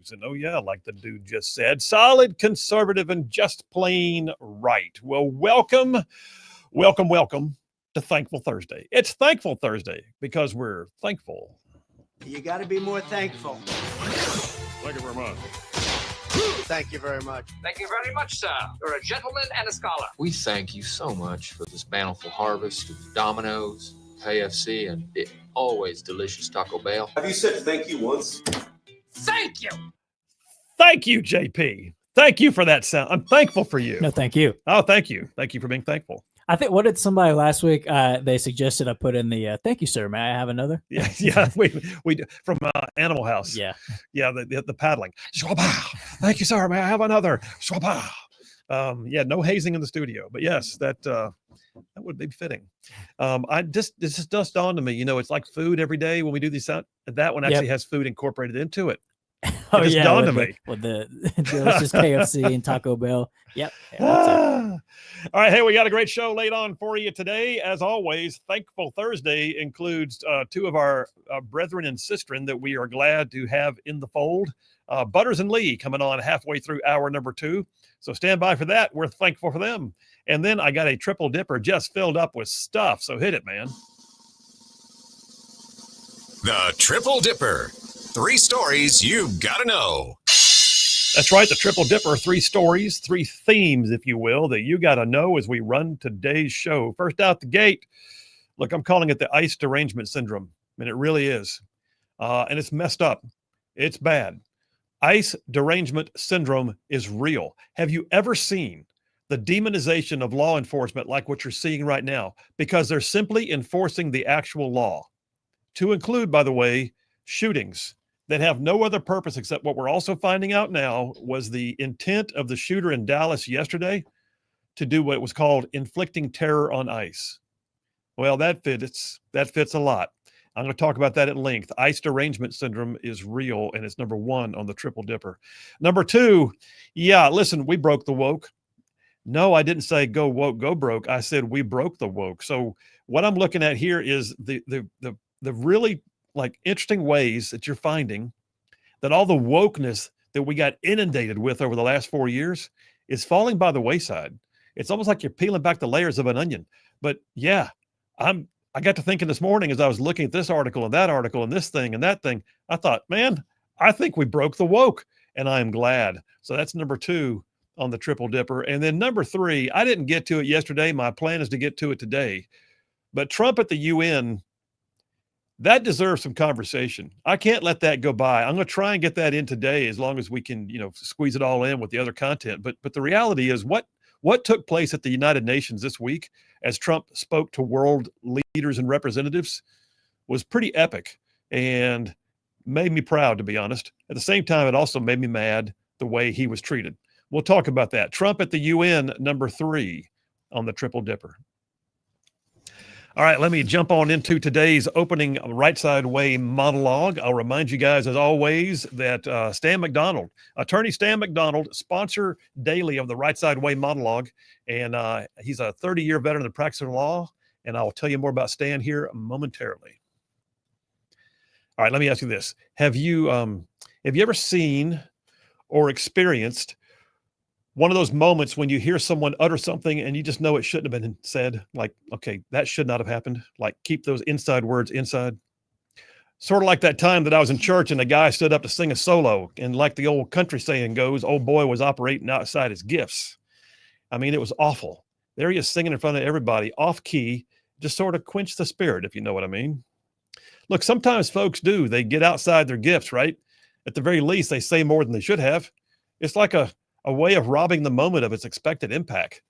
values. And oh yeah, like the dude just said, solid, conservative, and just plain right. Well, welcome to Thankful Thursday. It's Thankful Thursday because we're thankful. You got to be more thankful. Thank you very much. Thank you very much. Thank you very much, sir. You're a gentleman and a scholar. We thank you so much for this bountiful harvest of Domino's, KFC, and the always delicious Taco Bell. Have you said thank you once? Thank you. Thank you, JP. Thank you for that sound. I'm thankful for you. No, thank you. Oh, thank you. Thank you for being thankful. I think, what did somebody last week, they suggested I put in the, thank you, sir. May I have another? Yeah. We from Animal House. Yeah. The paddling. Thank you, sir. May I have another? No hazing in the studio, but yes, that would be fitting. This just dawned on me. You know, it's like food every day when we do these. That one actually has food incorporated into it. Oh, it just dawned on me. With the delicious KFC and Taco Bell. Yep. All right. Hey, we got a great show laid on for you today. As always, Thankful Thursday includes two of our brethren and sistren that we are glad to have in the fold. Butters and Lee coming on halfway through hour number 2. So stand by for that. We're thankful for them. And then I got a triple dipper just filled up with stuff. So hit it, man. The Triple Dipper. 3 stories you've got to know. That's right. The Triple Dipper, 3 stories, 3 themes, if you will, that you got to know as we run today's show. First out the gate, look, I'm calling it the ICE derangement syndrome. And it really is. And it's messed up. It's bad. ICE derangement syndrome is real. Have you ever seen the demonization of law enforcement like what you're seeing right now? Because they're simply enforcing the actual law. To include, by the way, shootings that have no other purpose except what we're also finding out now was the intent of the shooter in Dallas yesterday to do what was called inflicting terror on ICE. Well, that fits a lot. I'm going to talk about that at length. ICE derangement syndrome is real, and it's number 1 on the Triple Dipper. Number 2, listen, we broke the woke. No, I didn't say go woke, go broke. I said we broke the woke. So what I'm looking at here is the really interesting ways that you're finding that all the wokeness that we got inundated with over the last 4 years is falling by the wayside. It's almost like you're peeling back the layers of an onion. But yeah, I got to thinking this morning as I was looking at this article and that article and this thing and that thing, I thought, man, I think we broke the woke, and I am glad. So that's number 2 on the Triple Dipper. And then number 3, I didn't get to it yesterday. My plan is to get to it today. But Trump at the UN, that deserves some conversation. I can't let that go by. I'm going to try and get that in today as long as we can, squeeze it all in with the other content. But the reality is what took place at the United Nations this week as Trump spoke to world leaders and representatives was pretty epic and made me proud, to be honest. At the same time, it also made me mad the way he was treated. We'll talk about that. Trump at the UN, number 3 on the Triple Dipper. All right, let me jump on into today's opening Rightside Way monologue. I'll remind you guys, as always, that Attorney Stan McDonald, sponsor daily of the Rightside Way monologue, and he's a 30-year veteran of the practice of law, and I'll tell you more about Stan here momentarily. All right, let me ask you this. Have you ever seen or experienced one of those moments when you hear someone utter something and you just know it shouldn't have been said? Like, okay, that should not have happened. Like, keep those inside words inside. Sort of like that time that I was in church and a guy stood up to sing a solo. And like the old country saying goes, old boy was operating outside his gifts. I mean, it was awful. There he is singing in front of everybody, off key, just sort of quench the spirit, if you know what I mean. Look, sometimes folks do. They get outside their gifts, right? At the very least, they say more than they should have. It's like a way of robbing the moment of its expected impact.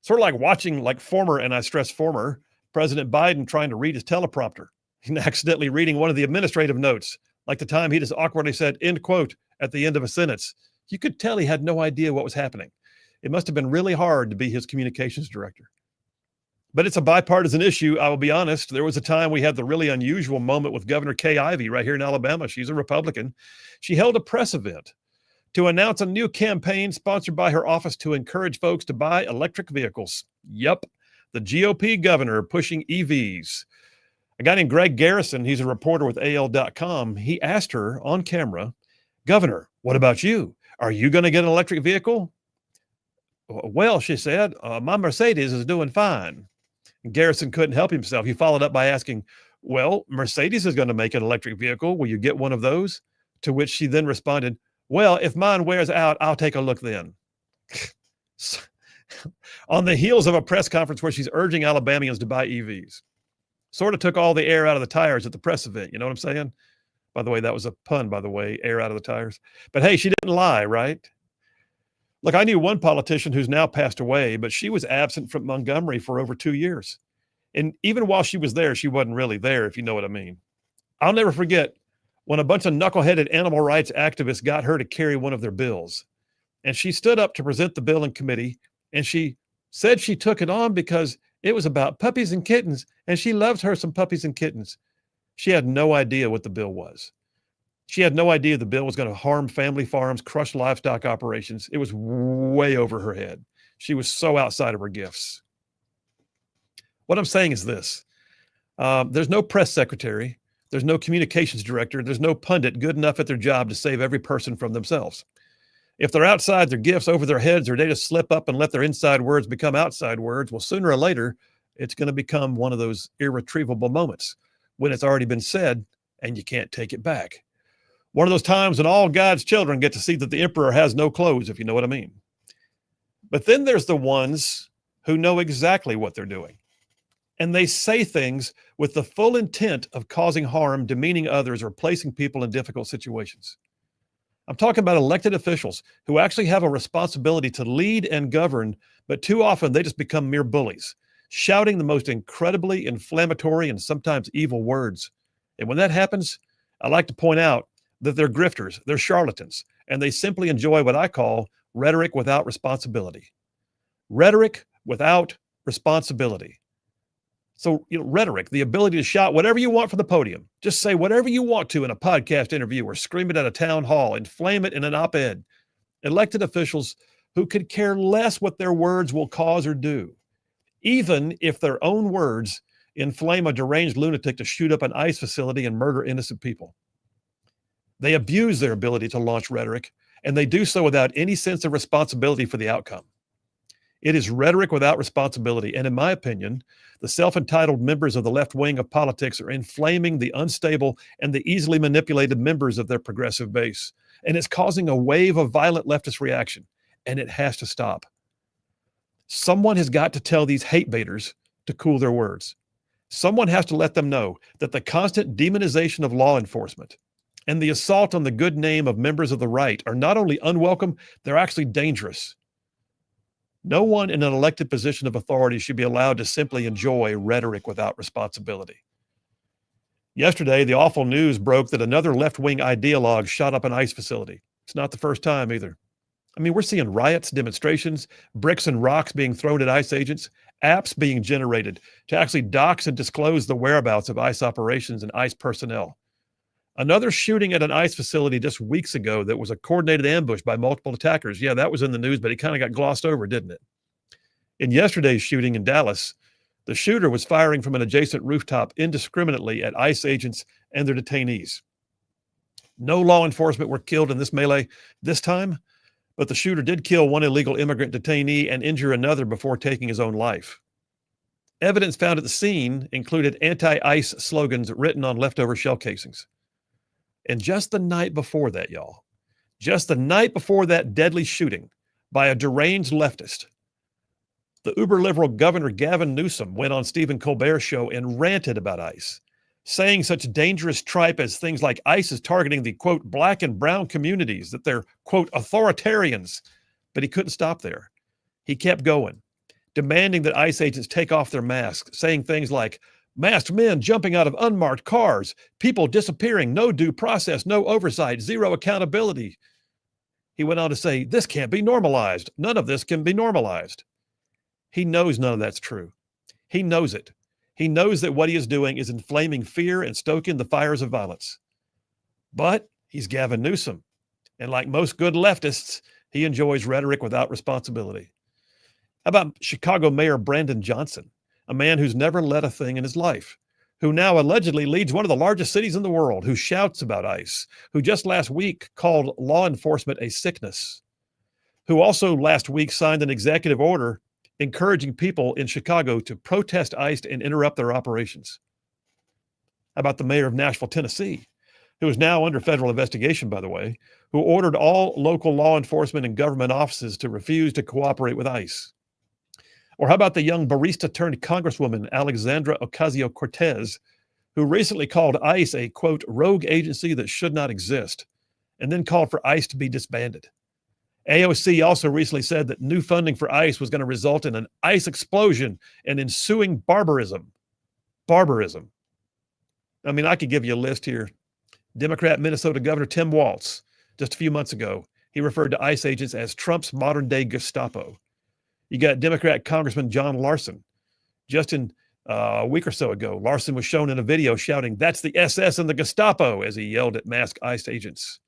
Sort of like watching, former, and I stress former, President Biden trying to read his teleprompter and accidentally reading one of the administrative notes, like the time he just awkwardly said, end quote, at the end of a sentence. You could tell he had no idea what was happening. It must have been really hard to be his communications director. But it's a bipartisan issue, I will be honest. There was a time we had the really unusual moment with Governor Kay Ivey right here in Alabama. She's a Republican. She held a press event to announce a new campaign sponsored by her office to encourage folks to buy electric vehicles. Yep, the GOP governor pushing EVs. A guy named Greg Garrison, he's a reporter with AL.com, he asked her on camera, Governor, what about you? Are you going to get an electric vehicle? Well, she said, my Mercedes is doing fine. And Garrison couldn't help himself. He followed up by asking, well, Mercedes is going to make an electric vehicle. Will you get one of those? To which she then responded, well, if mine wears out, I'll take a look then. On the heels of a press conference where she's urging Alabamians to buy EVs. Sort of took all the air out of the tires at the press event. You know what I'm saying? By the way, that was a pun, by the way, air out of the tires. But hey, she didn't lie, right? Look, I knew one politician who's now passed away, but she was absent from Montgomery for over 2 years. And even while she was there, she wasn't really there, if you know what I mean. I'll never forget when a bunch of knuckleheaded animal rights activists got her to carry one of their bills. And she stood up to present the bill in committee, and she said she took it on because it was about puppies and kittens, and she loved her some puppies and kittens. She had no idea what the bill was. She had no idea the bill was going to harm family farms, crush livestock operations. It was way over her head. She was so outside of her gifts. What I'm saying is this. There's no press secretary. There's no communications director. There's no pundit good enough at their job to save every person from themselves. If they're outside their gifts over their heads, or they just slip up and let their inside words become outside words, well, sooner or later, it's going to become one of those irretrievable moments when it's already been said and you can't take it back. One of those times when all God's children get to see that the emperor has no clothes, if you know what I mean. But then there's the ones who know exactly what they're doing. And they say things with the full intent of causing harm, demeaning others, or placing people in difficult situations. I'm talking about elected officials who actually have a responsibility to lead and govern, but too often they just become mere bullies, shouting the most incredibly inflammatory and sometimes evil words. And when that happens, I like to point out that they're grifters, they're charlatans, and they simply enjoy what I call rhetoric without responsibility. Rhetoric without responsibility. So, rhetoric, the ability to shout whatever you want from the podium, just say whatever you want to in a podcast interview or scream it at a town hall, inflame it in an op-ed. Elected officials who could care less what their words will cause or do, even if their own words inflame a deranged lunatic to shoot up an ICE facility and murder innocent people. They abuse their ability to launch rhetoric, and they do so without any sense of responsibility for the outcome. It is rhetoric without responsibility, and in my opinion, the self-entitled members of the left wing of politics are inflaming the unstable and the easily manipulated members of their progressive base, and it's causing a wave of violent leftist reaction, and it has to stop. Someone has got to tell these hate baiters to cool their words. Someone has to let them know that the constant demonization of law enforcement and the assault on the good name of members of the right are not only unwelcome, they're actually dangerous. No one in an elected position of authority should be allowed to simply enjoy rhetoric without responsibility. Yesterday, the awful news broke that another left-wing ideologue shot up an ICE facility. It's not the first time either. I mean, we're seeing riots, demonstrations, bricks and rocks being thrown at ICE agents, apps being generated to actually dox and disclose the whereabouts of ICE operations and ICE personnel. Another shooting at an ICE facility just weeks ago that was a coordinated ambush by multiple attackers. Yeah, that was in the news, but it kind of got glossed over, didn't it? In yesterday's shooting in Dallas, the shooter was firing from an adjacent rooftop indiscriminately at ICE agents and their detainees. No law enforcement were killed in this melee this time, but the shooter did kill one illegal immigrant detainee and injure another before taking his own life. Evidence found at the scene included anti-ICE slogans written on leftover shell casings. And just the night before that, y'all, just the night before that deadly shooting by a deranged leftist, the uber-liberal Governor Gavin Newsom went on Stephen Colbert's show and ranted about ICE, saying such dangerous tripe as things like ICE is targeting the, quote, black and brown communities, that they're, quote, authoritarians. But he couldn't stop there. He kept going, demanding that ICE agents take off their masks, saying things like, masked men jumping out of unmarked cars, people disappearing, no due process, no oversight, zero accountability. He went on to say, this can't be normalized. None of this can be normalized. He knows none of that's true. He knows it. He knows that what he is doing is inflaming fear and stoking the fires of violence. But he's Gavin Newsom. And like most good leftists, he enjoys rhetoric without responsibility. How about Chicago Mayor Brandon Johnson, a man who's never led a thing in his life, who now allegedly leads one of the largest cities in the world, who shouts about ICE, who just last week called law enforcement a sickness, who also last week signed an executive order encouraging people in Chicago to protest ICE and interrupt their operations. How about the mayor of Nashville, Tennessee, who is now under federal investigation, by the way, who ordered all local law enforcement and government offices to refuse to cooperate with ICE? Or how about the young barista-turned-Congresswoman Alexandra Ocasio-Cortez, who recently called ICE a, quote, rogue agency that should not exist, and then called for ICE to be disbanded. AOC also recently said that new funding for ICE was going to result in an ICE explosion and ensuing barbarism. Barbarism. I mean, I could give you a list here. Democrat Minnesota Governor Tim Walz, just a few months ago, he referred to ICE agents as Trump's modern-day Gestapo. You got Democrat Congressman John Larson. Just in a week or so ago, Larson was shown in a video shouting, "That's the SS and the Gestapo," as he yelled at masked ICE agents.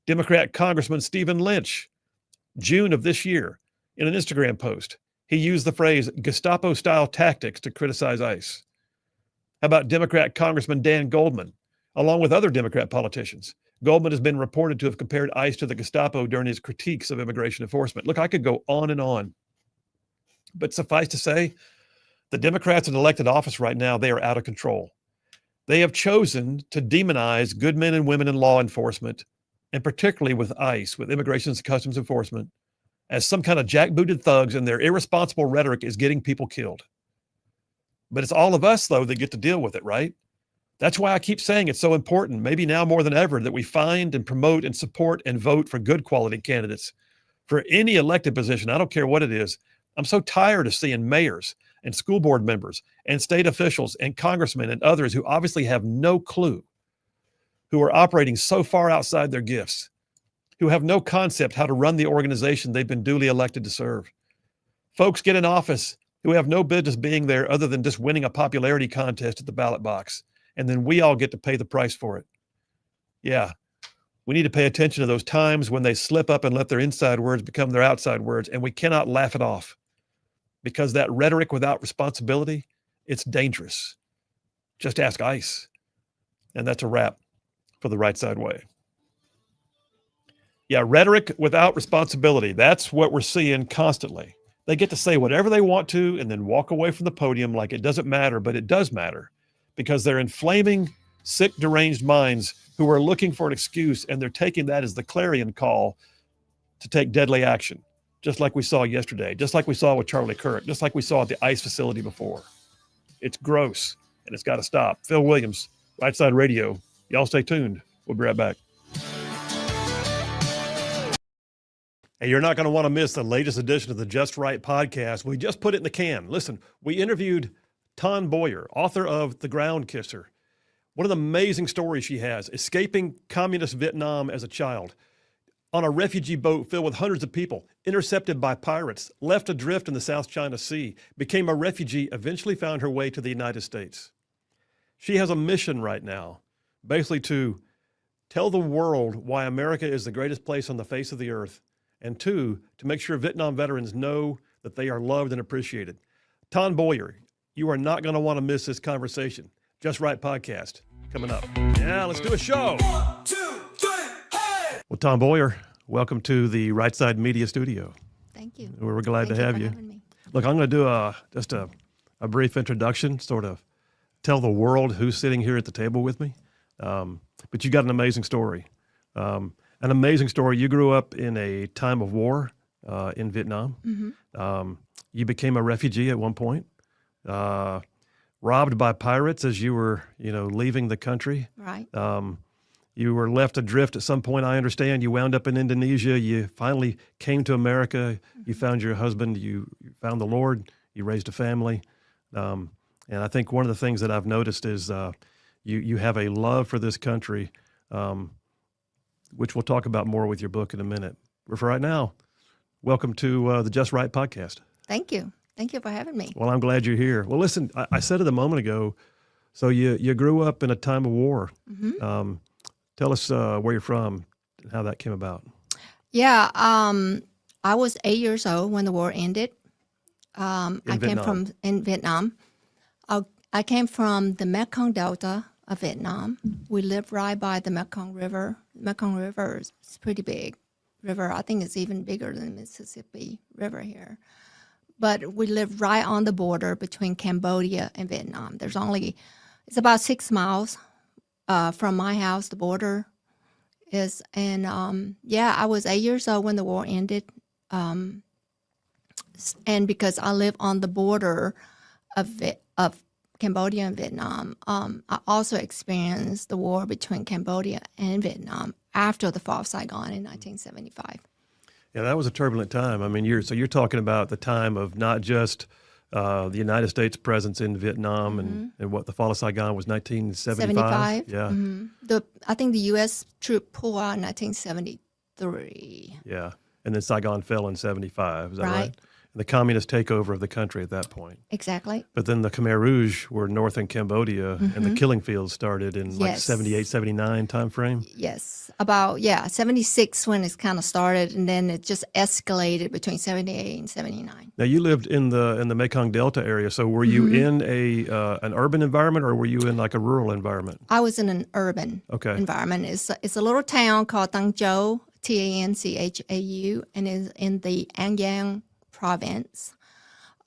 Democrat Congressman Stephen Lynch, June of this year, in an Instagram post, he used the phrase Gestapo-style tactics to criticize ICE. How about Democrat Congressman Dan Goldman, along with other Democrat politicians? Goldman has been reported to have compared ICE to the Gestapo during his critiques of immigration enforcement. Look, I could go on and on. But suffice to say, the Democrats in elected office right now, they are out of control. They have chosen to demonize good men and women in law enforcement, and particularly with ICE, with Immigration and Customs Enforcement, as some kind of jackbooted thugs, and their irresponsible rhetoric is getting people killed. But it's all of us, though, that get to deal with it, right? That's why I keep saying it's so important, maybe now more than ever, that we find and promote and support and vote for good quality candidates for any elected position. I don't care what it is. I'm so tired of seeing mayors and school board members and state officials and congressmen and others who obviously have no clue, who are operating so far outside their gifts, who have no concept how to run the organization they've been duly elected to serve. Folks get in office who have no business being there other than just winning a popularity contest at the ballot box. And then we all get to pay the price for it. Yeah, we need to pay attention to those times when they slip up and let their inside words become their outside words, and we cannot laugh it off, because that rhetoric without responsibility, it's dangerous. Just ask ICE. And that's a wrap for the Right Side Way. Yeah, rhetoric without responsibility. That's what we're seeing constantly. They get to say whatever they want to and then walk away from the podium like it doesn't matter, but it does matter, because they're inflaming sick, deranged minds who are looking for an excuse, and they're taking that as the clarion call to take deadly action, just like we saw yesterday, just like we saw with Charlie Kirk, just like we saw at the ICE facility before. It's gross, and it's got to stop. Phil Williams, Right Side Radio. Y'all stay tuned. We'll be right back. Hey, you're not going to want to miss the latest edition of the Just Right podcast. We just put it in the can. Listen, we interviewed Tom Ber, author of The Ground Kisser. What an amazing story she has, escaping communist Vietnam as a child, on a refugee boat filled with hundreds of people, intercepted by pirates, left adrift in the South China Sea, became a refugee, eventually found her way to the United States. She has a mission right now, basically to tell the world why America is the greatest place on the face of the earth, and two, to make sure Vietnam veterans know that they are loved and appreciated. Tom Ber, you are not going to want to miss this conversation. Just Right podcast coming up. Yeah, let's do a show. 1, 2, 3, hey! Well, Tom Ber, welcome to the Right Side Media Studio. Thank you. We're glad to have you. Having me. Look, I'm going to do just a brief introduction, sort of tell the world who's sitting here at the table with me. But you got an amazing story. An amazing story. You grew up in a time of war in Vietnam. Mm-hmm. You became a refugee at one point, robbed by pirates as you were, leaving the country. Right. You were left adrift at some point, I understand. You wound up in Indonesia. You finally came to America. Mm-hmm. You found your husband. You found the Lord. You raised a family. And I think one of the things that I've noticed is you have a love for this country, which we'll talk about more with your book in a minute. But for right now, welcome to the Just Right podcast. Thank you. Thank you for having me. Well, I'm glad you're here. Well, listen, I said it a moment ago. So you grew up in a time of war. Mm-hmm. Tell us where you're from and how that came about. Yeah. I was 8 years old when the war ended. I came Vietnam. in Vietnam. I came from the Mekong Delta of Vietnam. We live right by the Mekong River. Mekong River is pretty big river. I think it's even bigger than the Mississippi River here. But we live right on the border between Cambodia and Vietnam. It's about 6 miles from my house, the border is. And I was 8 years old when the war ended. And because I live on the border of Cambodia and Vietnam, I also experienced the war between Cambodia and Vietnam after the fall of Saigon in 1975. Yeah, that was a turbulent time. I mean, you're talking about the time of not just the United States presence in Vietnam and what the fall of Saigon was 1975. Yeah. I think the U.S. troop pulled out in 1973. Yeah, and then Saigon fell in 75. Is that right? Right. And the communist takeover of the country at that point. Exactly. But then the Khmer Rouge were north in Cambodia, and the killing fields started in like 78, 79 time frame. Yes, about 76 when it kind of started, and then it just escalated between 78 and 79. Now you lived in the Mekong Delta area, so were you in an urban environment or were you in like a rural environment? I was in an urban environment. It's a little town called Tangzhou, Tanchau, and is in the Anyang province.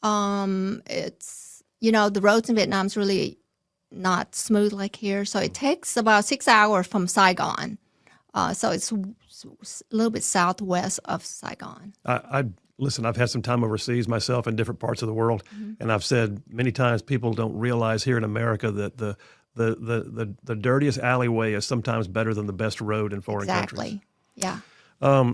It's the roads in Vietnam is really not smooth like here, so it takes about 6 hours from Saigon. So it's a little bit southwest of Saigon. Listen, I've had some time overseas myself in different parts of the world, and I've said many times people don't realize here in America that the dirtiest alleyway is sometimes better than the best road in foreign countries. Yeah. So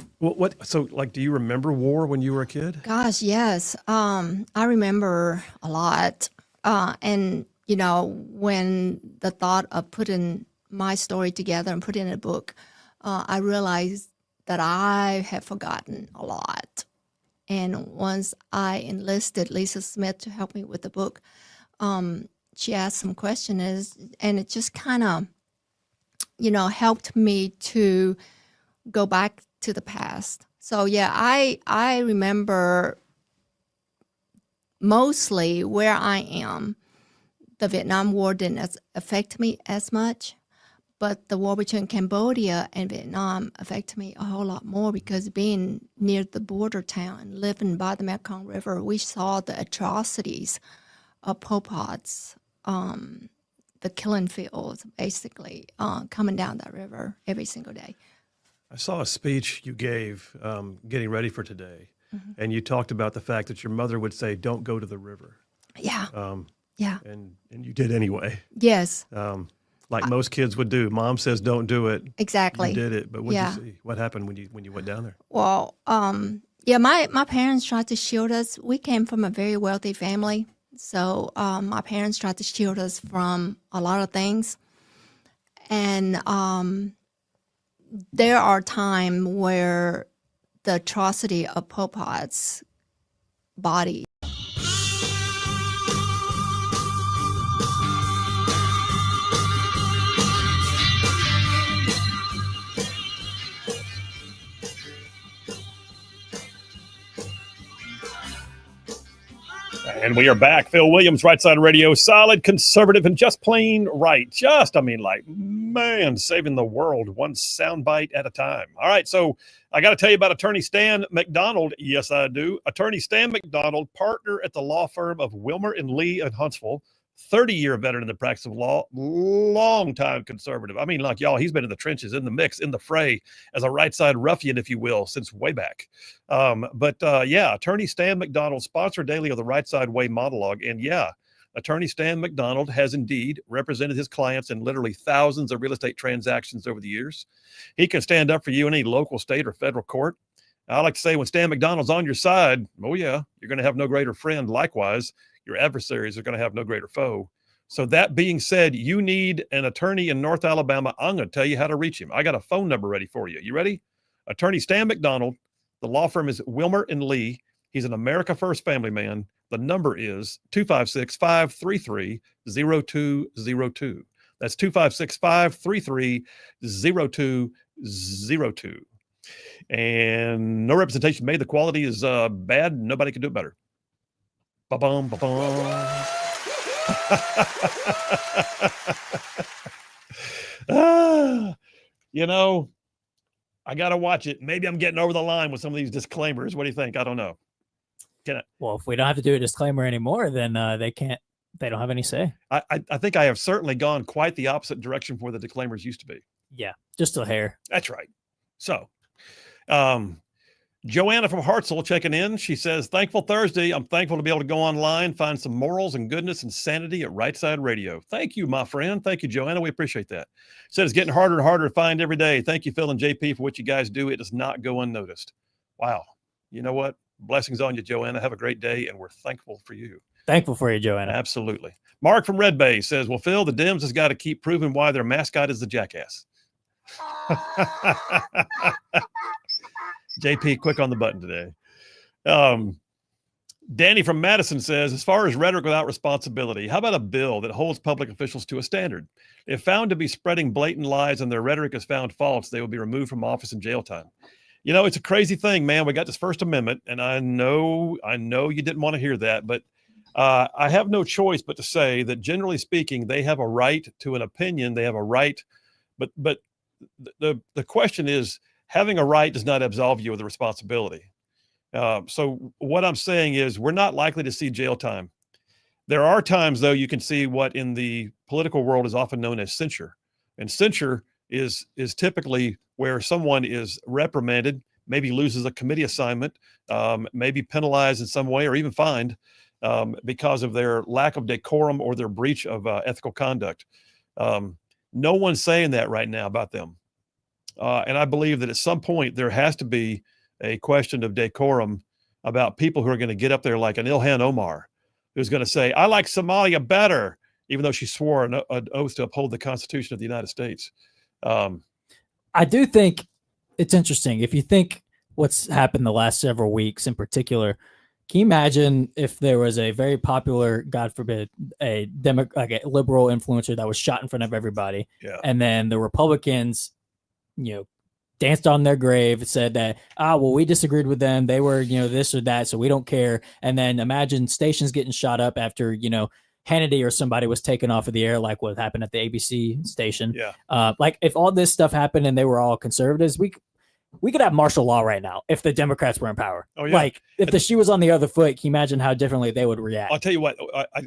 do you remember war when you were a kid? Gosh, yes. I remember a lot. And, when the thought of putting my story together and putting it in a book, I realized that I had forgotten a lot. And once I enlisted Lisa Smith to help me with the book, she asked some questions, and it just kind of, helped me to go back to the past. So I remember mostly where I am. The Vietnam War didn't affect me as much, but the war between Cambodia and Vietnam affected me a whole lot more because being near the border town, living by the Mekong River, we saw the atrocities of Pol Pot's, the killing fields, basically, coming down that river every single day. I saw a speech you gave getting ready for today, and you talked about the fact that your mother would say, "Don't go to the river." Yeah. And you did anyway. Yes. Like most kids would do. Mom says, "Don't do it." Exactly. You did it, but what did you see? What happened when you went down there? Well, my parents tried to shield us. We came from a very wealthy family, so my parents tried to shield us from a lot of things, and there are times where the atrocity of Pol Pot's body. And we are back. Phil Williams, Rightside Radio, solid, conservative, and just plain right. Saving the world one soundbite at a time. All right, so I got to tell you about Attorney Stan McDonald. Yes, I do. Attorney Stan McDonald, partner at the law firm of Wilmer and Lee in Huntsville, 30-year veteran in the practice of law, long-time conservative. I mean, like y'all, he's been in the trenches, in the mix, in the fray, as a right-side ruffian, if you will, since way back. Attorney Stan McDonald, sponsor daily of the Right Side Way monologue. And Attorney Stan McDonald has indeed represented his clients in literally thousands of real estate transactions over the years. He can stand up for you in any local, state, or federal court. I like to say when Stan McDonald's on your side, you're going to have no greater friend. Likewise, your adversaries are going to have no greater foe. So that being said, you need an attorney in North Alabama. I'm going to tell you how to reach him. I got a phone number ready for you. You ready? Attorney Stan McDonald. The law firm is Wilmer and Lee. He's an America First family man. The number is 256-533-0202. That's 256-533-0202. And no representation made. The quality is bad. Nobody can do it better. Ba-bum, ba-bum. You know, I got to watch it. Maybe I'm getting over the line with some of these disclaimers. What do you think? I don't know. Well, if we don't have to do a disclaimer anymore, then they don't have any say. I think I have certainly gone quite the opposite direction from where the disclaimers used to be. Yeah, just a hair. That's right. So, Joanna from Hartselle checking in. She says, thankful Thursday. I'm thankful to be able to go online, find some morals and goodness and sanity at Rightside Radio. Thank you, my friend. Thank you, Joanna. We appreciate that. Said it's getting harder and harder to find every day. Thank you, Phil and JP, for what you guys do. It does not go unnoticed. Wow. You know what? Blessings on you, Joanna. Have a great day, and we're thankful for you. Thankful for you, Joanna. Absolutely. Mark from Red Bay says, well, Phil, the Dems has got to keep proving why their mascot is the jackass. JP, quick on the button today. Danny from Madison says, as far as rhetoric without responsibility, how about a bill that holds public officials to a standard? If found to be spreading blatant lies and their rhetoric is found false, they will be removed from office and jail time. You know, it's a crazy thing, man. We got this First Amendment, and I know you didn't want to hear that, but I have no choice but to say that generally speaking, they have a right to an opinion. They have a right, but the question is, having a right does not absolve you of the responsibility. So what I'm saying is we're not likely to see jail time. There are times, though, you can see what in the political world is often known as censure. And censure is typically where someone is reprimanded, maybe loses a committee assignment, maybe penalized in some way or even fined because of their lack of decorum or their breach of ethical conduct. No one's saying that right now about them. And I believe that at some point there has to be a question of decorum about people who are going to get up there like an Ilhan Omar, who's going to say, I like Somalia better, even though she swore an oath to uphold the Constitution of the United States. I do think it's interesting. If you think what's happened the last several weeks in particular, can you imagine if there was a very popular, God forbid, like a liberal influencer that was shot in front of everybody, and then the Republicans, danced on their grave, said that, well, we disagreed with them. They were, this or that, so we don't care. And then imagine stations getting shot up after, Hannity or somebody was taken off of the air, like what happened at the ABC station. Yeah. Like if all this stuff happened and they were all conservatives, we could have martial law right now if the Democrats were in power. Oh, yeah. Like if the shoe was on the other foot, can you imagine how differently they would react? I'll tell you what,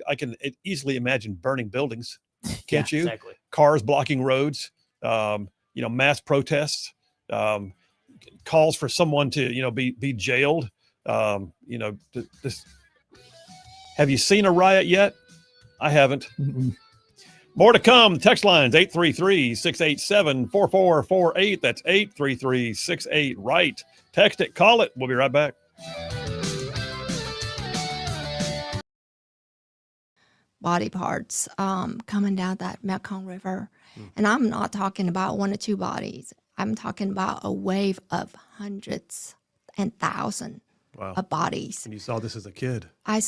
I can easily imagine burning buildings. Can't you? Exactly. Cars blocking roads, mass protests, calls for someone to, be jailed. Have you seen a riot yet? I haven't. More to come. Text lines 833-687-4448. That's 833-68-RIGHT. Text it, call it. We'll be right back. Body parts coming down that Mekong River. And I'm not talking about one or two bodies. I'm talking about a wave of hundreds and thousands of bodies. And you saw this as a kid. I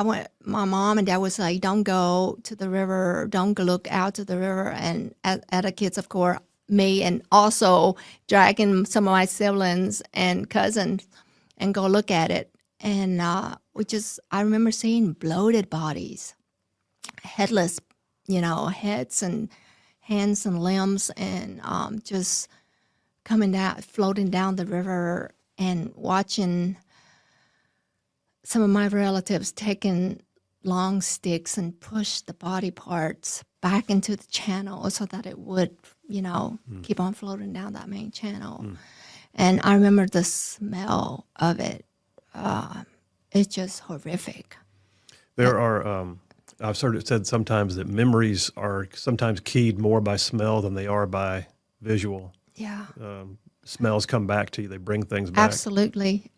went, my mom and dad would say, don't go to the river, don't go look out to the river. And other kids, of course, me, and also dragging some of my siblings and cousins and go look at it. And I remember seeing bloated bodies, headless, heads and hands and limbs, and just coming down, floating down the river, and watching some of my relatives taking long sticks and push the body parts back into the channel so that it would, keep on floating down that main channel. And I remember the smell of it. It's just horrific. There are, I've sort of said sometimes that memories are sometimes keyed more by smell than they are by visual. Yeah. Smells come back to you. They bring things back. Absolutely.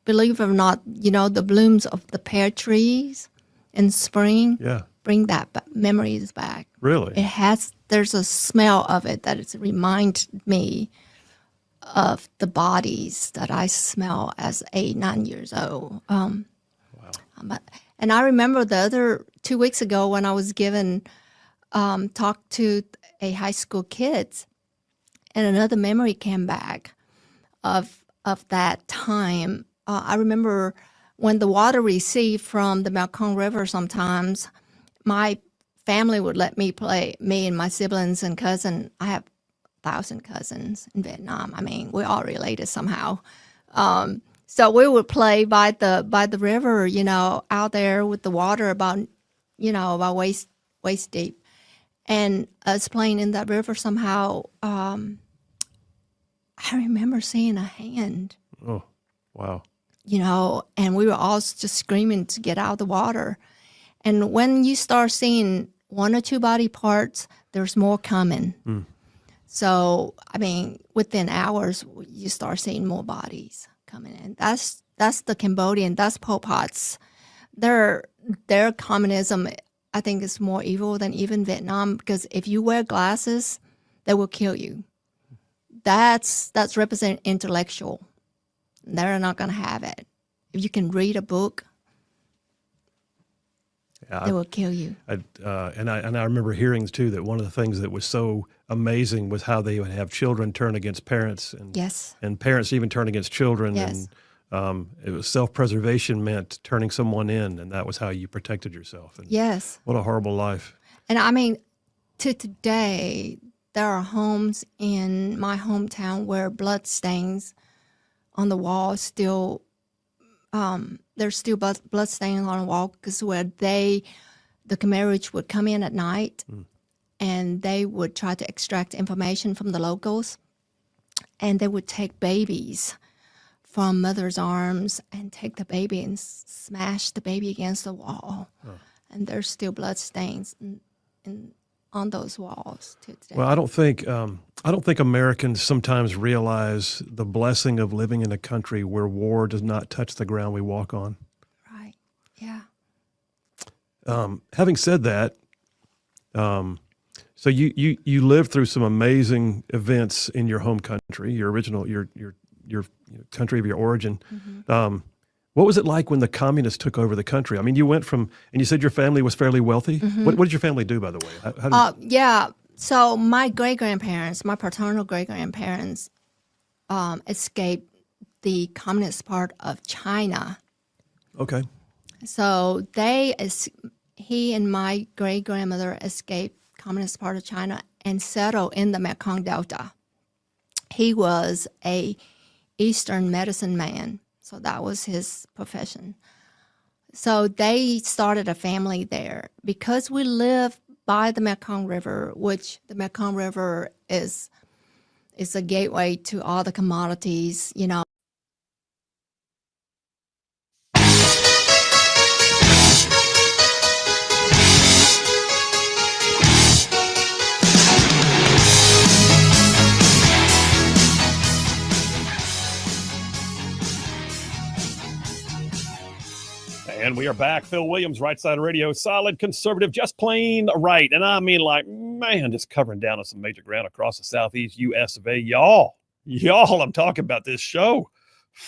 Believe it or not, the blooms of the pear trees in spring bring that memories back. Really? There's a smell of it that it's reminded me of the bodies that I smell as 8-9 years old. Wow. And I remember the other 2 weeks ago when I was given talk to a high school kids, and another memory came back of that time. I remember when the water received from the Mekong River sometimes, my family would let me play, me and my siblings and cousin. I have 1,000 cousins in Vietnam. I mean, we're all related somehow. So we would play by the river, you know, out there with the water about waist deep, and us playing in that river somehow. I remember seeing a hand. Oh, wow. You know, and we were all just screaming to get out of the water. And when you start seeing one or two body parts, there's more coming. Mm. So, I mean, within hours, you start seeing more bodies coming in. That's the Cambodian, that's Pol Pot's. Their communism, I think, is more evil than even Vietnam, because if you wear glasses, they will kill you. That's represent intellectual. They're not going to have it. If you can read a book, they will kill you. And I remember hearing too that one of the things that was so amazing was how they would have children turn against parents, and Yes. and parents even turn against children. Yes. And it was self-preservation meant turning someone in, and that was how you protected yourself. And Yes. what a horrible life. And I mean, to today, there are homes in my hometown where blood stains on the wall still. There's still blood stains on the wall, because where the Khmer Rouge would come in at night, and they would try to extract information from the locals, and they would take babies from mother's arms and take the baby and smash the baby against the wall. And there's still blood stains on those walls to today. Well, I don't think Americans sometimes realize the blessing of living in a country where war does not touch the ground we walk on. Right. Yeah. Having said that, so you lived through some amazing events in your home country, your original, your country of your origin. Mm-hmm. What was it like when the communists took over the country? I mean, you went from, and you said your family was fairly wealthy. Mm-hmm. What did your family do, by the way? How did Yeah. So my great-grandparents, my paternal great-grandparents, escaped the communist part of China. Okay. So he and my great-grandmother escaped communist part of China and settled in the Mekong Delta. He was a Eastern medicine man, so that was his profession. So they started a family there. Because we live by the Mekong River, which the Mekong River is a gateway to all the commodities, you know. And we are back. Phil Williams, Rightside Radio, solid conservative, just plain right. And I mean, like, man, just covering down on some major ground across the southeast U.S. of A. Y'all, I'm talking about this show.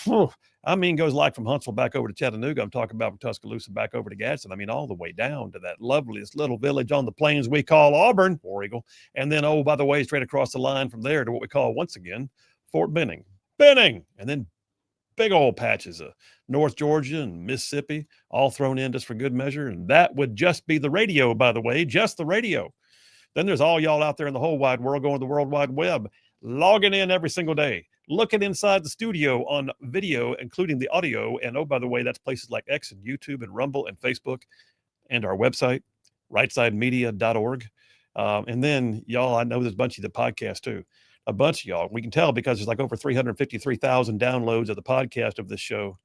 Whew. I mean, goes like from Huntsville back over to Chattanooga. I'm talking about from Tuscaloosa back over to Gadsden. I mean, all the way down to that loveliest little village on the plains we call Auburn, War Eagle. And then, oh, by the way, straight across the line from there to what we call, once again, Fort Benning. And then big old patches of North Georgia and Mississippi, all thrown in just for good measure. And that would just be the radio, by the way, just the radio. Then there's all y'all out there in the whole wide world going to the World Wide Web, logging in every single day, looking inside the studio on video, including the audio. And oh, by the way, that's places like X and YouTube and Rumble and Facebook and our website, rightsidemedia.org. And then y'all, I know there's a bunch of the podcast too. A bunch of y'all. We can tell because there's like over 353,000 downloads of the podcast of this show.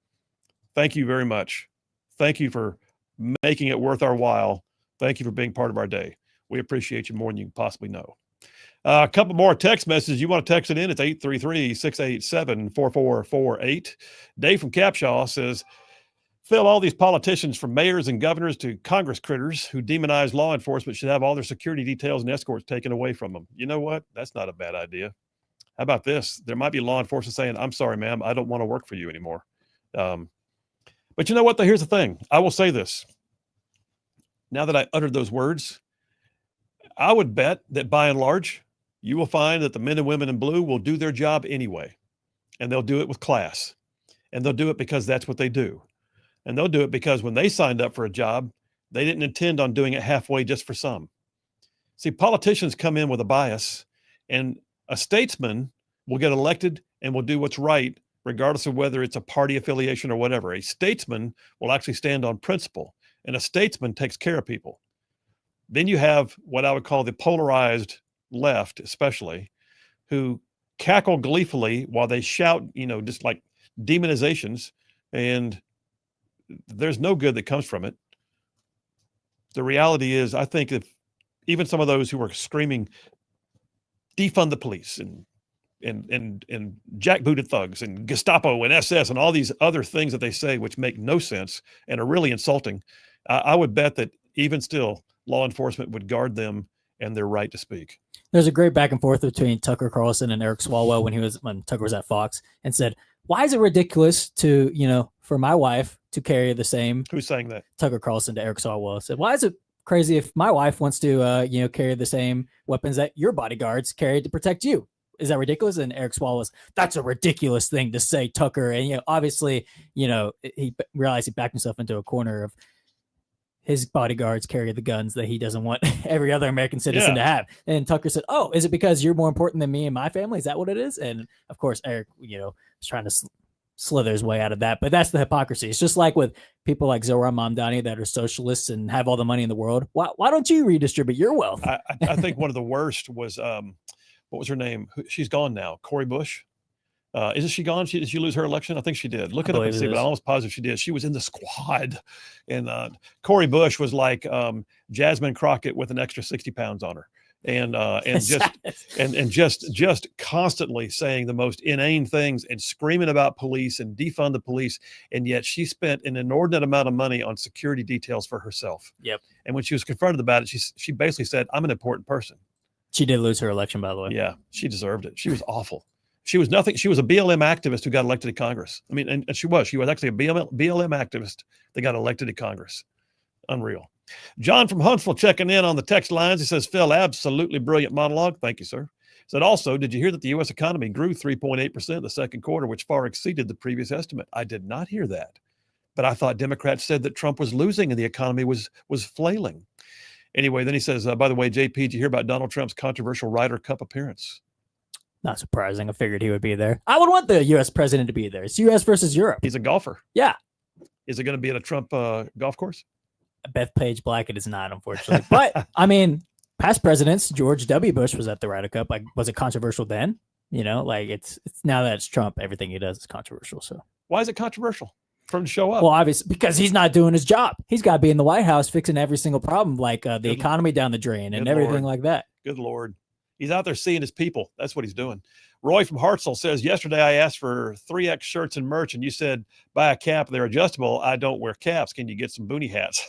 Thank you very much. Thank you for making it worth our while. Thank you for being part of our day. We appreciate you more than you can possibly know. A couple more text messages. You want to text it in? It's 833-687-4448. Dave from Capshaw says, Phil, all these politicians from mayors and governors to Congress critters who demonize law enforcement should have all their security details and escorts taken away from them. You know what? That's not a bad idea. How about this? There might be law enforcement saying, I'm sorry, ma'am, I don't want to work for you anymore. But you know what? Here's the thing. I will say this. Now that I uttered those words, I would bet that by and large, you will find that the men and women in blue will do their job anyway. And they'll do it with class. And they'll do it because that's what they do. And they'll do it because when they signed up for a job, They didn't intend on doing it halfway just for some. See, politicians come in with a bias, and a statesman will get elected and will do what's right, regardless of whether it's a party affiliation or whatever. A statesman will actually stand on principle, and a statesman takes care of people. Then you have what I would call the polarized left, especially, who cackle gleefully while they shout, just like demonizations, and there's no good that comes from it. The reality is, I think if even some of those who were screaming, defund the police and jackbooted thugs and Gestapo and SS and all these other things that they say, which make no sense and are really insulting, I would bet that even still, law enforcement would guard them and their right to speak. There's a great back and forth between Tucker Carlson and Eric Swalwell when Tucker was at Fox, and said, why is it ridiculous to, for my wife to carry the same? Who's saying that? Tucker Carlson to Eric Swalwell said, why is it crazy if my wife wants to, carry the same weapons that your bodyguards carry to protect you? Is that ridiculous? And Eric Swalwell was, that's a ridiculous thing to say, Tucker. And, obviously, he realized he backed himself into a corner of his bodyguards carry the guns that he doesn't want every other American citizen to have. And Tucker said, oh, is it because you're more important than me and my family? Is that what it is? And of course, Eric, was trying to slither his way out of that. But that's the hypocrisy. It's just like with people like Zohran Mamdani that are socialists and have all the money in the world. Why don't you redistribute your wealth? I think one of the worst was, what was her name? She's gone now. Cori Bush. Isn't she gone? Did she lose her election? I think she did. Look it up and see, but I'm almost positive she did. She was in the squad. And Cori Bush was like Jasmine Crockett with an extra 60 pounds on her. And just constantly saying the most inane things and screaming about police and defund the police. And yet she spent an inordinate amount of money on security details for herself. Yep. And when she was confronted about it, she basically said, I'm an important person. She did lose her election, by the way. Yeah, she deserved it. She was awful. She was nothing. She was a BLM activist who got elected to Congress. I mean, and she was actually a BLM activist that got elected to Congress. Unreal. John from Huntsville checking in on the text lines. He says, Phil, absolutely brilliant monologue. Thank you, sir. He said, also, did you hear that the U.S. economy grew 3.8% in the second quarter, which far exceeded the previous estimate? I did not hear that. But I thought Democrats said that Trump was losing and the economy was flailing. Anyway, then he says, by the way, JP, did you hear about Donald Trump's controversial Ryder Cup appearance? Not surprising. I figured he would be there. I would want the U.S. president to be there. It's U.S. versus Europe. He's a golfer. Yeah. Is it going to be at a Trump golf course? Bethpage Blackett is not, unfortunately. But, I mean, past presidents, George W. Bush was at the Ryder Cup. Like, was it controversial then? It's now that it's Trump, everything he does is controversial. So why is it controversial for him to show up? Well, obviously, because he's not doing his job. He's got to be in the White House fixing every single problem, like the economy down the drain and everything like that. Good Lord. He's out there seeing his people. That's what he's doing. Roy from Hartselle says, yesterday I asked for 3X shirts and merch, and you said, buy a cap. They're adjustable. I don't wear caps. Can you get some boonie hats?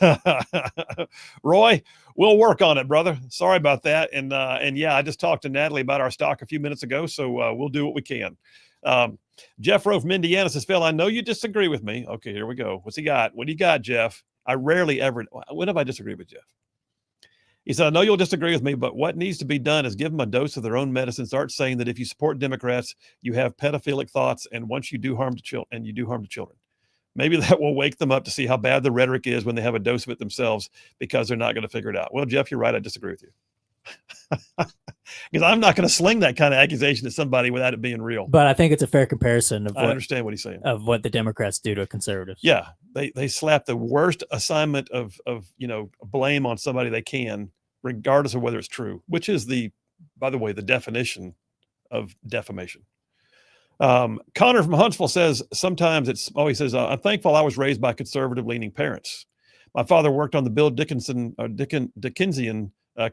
Roy, we'll work on it, brother. Sorry about that. And yeah, I just talked to Natalie about our stock a few minutes ago, so we'll do what we can. Jeff Rowe from Indiana says, Phil, I know you disagree with me. Okay, here we go. What's he got? What do you got, Jeff? I rarely ever. When have I disagreed with Jeff? He said, I know you'll disagree with me, but what needs to be done is give them a dose of their own medicine. Start saying that if you support Democrats, you have pedophilic thoughts, and once you do harm to children, and you do harm to children, maybe that will wake them up to see how bad the rhetoric is when they have a dose of it themselves, because they're not going to figure it out. Well, Jeff, you're right. I disagree with you. Because I'm not going to sling that kind of accusation at somebody without it being real. But I think it's a fair comparison of I understand what he's saying. Of what the Democrats do to conservatives. Yeah, they slap the worst assignment of blame on somebody they can, regardless of whether it's true, which is by the way, the definition of defamation. Connor from Huntsville says, sometimes he says, I'm thankful I was raised by conservative leaning parents. My father worked on the Bill Dickinsian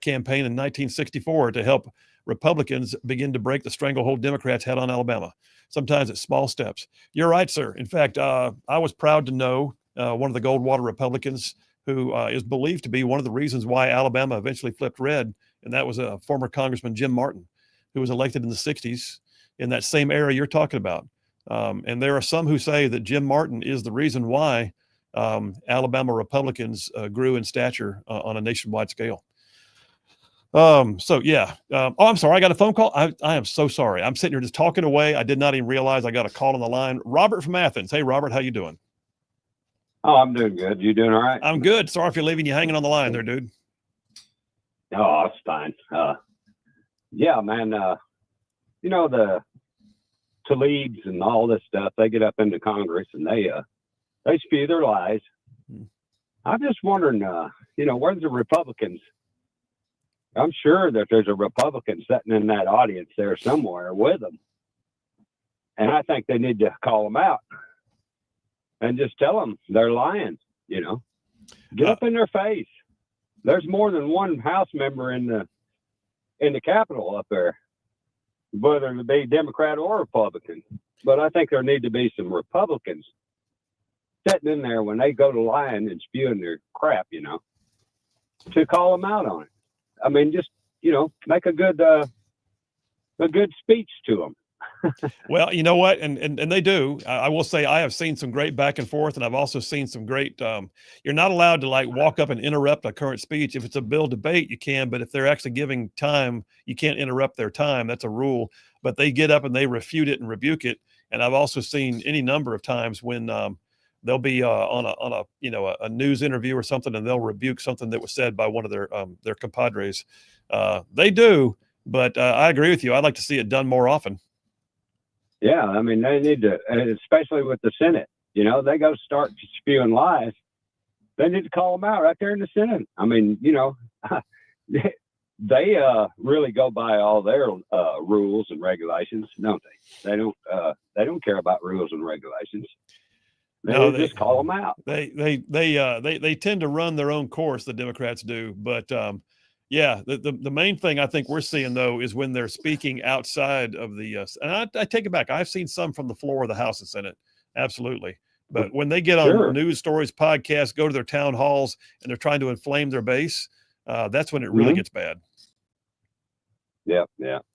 campaign in 1964 to help Republicans begin to break the stranglehold Democrats had on Alabama. Sometimes it's small steps. You're right, sir. In fact, I was proud to know one of the Goldwater Republicans who is believed to be one of the reasons why Alabama eventually flipped red, and that was a former Congressman Jim Martin, who was elected in the 60s in that same era you're talking about. And there are some who say that Jim Martin is the reason why Alabama Republicans grew in stature on a nationwide scale. So yeah. I'm sorry. I got a phone call. I am so sorry. I'm sitting here just talking away. I did not even realize I got a call on the line. Robert from Athens. Hey, Robert, how you doing? Oh, I'm doing good. You doing all right? I'm good. Sorry if you're leaving you hanging on the line there, dude. Oh, that's fine. Yeah, man. You know, the Talibs and all this stuff, they get up into Congress and they spew their lies. I'm just wondering, you know, where's the Republicans? I'm sure that there's a Republican sitting in that audience there somewhere with them. And I think they need to call them out and just tell them they're lying, you know. Get up in their face. There's more than one House member in the Capitol up there, whether it be Democrat or Republican. But I think there need to be some Republicans sitting in there when they go to lying and spewing their crap, you know, to call them out on it. I mean, just, you know, make a good speech to them. Well, you know what? And they do. I will say I have seen some great back and forth, and I've also seen some great, you're not allowed to like walk up and interrupt a current speech. If it's a bill debate, you can, but if they're actually giving time, you can't interrupt their time. That's a rule. But they get up and they refute it and rebuke it. And I've also seen any number of times when they'll be on a you know, a news interview or something, and they'll rebuke something that was said by one of their compadres. They do, but I agree with you. I'd like to see it done more often. Yeah, I mean, they need to, especially with the Senate. You know, they go start spewing lies. They need to call them out right there in the Senate. I mean, you know, they really go by all their rules and regulations, don't they? They don't care about rules and regulations. They just call them out. They tend to run their own course. The Democrats do, but yeah, the main thing I think we're seeing though is when they're speaking outside of the and I take it back. I've seen some from the floor of the House and Senate, absolutely. But when they get on news stories, podcasts, go to their town halls, and they're trying to inflame their base, that's when it really gets bad. Yeah.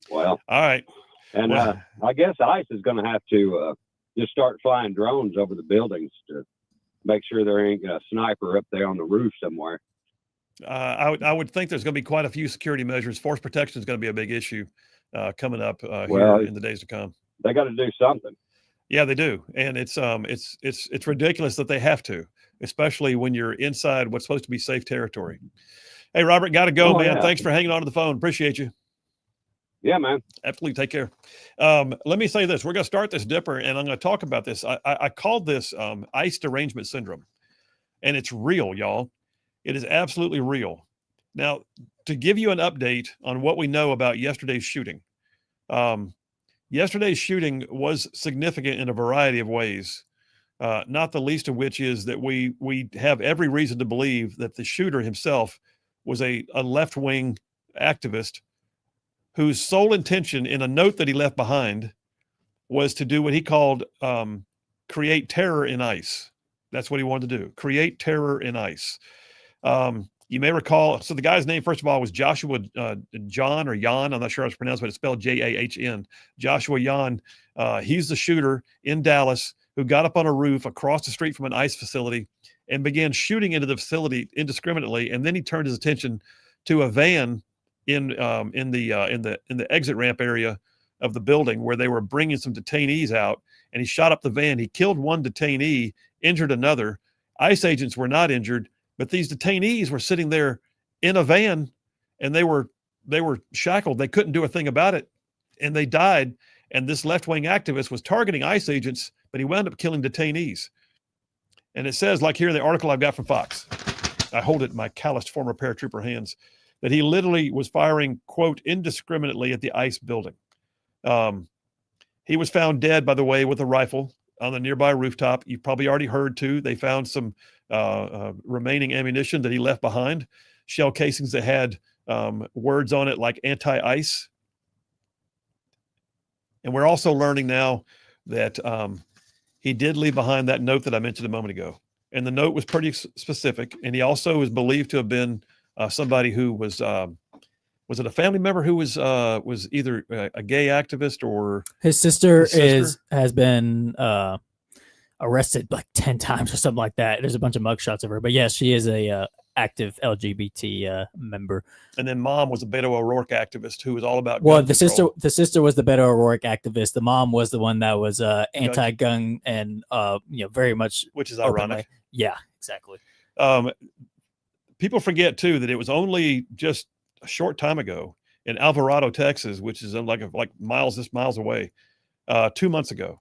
Well, all right. And I guess ICE is going to have to just start flying drones over the buildings to make sure there ain't a sniper up there on the roof somewhere. I would think there's going to be quite a few security measures. Force protection is going to be a big issue coming up here in the days to come. They got to do something. Yeah, they do, and it's ridiculous that they have to, especially when you're inside what's supposed to be safe territory. Hey, Robert, got to go, man. Yeah. Thanks for hanging on to the phone. Appreciate you. Yeah, man. Absolutely. Take care. Let me say this. We're going to start this dipper, and I'm going to talk about this. I called this ICE derangement syndrome, and it's real, y'all. It is absolutely real. Now, to give you an update on what we know about yesterday's shooting, yesterday's shooting was significant in a variety of ways, not the least of which is that we have every reason to believe that the shooter himself was a left-wing activist whose sole intention in a note that he left behind was to do what he called create terror in ICE. That's what he wanted to do, create terror in ICE. You may recall, so the guy's name, first of all, was Joshua John or Jan. I'm not sure how to pronounce it, but it's spelled Jahn. Joshua Jan. He's the shooter in Dallas who got up on a roof across the street from an ICE facility and began shooting into the facility indiscriminately. And then he turned his attention to a van in the exit ramp area of the building where they were bringing some detainees out. And he shot up the van. He killed one detainee, injured another. ICE agents were not injured. But these detainees were sitting there in a van, and they were shackled. They couldn't do a thing about it, and they died. And this left-wing activist was targeting ICE agents, but he wound up killing detainees. And it says, like here in the article I've got from Fox, I hold it in my calloused former paratrooper hands, that he literally was firing, quote, indiscriminately at the ICE building. He was found dead, by the way, with a rifle on the nearby rooftop. You've probably already heard, too. They found some remaining ammunition that he left behind, shell casings that had words on it like anti-ICE. And we're also learning now that he did leave behind that note that I mentioned a moment ago. And the note was pretty specific. And he also is believed to have been somebody who was it a family member who was either a gay activist or his sister has been arrested like 10 times or something like that. There's a bunch of mugshots of her, but yes, she is a active LGBT member. And then mom was a Beto O'Rourke activist who was all about the sister was the Beto O'Rourke activist. The mom was the one that was anti-gun and very much, which is ironic. Yeah, exactly. People forget too that it was only just a short time ago in Alvarado, Texas, which is like miles away, 2 months ago,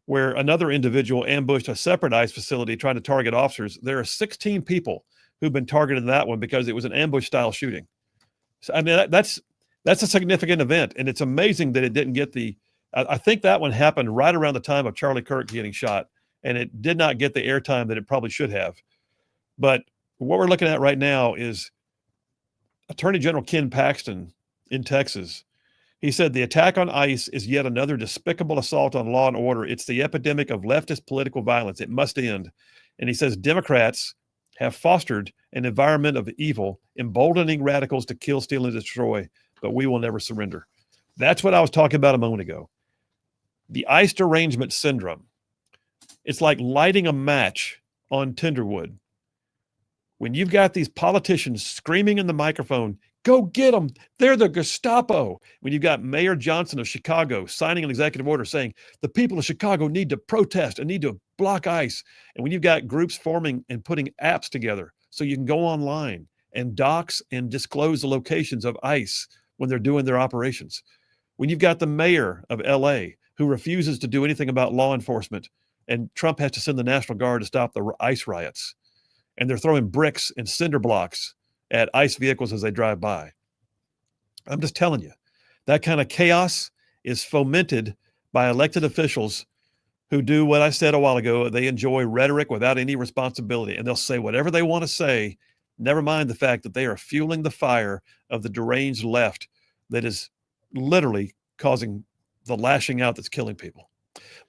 where another individual ambushed a separate ICE facility trying to target officers. There are 16 people who've been targeted in that one because it was an ambush-style shooting. So, I mean, that's a significant event, and it's amazing that it didn't get I think that one happened right around the time of Charlie Kirk getting shot, and it did not get the airtime that it probably should have. But what we're looking at right now is Attorney General Ken Paxton in Texas. He said the attack on ICE is yet another despicable assault on law and order. It's the epidemic of leftist political violence. It must end. And he says Democrats have fostered an environment of evil, emboldening radicals to kill, steal, and destroy, but we will never surrender. That's what I was talking about a moment ago. The ICE derangement syndrome. It's like lighting a match on tinderwood. When you've got these politicians screaming in the microphone, go get them, they're the Gestapo. When you've got Mayor Johnson of Chicago signing an executive order saying the people of Chicago need to protest and need to block ICE. And when you've got groups forming and putting apps together so you can go online and dox and disclose the locations of ICE when they're doing their operations. When you've got the mayor of LA who refuses to do anything about law enforcement, and Trump has to send the National Guard to stop the ICE riots, and they're throwing bricks and cinder blocks at ICE vehicles as they drive by. I'm just telling you, that kind of chaos is fomented by elected officials who do what I said a while ago. They enjoy rhetoric without any responsibility, and they'll say whatever they want to say, never mind the fact that they are fueling the fire of the deranged left that is literally causing the lashing out that's killing people.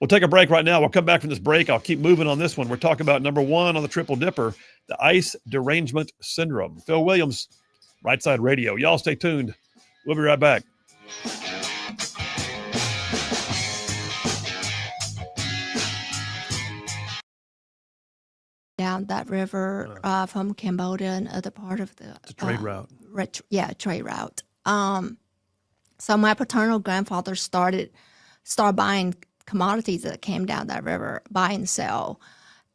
We'll take a break right now. We'll come back from this break. I'll keep moving on this one. We're talking about number one on the Triple Dipper, the ICE derangement syndrome. Phil Williams, Rightside Radio. Y'all stay tuned. We'll be right back. Down that river from Cambodia and other part of the It's a trade route. Trade route. So my paternal grandfather started buying commodities that came down that river, buy and sell,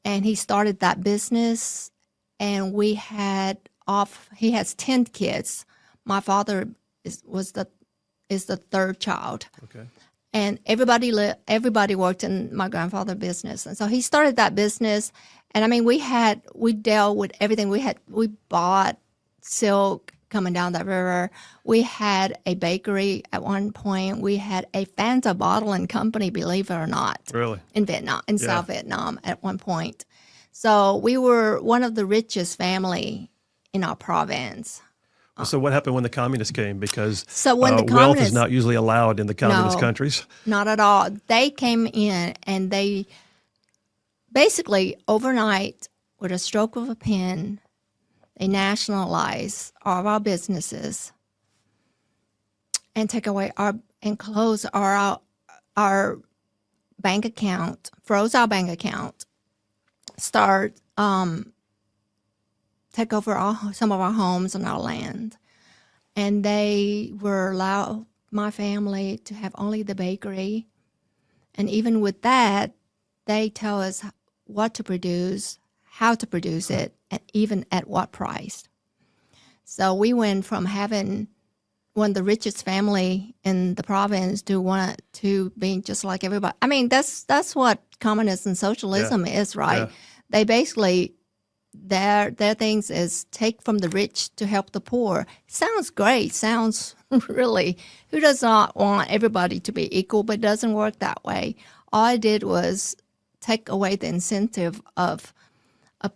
and he started that business. And he has 10 kids. My father is the third child. Okay. And everybody worked in my grandfather's business, and so he started that business. And I mean, we dealt with everything. We bought silk coming down that river. We had a bakery at one point. We had a Fanta bottling company, believe it or not. Really? In Vietnam, South Vietnam at one point. So we were one of the richest family in our province. So what happened when the communists came? Because wealth is not usually allowed in the communist countries. Not at all. They came in and they basically overnight, with a stroke of a pen, they nationalize all of our businesses and take away and close our bank account, froze our bank account, start take over some of our homes and our land. And they were allow my family to have only the bakery. And even with that, they tell us what to produce, how to produce it, and even at what price. So we went from having one of the richest family in the province to being just like everybody. I mean, that's what communism and socialism is, right? Yeah. They basically, their things is take from the rich to help the poor. Sounds great. Sounds really, who does not want everybody to be equal, but it doesn't work that way. All I did was take away the incentive of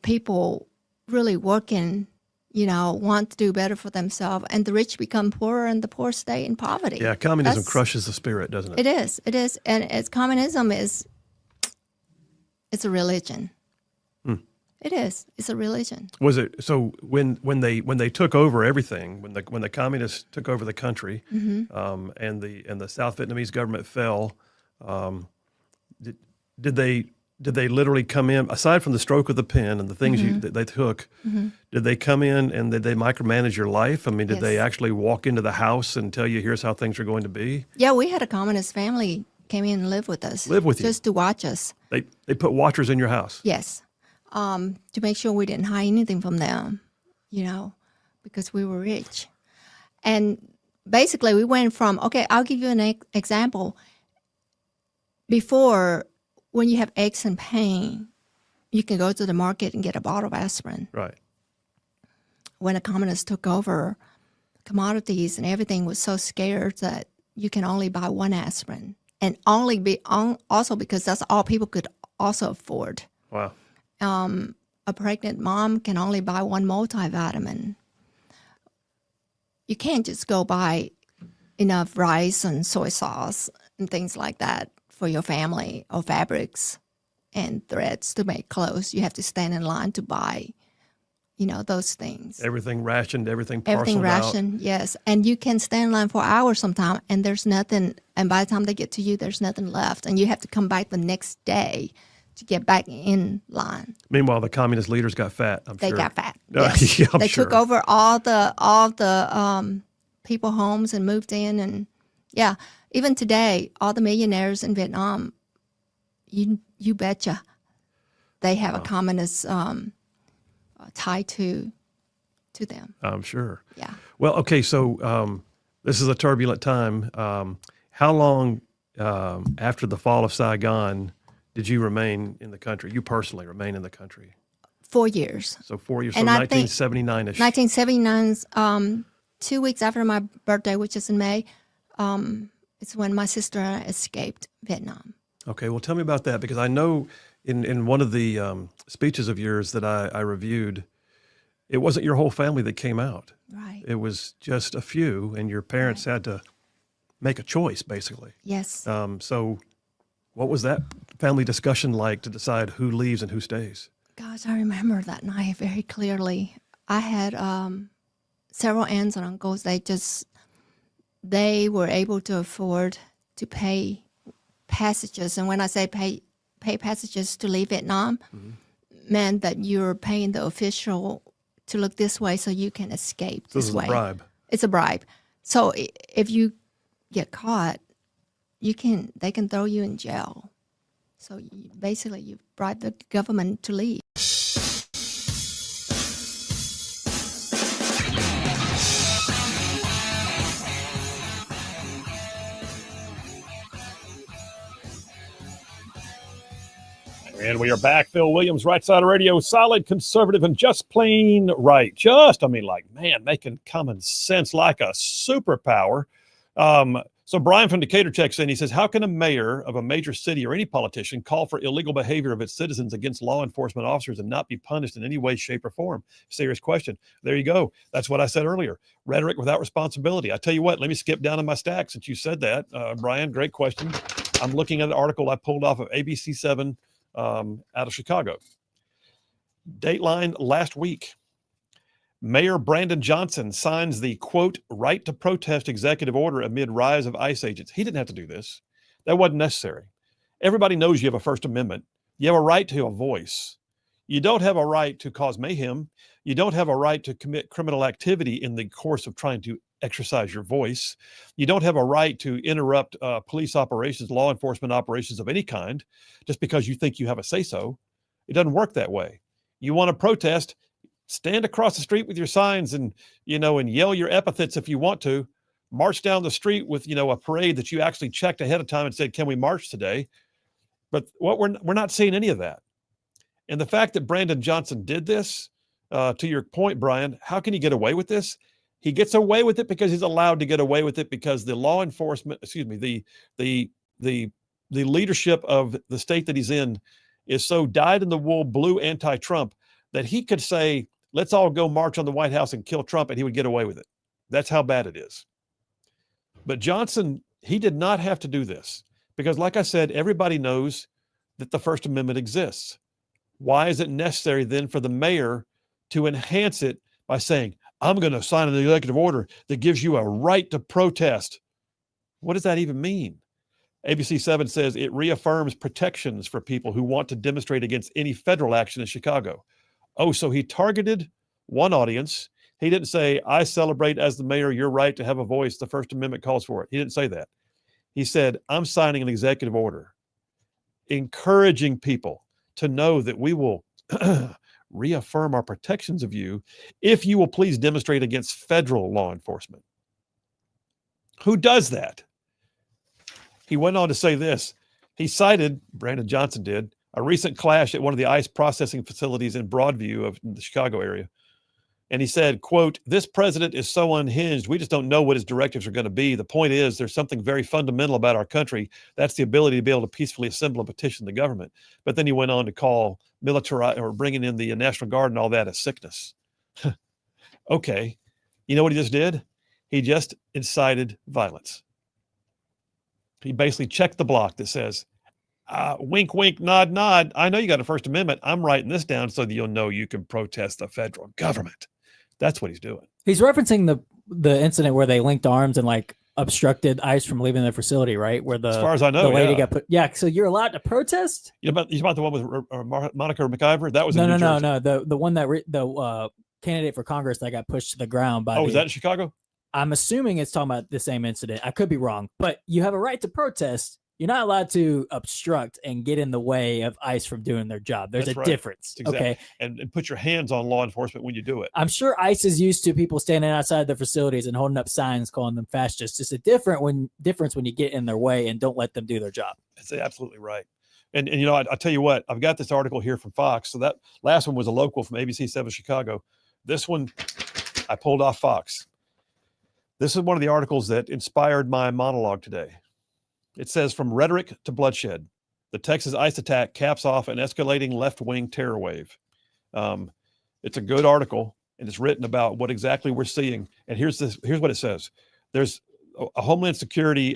people really working, want to do better for themselves, and the rich become poorer and the poor stay in poverty. Yeah, communism crushes the spirit, doesn't it? It is. And communism it's a religion. It is. It's a religion. Was it so when they took over everything, when the communists took over the country, mm-hmm. and the South Vietnamese government fell, did they literally come in, aside from the stroke of the pen and the things mm-hmm. that they took, mm-hmm. did they come in and did they micromanage your life? I mean, did they actually walk into the house and tell you, here's how things are going to be? Yeah, we had a communist family came in and lived with us. Live with you? Just to watch us. They put watchers in your house? Yes. to make sure we didn't hide anything from them, because we were rich. And basically, we went from, okay, I'll give you an example. Before, when you have aches and pain, you can go to the market and get a bottle of aspirin. Right. When the communists took over, commodities and everything was so scarce that you can only buy one aspirin, and also because that's all people could also afford. Wow. A pregnant mom can only buy one multivitamin. You can't just go buy enough rice and soy sauce and things like that for your family, or fabrics and threads to make clothes. You have to stand in line to buy, those things. Everything rationed, everything parceled Everything out. rationed, yes. And you can stand in line for hours sometimes, and there's nothing. And by the time they get to you, there's nothing left. And you have to come back the next day to get back in line. Meanwhile, the communist leaders got fat. They sure. got fat. Yes. Yeah, I'm they sure. took over all the people homes and moved in, and yeah, even today, all the millionaires in Vietnam, you betcha, they have a communist tie to them. I'm sure. Yeah. Well, okay, so this is a turbulent time. How long after the fall of Saigon did you remain in the country? You personally remain in the country? 4 years. So 4 years, And so I think 1979-ish. 1979's 2 weeks after my birthday, which is in May, it's when my sister and I escaped Vietnam. Okay, well, tell me about that, because I know in one of the speeches of yours that I reviewed, it wasn't your whole family that came out. Right. It was just a few, and your parents had to make a choice, basically. Yes. So what was that family discussion like to decide who leaves and who stays? Gosh, I remember that night very clearly. I had several aunts and uncles. They were able to afford to pay passages. And when I say pay passages to leave Vietnam, meant that you're paying the official to look this way so you can escape So this way. This is a bribe. It's a bribe. So if you get caught, they can throw you in jail. So basically, you bribe the government to leave. And we are back. Phil Williams, Rightside Radio, solid, conservative, and just plain right. Making common sense like a superpower. So Brian from Decatur checks in. He says, how can a mayor of a major city or any politician call for illegal behavior of its citizens against law enforcement officers and not be punished in any way, shape, or form? Serious question. There you go. That's what I said earlier. Rhetoric without responsibility. I tell you what, let me skip down in my stack since you said that. Brian, great question. I'm looking at an article I pulled off of ABC 7 out of Chicago. Dateline last week. Mayor Brandon Johnson signs the, quote, right to protest executive order amid rise of ICE agents. He didn't have to do this. That wasn't necessary. Everybody knows you have a First Amendment. You have a right to a voice. You don't have a right to cause mayhem. You don't have a right to commit criminal activity in the course of trying to exercise your voice. You don't have a right to interrupt police operations, law enforcement operations of any kind, just because you think you have a say-so. It doesn't work that way. You want to protest, stand across the street with your signs and yell your epithets if you want to. March down the street with, a parade that you actually checked ahead of time and said, can we march today? But what we're not seeing any of that. And the fact that Brandon Johnson did this, to your point, Brian, how can he get away with this? He gets away with it because he's allowed to get away with it because the law enforcement, the leadership of the state that he's in is so dyed-in-the-wool blue anti-Trump that he could say, let's all go march on the White House and kill Trump, and he would get away with it. That's how bad it is. But Johnson, he did not have to do this because, like I said, everybody knows that the First Amendment exists. Why is it necessary then for the mayor to enhance it by saying, I'm going to sign an executive order that gives you a right to protest? What does that even mean? ABC 7 says it reaffirms protections for people who want to demonstrate against any federal action in Chicago. Oh, so he targeted one audience. He didn't say, I celebrate as the mayor your right to have a voice. The First Amendment calls for it. He didn't say that. He said, I'm signing an executive order encouraging people to know that we will reaffirm our protections of you if you will please demonstrate against federal law enforcement. Who does that? He went on to say this. He cited, Brandon Johnson did, a recent clash at one of the ICE processing facilities in Broadview of the Chicago area. And he said, quote, "This president is so unhinged, we just don't know what his directives are going to be. The point is there's something very fundamental about our country. That's the ability to be able to peacefully assemble and petition the government." But then he went on to call military or bringing in the National Guard and all that a sickness. Okay. You know what he just did? He just incited violence. He basically checked the block that says, wink, wink, nod, nod. I know you got a First Amendment. I'm writing this down so that you'll know you can protest the federal government. That's what he's doing. He's referencing the incident where they linked arms and like obstructed ICE from leaving their facility, right? Where as far as I know, the lady yeah. got put. Yeah, so you're allowed to protest. You about the one with Monica McIver? That was in No. New Jersey. The one that the candidate for Congress that got pushed to the ground by. Oh, was that in Chicago? I'm assuming it's talking about the same incident. I could be wrong, but you have a right to protest. You're not allowed to obstruct and get in the way of ICE from doing their job. There's a difference. Exactly. Okay. And put your hands on law enforcement when you do it. I'm sure ICE is used to people standing outside their facilities and holding up signs calling them fascists. Just a difference when you get in their way and don't let them do their job. That's absolutely right. And you know, I tell you what, I've got this article here from Fox. So that last one was a local from ABC 7 Chicago. This one I pulled off Fox. This is one of the articles that inspired my monologue today. It says, "From rhetoric to bloodshed, the Texas ICE attack caps off an escalating left-wing terror wave." It's a good article, and it's written about what exactly we're seeing. And here's what it says. There's a Homeland Security.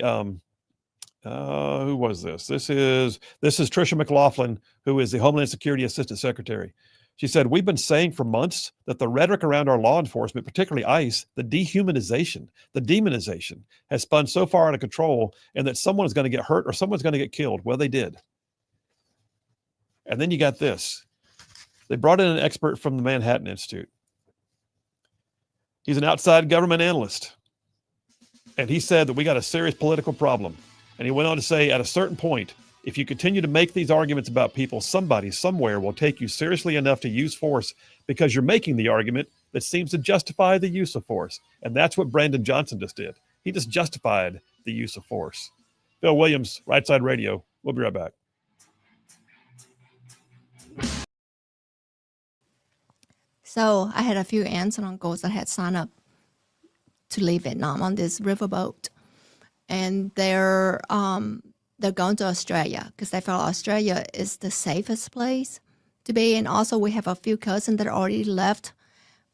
Who was this? This is Tricia McLaughlin, who is the Homeland Security Assistant Secretary. She said, "We've been saying for months that the rhetoric around our law enforcement, particularly ICE, the dehumanization, the demonization, has spun so far out of control, and that someone is going to get hurt or someone's going to get killed." Well, they did. And then you got this. They brought in an expert from the Manhattan Institute. He's an outside government analyst. And he said that we got a serious political problem. And he went on to say, at a certain point, if you continue to make these arguments about people, somebody somewhere will take you seriously enough to use force because you're making the argument that seems to justify the use of force. And that's what Brandon Johnson just did. He just justified the use of force. Bill Williams, Rightside Radio. We'll be right back. So I had a few aunts and uncles that had signed up to leave Vietnam on this riverboat. And they're going to Australia because they felt Australia is the safest place to be. And also we have a few cousins that already left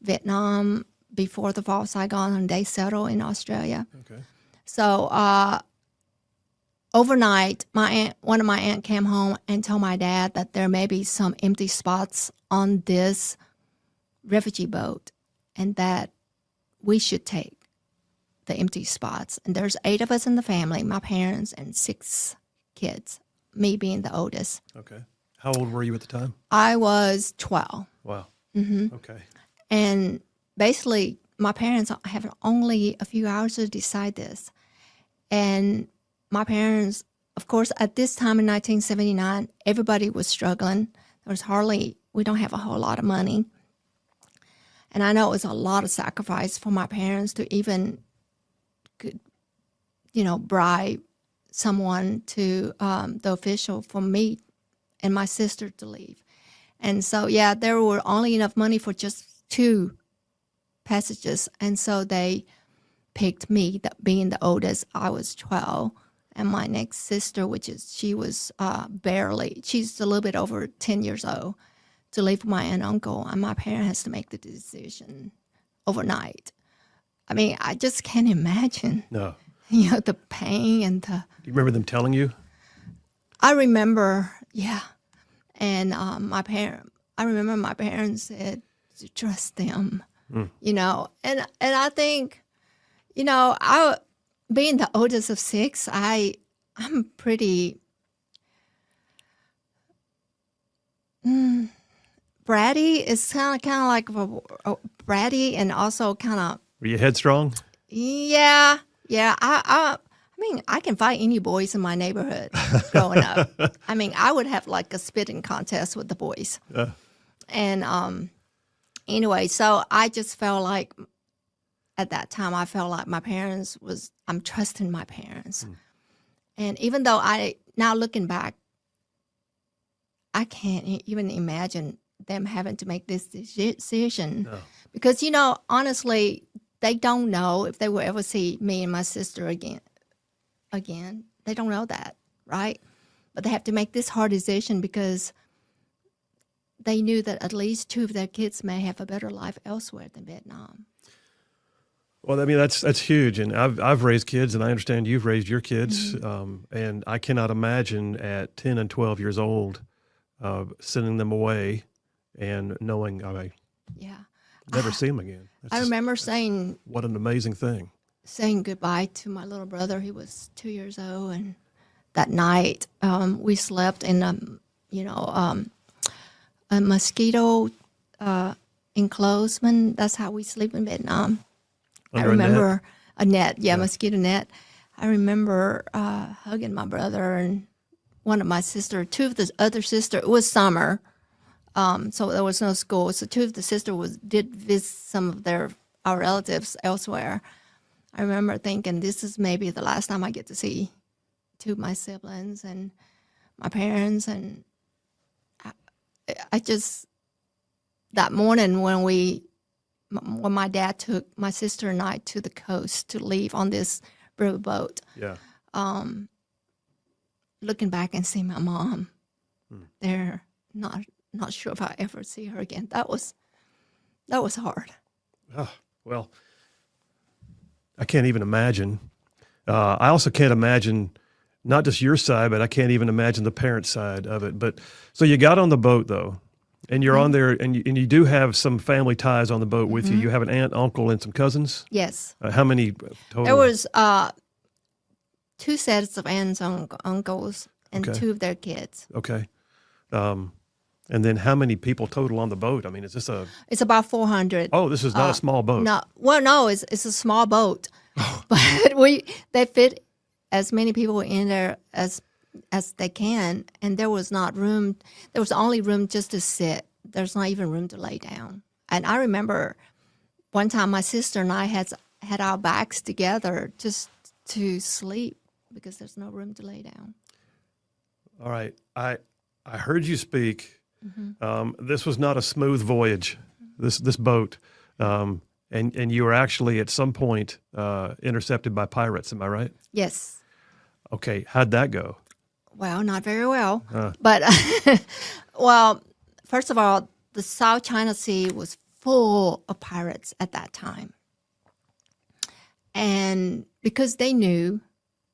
Vietnam before the fall of Saigon, and they settled in Australia. Okay. So overnight, one of my aunt came home and told my dad that there may be some empty spots on this refugee boat and that we should take the empty spots. And there's 8 of us in the family, my parents and 6 kids, me being the oldest. Okay. How old were you at the time? I was 12. Wow. Mm-hmm. Okay. And basically, my parents have only a few hours to decide this. And my parents, of course, at this time in 1979, everybody was struggling. We don't have a whole lot of money. And I know it was a lot of sacrifice for my parents to even, bribe someone to the official for me and my sister to leave. And so, yeah, there were only enough money for just 2 passages. And so they picked me, being the oldest. I was 12. And my next sister, she was she's a little bit over 10 years old, to leave with my aunt and uncle. And my parent has to make the decision overnight. I mean, I just can't imagine. No. The pain and the... Do you remember them telling you? I remember, yeah. And I remember my parents said to trust them, and I think, being the oldest of 6, I'm pretty bratty. It's kind of like a bratty, and also kind of... Were you headstrong? Yeah. I mean, I can fight any boys in my neighborhood growing up. I mean, I would have like a spitting contest with the boys. And anyway, so I just felt like at that time I felt like I'm trusting my parents. And even though now looking back, I can't even imagine them having to make this decision. No. Because, honestly, they don't know if they will ever see me and my sister again. They don't know that, right? But they have to make this hard decision because they knew that at least 2 of their kids may have a better life elsewhere than Vietnam. Well, I mean, that's huge. And I've raised kids, and I understand you've raised your kids. And I cannot imagine at 10 and 12 years old sending them away and knowing I Yeah. never see them again. That's I just- remember saying what an amazing thing. goodbye to my little brother. He was 2 years old, and that night we slept in a mosquito enclosement. That's how we sleep in Vietnam. Under I a net? remember a net, mosquito net. I remember hugging my brother and one of my sister, 2 of the other sister. It was summer, so there was no school. So 2 of the sisters did visit some of our relatives elsewhere. I remember thinking, this is maybe the last time I get to see 2 of my siblings and my parents. And I just, that morning when my dad took my sister and I to the coast to leave on this riverboat, Yeah. looking back and see my mom there, not sure if I ever see her again. That was hard. Oh, well, I can't even imagine. I also can't imagine not just your side, but I can't even imagine the parent side of it. But so you got on the boat though, and you're on there, and you do have some family ties on the boat with you. You have an aunt, uncle, and some cousins. Yes. How many total? There was 2 sets of aunts and uncles and Okay. 2 of their kids. Okay. And then how many people total on the boat? I mean, is this It's about 400. oh, this is not a small boat. No, well, no, it's a small boat, but they fit as many people in there as they can, and there was not room. There was only room just to sit. There's not even room to lay down. And I remember one time my sister and I had our backs together just to sleep because there's no room to lay down. All right. I heard you speak. This was not a smooth voyage, this boat. And you were actually at some point intercepted by pirates. Am I right? Yes. Okay. How'd that go? Well, not very well. But, well, first of all, the South China Sea was full of pirates at that time. And because they knew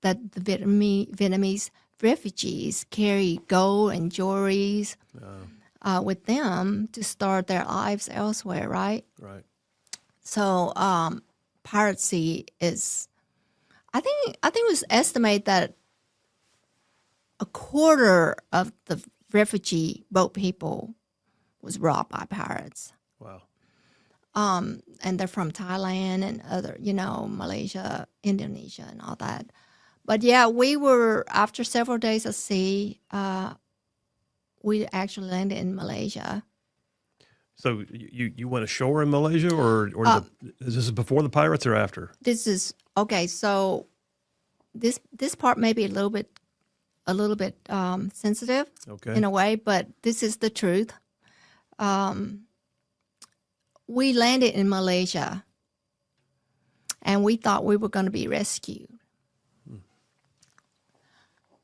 that the Vietnamese refugees carry gold and jewelries with them to start their lives elsewhere, right? Right. So piracy is, I think it was estimated that a quarter of the refugee boat people was robbed by pirates. Wow. And they're from Thailand and other, Malaysia, Indonesia, and all that. But yeah, we were, after several days at sea, we actually landed in Malaysia. So you went ashore in Malaysia, or is this before the pirates or after? This is okay. So this part may be a little bit sensitive, Okay. in a way, but this is the truth. We landed in Malaysia, and we thought we were going to be rescued.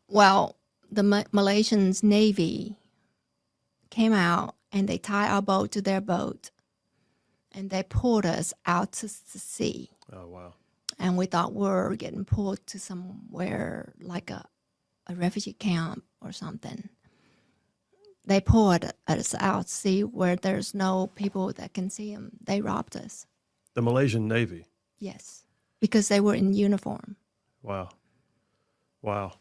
Well, the Malaysian Navy came out, and they tied our boat to their boat, and they pulled us out to the sea. Oh, wow. And we thought we were getting pulled to somewhere like a refugee camp or something. They pulled us out to sea where there's no people that can see them. They robbed us. The Malaysian Navy. Yes, because they were in uniform. Wow. Wow.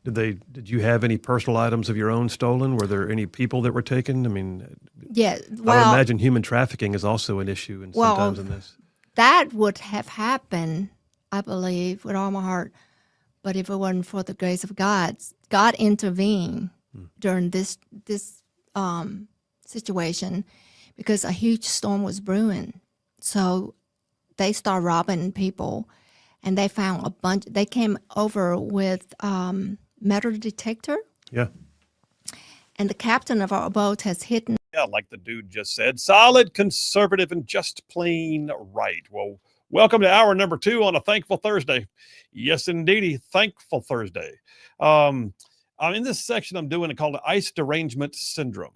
Did you have any personal items of your own stolen? Were there any people that were taken? I mean, Yeah, I would well, imagine human trafficking is also an issue sometimes in this. that would have happened, I believe, with all my heart. But if it wasn't for the grace of God, God intervened during this situation because a huge storm was brewing. So they start robbing people, and they found a bunch. They came over with metal detector. Yeah. And the captain of our boat has hidden. Yeah, like the dude just said, solid, conservative, and just plain right. Well, welcome to hour number 2 on a Thankful Thursday. Yes, indeedy, Thankful Thursday. In this section, I'm doing it called ICE Derangement Syndrome.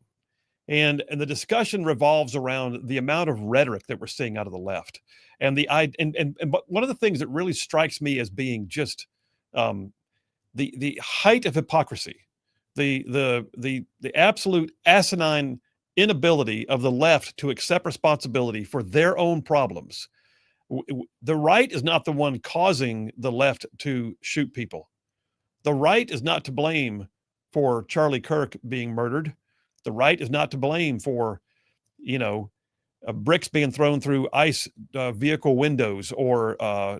And the discussion revolves around the amount of rhetoric that we're seeing out of the left. And but one of the things that really strikes me as being just the height of hypocrisy, the absolute asinine inability of the left to accept responsibility for their own problems. The right is not the one causing the left to shoot people. The right is not to blame for Charlie Kirk being murdered. The right is not to blame for, bricks being thrown through ICE vehicle windows, or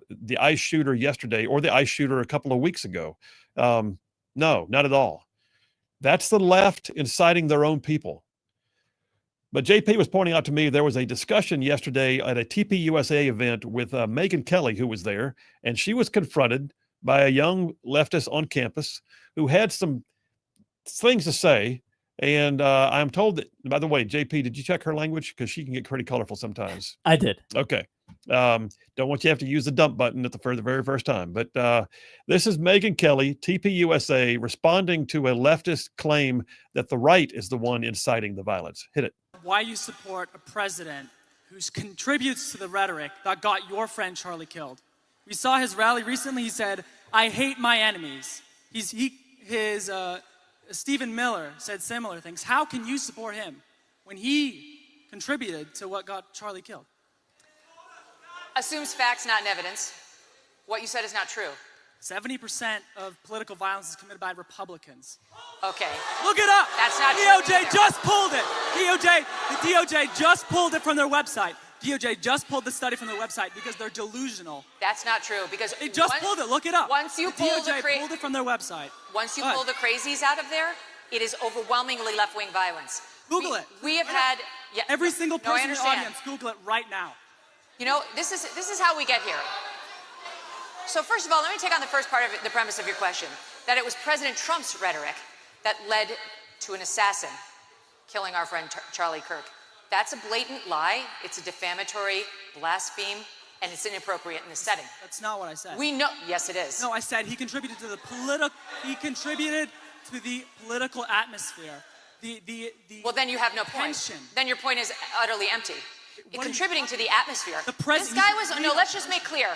the ICE shooter yesterday, or the ICE shooter a couple of weeks ago. No, not at all. That's the left inciting their own people. But JP was pointing out to me there was a discussion yesterday at a TPUSA event with Megyn Kelly, who was there, and she was confronted by a young leftist on campus who had some things to say. And I'm told that, by the way, JP, did you check her language? Because she can get pretty colorful sometimes. I did. Okay. Don't want you to have to use the dump button for the very first time. But this is Megyn Kelly, TPUSA, responding to a leftist claim that the right is the one inciting the violence. Hit it. Why you support a president who contributes to the rhetoric that got your friend Charlie killed. We saw his rally recently. He said, "I hate my enemies." Stephen Miller said similar things. How can you support him when he contributed to what got Charlie killed? Assumes facts, not evidence. What you said is not true. 70% of political violence is committed by Republicans. Okay. Look it up. That's not DOJ true. DOJ just pulled it. The DOJ just pulled it from their website. DOJ just pulled the study from their website because they're delusional. That's not true, because they just pulled it. Look it up. Once you pulled it from their website. Once you pull the crazies out of there, it is overwhelmingly left-wing violence. Google it. We have had every single person in the audience. Google it right now. This is how we get here. So first of all, let me take on the first part of the premise of your question, that it was President Trump's rhetoric that led to an assassin killing our friend Charlie Kirk. That's a blatant lie. It's a defamatory blaspheme, and it's inappropriate in this setting. That's not what I said. We know. Yes, it is. No, I said he contributed to the political atmosphere. Well, then you have no point. Tension. Then your point is utterly empty. Contributing to the atmosphere. This guy was let's just make clear.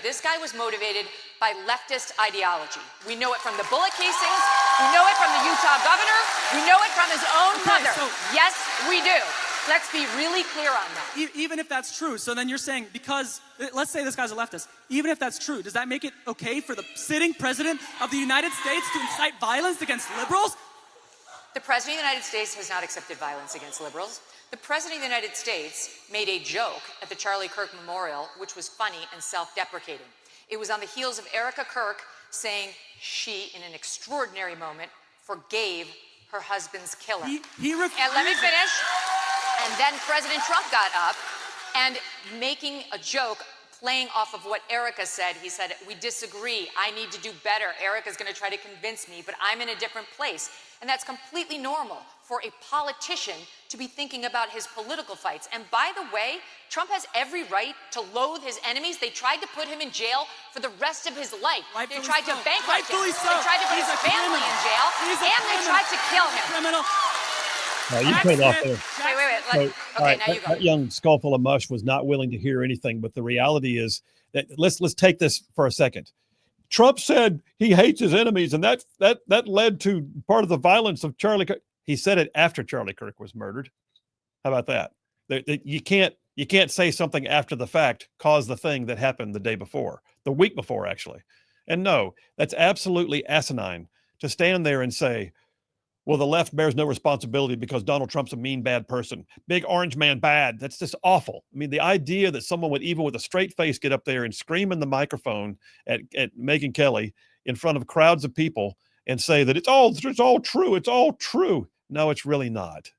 This guy was motivated by leftist ideology. We know it from the bullet casings. We know it from the Utah governor. We know it from his own mother. Yes, we do. Let's be really clear on that. Even if that's true, so then you're saying, because, let's say this guy's a leftist, even if that's true, does that make it okay for the sitting president of the United States to incite violence against liberals? The president of the United States has not accepted violence against liberals. The president of the United States made a joke at the Charlie Kirk Memorial, which was funny and self-deprecating. It was on the heels of Erica Kirk saying she, in an extraordinary moment, forgave her husband's killer. And let me finish. And then President Trump got up and, making a joke, playing off of what Erica said, he said, "We disagree. I need to do better. Erica's going to try to convince me, but I'm in a different place." And that's completely normal for a politician to be thinking about his political fights. And by the way, Trump has every right to loathe his enemies. They tried to put him in jail for the rest of his life. They tried to bankrupt him. They tried to put his family in jail. And they tried to kill him. No, you put it off there. Wait. Okay, now you go. That young skull full of mush was not willing to hear anything, but the reality is that let's take this for a second. Trump said he hates his enemies, and that led to part of the violence of Charlie Kirk. He said it after Charlie Kirk was murdered. How about that? You can't say something after the fact cause the thing that happened the week before, actually. And no, that's absolutely asinine to stand there and say, well, the left bears no responsibility because Donald Trump's a mean, bad person. Big orange man bad. That's just awful. I mean, the idea that someone would even with a straight face get up there and scream in the microphone at Megyn Kelly in front of crowds of people and say that it's all true. It's all true. No, it's really not.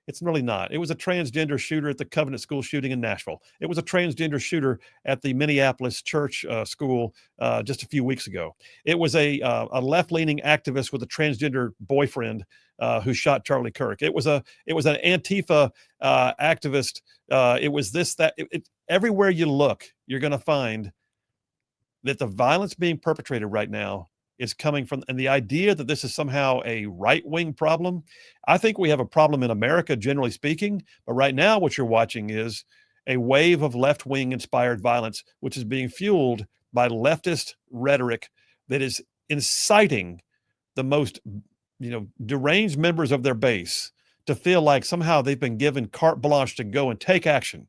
It's really not. It was a transgender shooter at the Covenant School shooting in Nashville. It was a transgender shooter at the Minneapolis church school just a few weeks ago. It was a left-leaning activist with a transgender boyfriend who shot Charlie Kirk. It was an Antifa activist. It was this, that. Everywhere you look, you're going to find that the violence being perpetrated right now is coming from, and the idea that this is somehow a right-wing problem. I think we have a problem in America, generally speaking, but right now what you're watching is a wave of left-wing inspired violence, which is being fueled by leftist rhetoric that is inciting the most, deranged members of their base to feel like somehow they've been given carte blanche to go and take action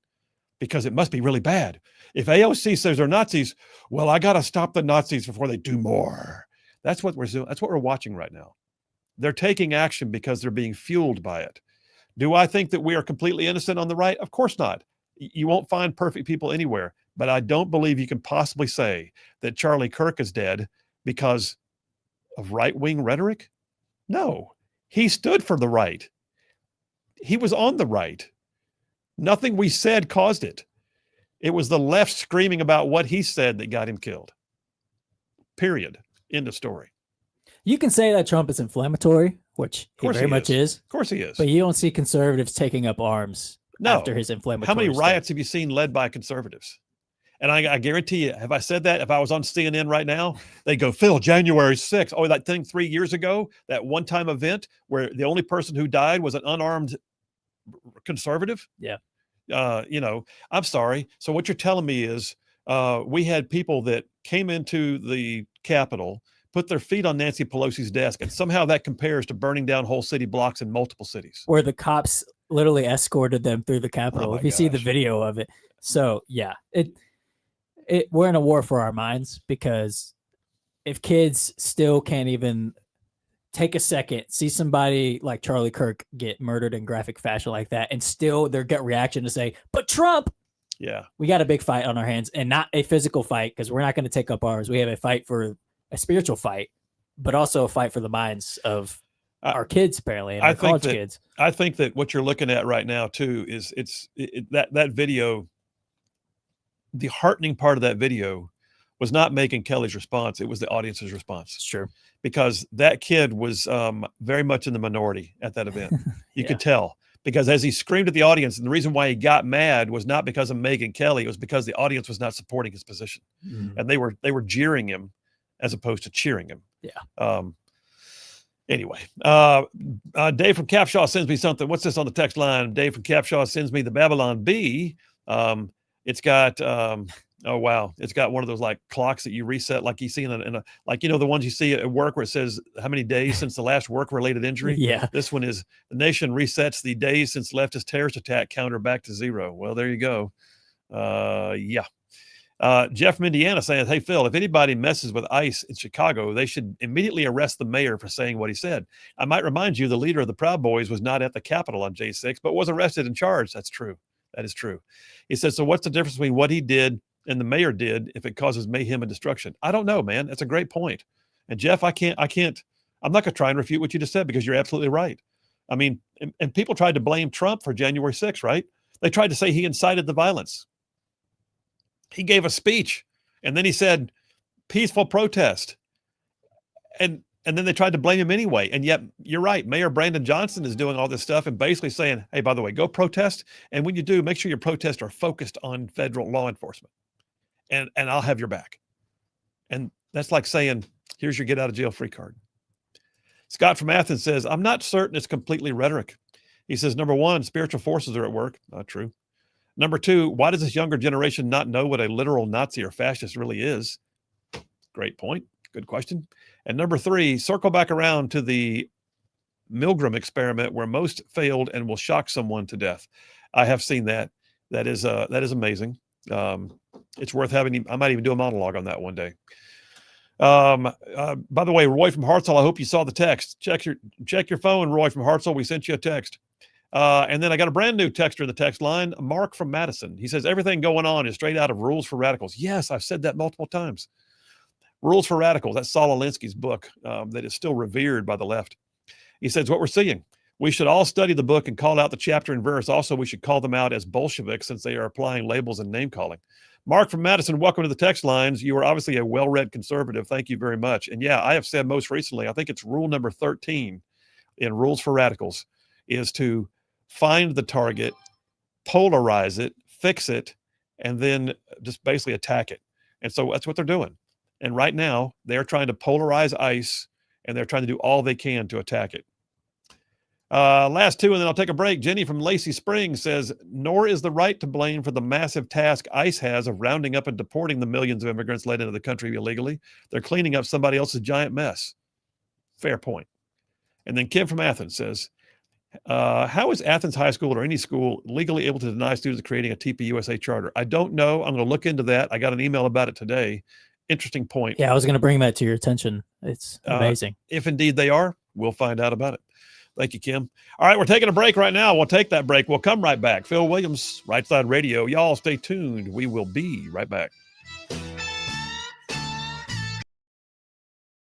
because it must be really bad. If AOC says they're Nazis, well, I got to stop the Nazis before they do more. That's what we're doing. That's what we're watching right now. They're taking action because they're being fueled by it. Do I think that we are completely innocent on the right? Of course not. You won't find perfect people anywhere, but I don't believe you can possibly say that Charlie Kirk is dead because of right-wing rhetoric. No, he stood for the right. He was on the right. Nothing we said caused it. It was the left screaming about what he said that got him killed. Period. End of story. You can say that Trump is inflammatory, which he very much is. Of course he is. But you don't see conservatives taking up arms after his inflammatory. How many stuff. riots have you seen led by conservatives? And I guarantee you, have I said that? If I was on CNN right now, they'd go, Phil, January 6th. Oh, that thing 3 years ago, that one-time event where the only person who died was an unarmed conservative? Yeah. I'm sorry. So what you're telling me is we had people that came into the Capitol, put their feet on Nancy Pelosi's desk, and somehow that compares to burning down whole city blocks in multiple cities. Where the cops literally escorted them through the Capitol. If you see the video of it. So yeah, we're in a war for our minds, because if kids still can't even take a second, see somebody like Charlie Kirk get murdered in graphic fashion like that, and still their gut reaction to say, but Trump, yeah, we got a big fight on our hands, and not a physical fight, because we're not going to take up arms. We have a fight for a spiritual fight, but also a fight for the minds of our kids, apparently, and our college kids. I think that what you're looking at right now too is that video. The heartening part of that video was not Megyn Kelly's response; it was the audience's response. Sure, because that kid was very much in the minority at that event. You Yeah. could tell, because as he screamed at the audience, and the reason why he got mad was not because of Megyn Kelly; it was because the audience was not supporting his position, and they were jeering him as opposed to cheering him. Yeah. Anyway, Dave from Capshaw sends me something. What's this on the text line? Dave from Capshaw sends me the Babylon Bee. It's got oh wow, it's got one of those like clocks that you reset, like you see in a like, the ones you see at work where it says how many days since the last work-related injury. Yeah. This one is the nation resets the days since leftist terrorist attack counter back to 0. Well, there you go. Yeah. Jeff from Indiana saying, hey, Phil, if anybody messes with ICE in Chicago, they should immediately arrest the mayor for saying what he said. I might remind you, the leader of the Proud Boys was not at the Capitol on J6, but was arrested and charged. That's true. That is true. He says, so what's the difference between what he did and the mayor did if it causes mayhem and destruction? I don't know, man. That's a great point. And Jeff, I'm not going to try and refute what you just said, because you're absolutely right. I mean, and people tried to blame Trump for January 6th, right? They tried to say he incited the violence. He gave a speech and then he said peaceful protest. And then they tried to blame him anyway. And yet you're right. Mayor Brandon Johnson is doing all this stuff and basically saying, hey, by the way, go protest. And when you do, make sure your protests are focused on federal law enforcement, and I'll have your back. And that's like saying, here's your get out of jail free card. Scott from Athens says, I'm not certain it's completely rhetoric. He says, number one, spiritual forces are at work. Not true. Number two, why does this younger generation not know what a literal Nazi or fascist really is? Great point. Good question. And number three, circle back around to the Milgram experiment where most failed and will shock someone to death. I have seen that. That is amazing. It's worth having. I might even do a monologue on that one day. By the way, Roy from Hartselle, I hope you saw the text. Check your phone, Roy from Hartselle. We sent you a text. And then I got a brand new texter in the text line, Mark from Madison. He says, everything going on is straight out of Rules for Radicals. Yes, I've said that multiple times. Rules for Radicals, that's Saul Alinsky's book that is still revered by the left. He says, what we're seeing, We should all study the book and call out the chapter and verse. Also, we should call them out as Bolsheviks since they are applying labels and name calling. Mark from Madison, welcome to the text lines. You are obviously a well-read conservative. Thank you very much. And yeah, I have said most recently, I think it's rule number 13 in Rules for Radicals is to find the target, polarize it, fix it, and then just basically attack it. And so that's what they're doing. And right now, they're trying to polarize ICE, and they're trying to do all they can to attack it. Last two, and then I'll take a break. Jenny from Lacey Springs says, nor is the right to blame for the massive task ICE has of rounding up and deporting the millions of immigrants let into the country illegally. They're cleaning up somebody else's giant mess. Fair point. And then Kim from Athens says, how is Athens High School or any school legally able to deny students creating a TPUSA charter? I don't know. I'm going to look into that. I got an email about it today. Interesting point. Yeah, I was going to bring that to your attention. It's amazing. If indeed they are, we'll find out about it. Thank you, Kim. All right, we're taking a break right now. We'll take that break. We'll come right back. Phil Williams, Rightside Radio. Y'all stay tuned. We will be right back.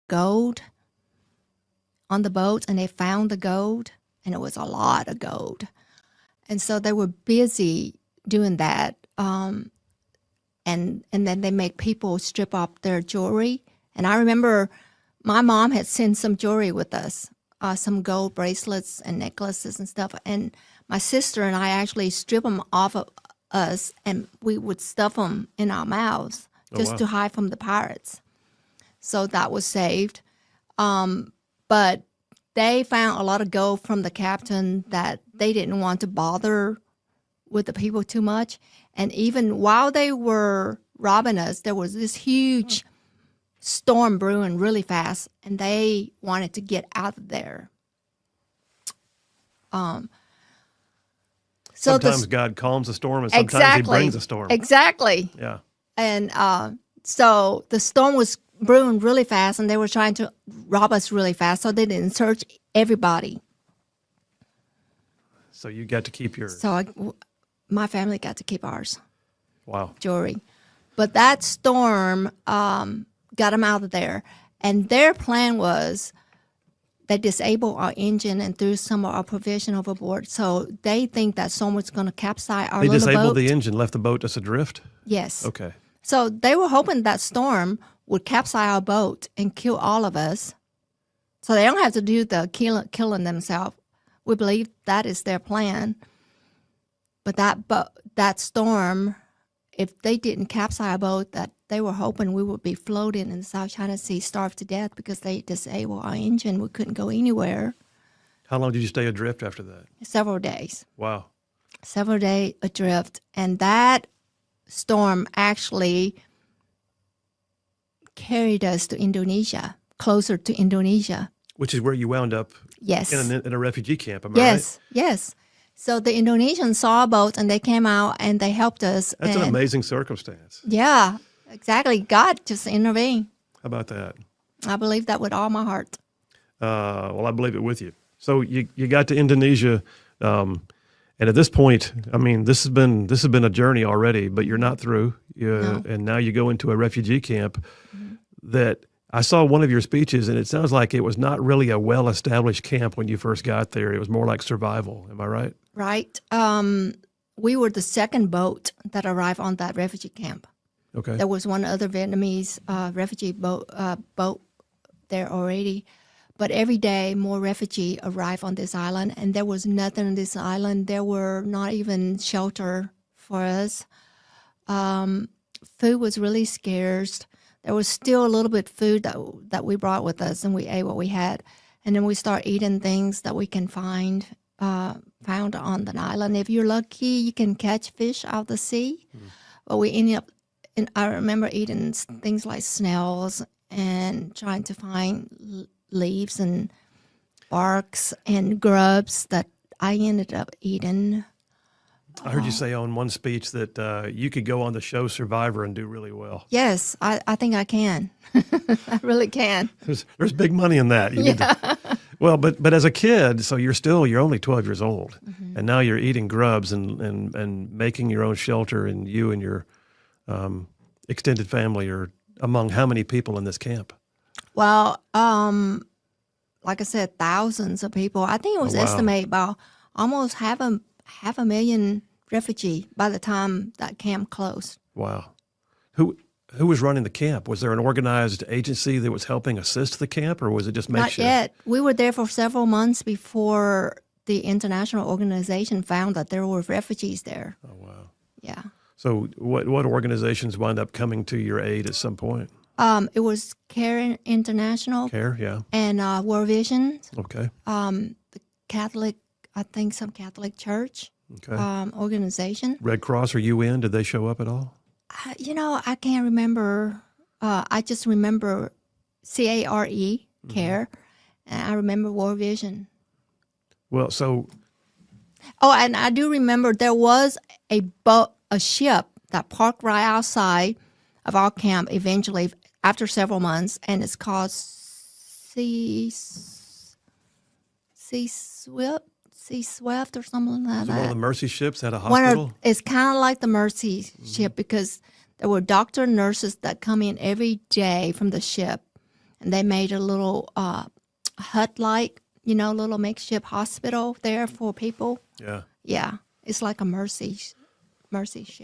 Gold on the boat, and they found the gold, and it was a lot of gold. And so they were busy doing that. And then they make people strip off their jewelry. And I remember my mom had sent some jewelry with us. Some gold bracelets and necklaces and stuff. And my sister and I actually strip them off of us, and we would stuff them in our mouths just to hide from the pirates. So that was saved. But they found a lot of gold from the captain that they didn't want to bother with the people too much. And even while they were robbing us, there was this huge storm brewing really fast, and they wanted to get out of there. Sometimes God calms a storm, and sometimes he brings a storm. Exactly. Yeah. And so the storm was brewing really fast, and they were trying to rob us really fast, so they didn't search everybody. So you got to keep yours. So my family got to keep ours. Wow. Jewelry. But that storm got them out of there. And their plan was they disabled our engine and threw some of our provision overboard. So they think that someone's going to capsize our little boat. They disabled the engine, left the boat just adrift? Yes. Okay. So they were hoping that storm would capsize our boat and kill all of us. So they don't have to do the killing themselves. We believe that is their plan. But that storm, if they didn't capsize our boat, that they were hoping we would be floating in the South China Sea, starved to death because they disabled our engine. We couldn't go anywhere. How long did you stay adrift after that? Several days. Wow. Several days adrift. And that storm actually carried us to Indonesia, closer to Indonesia. Which is where you wound up. Yes. In a refugee camp, am I right? Yes, yes. So the Indonesians saw a boat, and they came out, and they helped us. That's an amazing circumstance. Yeah, exactly. God just intervened. How about that? I believe that with all my heart. Well, I believe it with you. So you got to Indonesia, and at this point, I mean, this has been a journey already, but you're not through. No. And now you go into a refugee camp that I saw one of your speeches, and it sounds like it was not really a well-established camp when you first got there. It was more like survival. Am I right? Right. We were the second boat that arrived on that refugee camp. Okay. There was one other Vietnamese refugee boat there already. But every day, more refugees arrive on this island, and there was nothing on this island. There were not even shelter for us. Food was really scarce. There was still a little bit of food that we brought with us, and we ate what we had. And then we start eating things that we can found on the island. If you're lucky, you can catch fish out of the sea. But we ended up, I remember eating things like snails and trying to find leaves and barks and grubs that I ended up eating. I heard you say on one speech that you could go on the show Survivor and do really well. Yes, I think I can. I really can. There's big money in that. Well, but as a kid, so you're only 12 years old, and now you're eating grubs and making your own shelter, and you and your extended family are among how many people in this camp? Well, like I said, thousands of people. I think it was wow. estimated about almost half a million refugee by the time that camp closed. Wow. Who was running the camp? Was there an organized agency that was helping assist the camp, or was it just makeshift? Not yet. We were there for several months before the international organization found that there were refugees there. Oh, wow. Yeah. So what organizations wound up coming to your aid at some point? It was CARE International. CARE, yeah. And World Vision. Okay. The Catholic, I think some Catholic church Okay. organization. Red Cross or UN, did they show up at all? I can't remember. I just remember CARE, CARE, and I remember World Vision. Well, so... Oh, and I do remember there was a ship that parked right outside of our camp eventually after several months, and it's called Sea Swift or something like that. One of the Mercy ships had a hospital? It's kind of like the Mercy ship because there were doctor and nurses that come in every day from the ship, and they made a little hut-like, little makeshift hospital there for people. Yeah. Yeah, it's like a Mercy ship.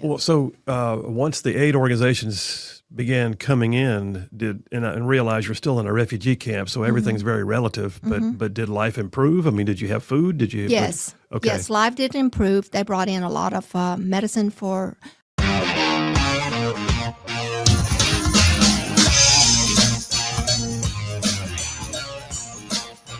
Well, so once the aid organizations began coming in, and realize you're still in a refugee camp, so everything's very relative. But did life improve? I mean, did you have food? Did you? Yes. Okay. Yes, life did improve. They brought in a lot of medicine for.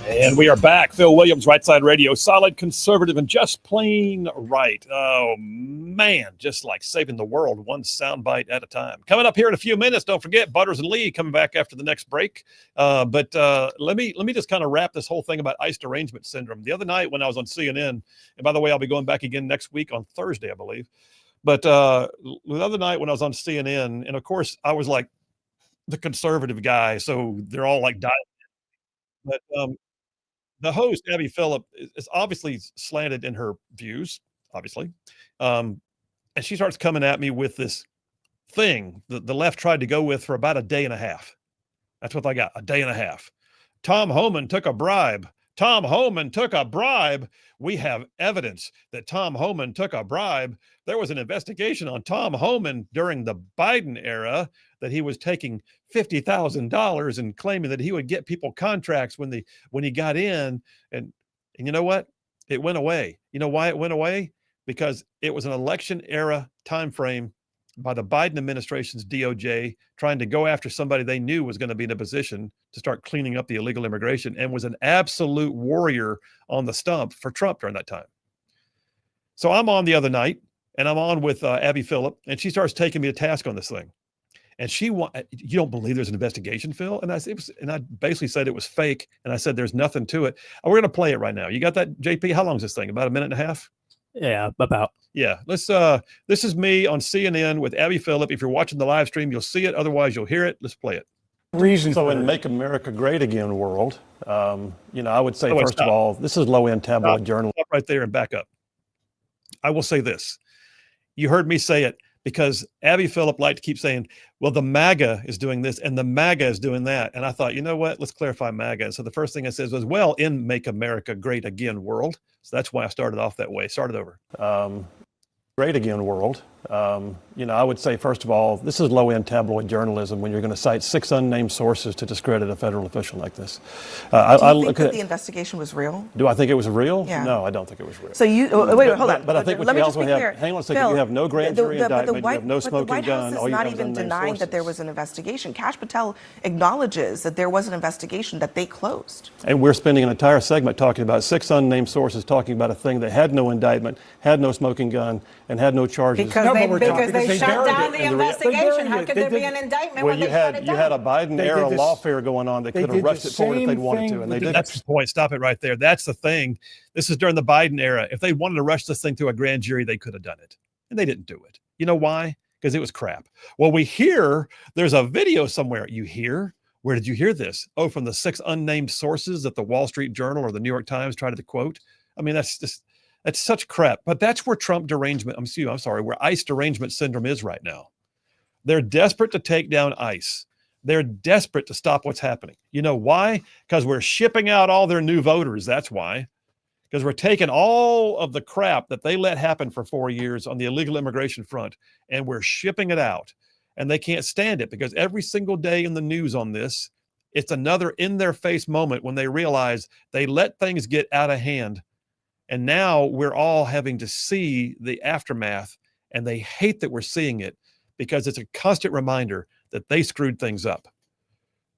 And we are back. Phil Williams, Rightside Radio, solid, conservative, and just plain right. Oh, man, just like saving the world one soundbite at a time. Coming up here in a few minutes, don't forget, Butters and Lee coming back after the next break. But let me just kind of wrap this whole thing about ICE derangement syndrome. The other night when I was on CNN, and by the way, I'll be going back again next week on Thursday, I believe. But the other night when I was on CNN, and of course, I was like the conservative guy, so they're all like dying. But the host, Abby Phillip, is obviously slanted in her views, obviously. And she starts coming at me with this thing that the left tried to go with for about a day and a half. That's what I got, a day and a half. Tom Homan took a bribe. Tom Homan took a bribe. We have evidence that Tom Homan took a bribe. There was an investigation on Tom Homan during the Biden era that he was taking $50,000 and claiming that he would get people contracts when he got in. And you know what? It went away. You know why it went away? Because it was an election era time frame by the Biden administration's DOJ trying to go after somebody they knew was going to be in a position to start cleaning up the illegal immigration, and was an absolute warrior on the stump for Trump during that time. So I'm on the other night, and I'm on with Abby Phillip, and she starts taking me to task on this thing. And you don't believe there's an investigation, Phil? And I basically said it was fake, and I said there's nothing to it. And we're going to play it right now. You got that, JP? How long is this thing? About a minute and a half? Yeah, about. Yeah, let's. This is me on CNN with Abby Phillip. If you're watching the live stream, you'll see it. Otherwise, you'll hear it. Let's play it. So in Make America Great Again world, I would say, first of all, this is low-end tabloid journalism. Stop right there and back up. I will say this. You heard me say it because Abby Phillip liked to keep saying, well, the MAGA is doing this and the MAGA is doing that. And I thought, you know what? Let's clarify MAGA. So the first thing I said was, well, in Make America Great Again world. So that's why I started off that way. Started over. Great Again world. I would say, first of all, this is low-end tabloid journalism when you're going to cite 6 unnamed sources to discredit a federal official like this. Do you think that the investigation was real? Do I think it was real? Yeah. No, I don't think it was real. So wait, hold on. But I think what you also have, hang on a second, Phil, you have no grand jury indictment, you have no smoking gun. But the White House is not even denying that there was an investigation. Kash Patel acknowledges that there was an investigation that they closed. And we're spending an entire segment talking about 6 unnamed sources talking about a thing that had no indictment, had no smoking gun, and had no charges. Because they shut down the investigation. How could there be an indictment when they shut it down? You had a Biden-era lawfare going on. They could have rushed it forward if they'd wanted to, and they didn't. That's the point. Stop it right there. That's the thing. This is during the Biden era. If they wanted to rush this thing through a grand jury, they could have done it. And they didn't do it. You know why? Because it was crap. Well, we hear there's a video somewhere. You hear? Where did you hear this? Oh, from the 6 unnamed sources that the Wall Street Journal or the New York Times tried to quote. I mean, that's such crap. But that's where where ICE derangement syndrome is right now. They're desperate to take down ICE. They're desperate to stop what's happening. You know why? Because we're shipping out all their new voters. That's why. Because we're taking all of the crap that they let happen for 4 years on the illegal immigration front, and we're shipping it out. And they can't stand it because every single day in the news on this, it's another in-their-face moment when they realize they let things get out of hand. And now we're all having to see the aftermath, and they hate that we're seeing it because it's a constant reminder that they screwed things up.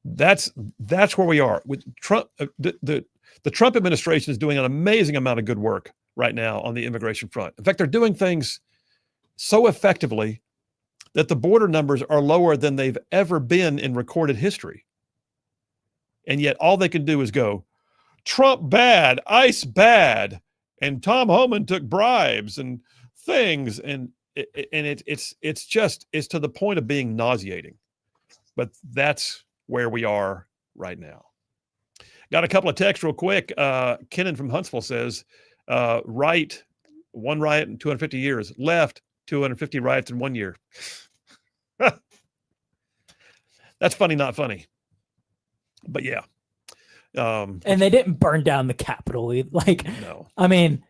That's where we are with Trump. The Trump administration is doing an amazing amount of good work right now on the immigration front. In fact, they're doing things so effectively that the border numbers are lower than they've ever been in recorded history. And yet all they can do is go, Trump bad, ICE bad, and Tom Homan took bribes and things. And it's to the point of being nauseating. But that's where we are right now. Got a couple of texts real quick. Kennan from Huntsville says, right, one riot in 250 years. Left, 250 riots in 1 year. That's funny, not funny. But yeah. And they didn't burn down the Capitol. Like, no. I mean,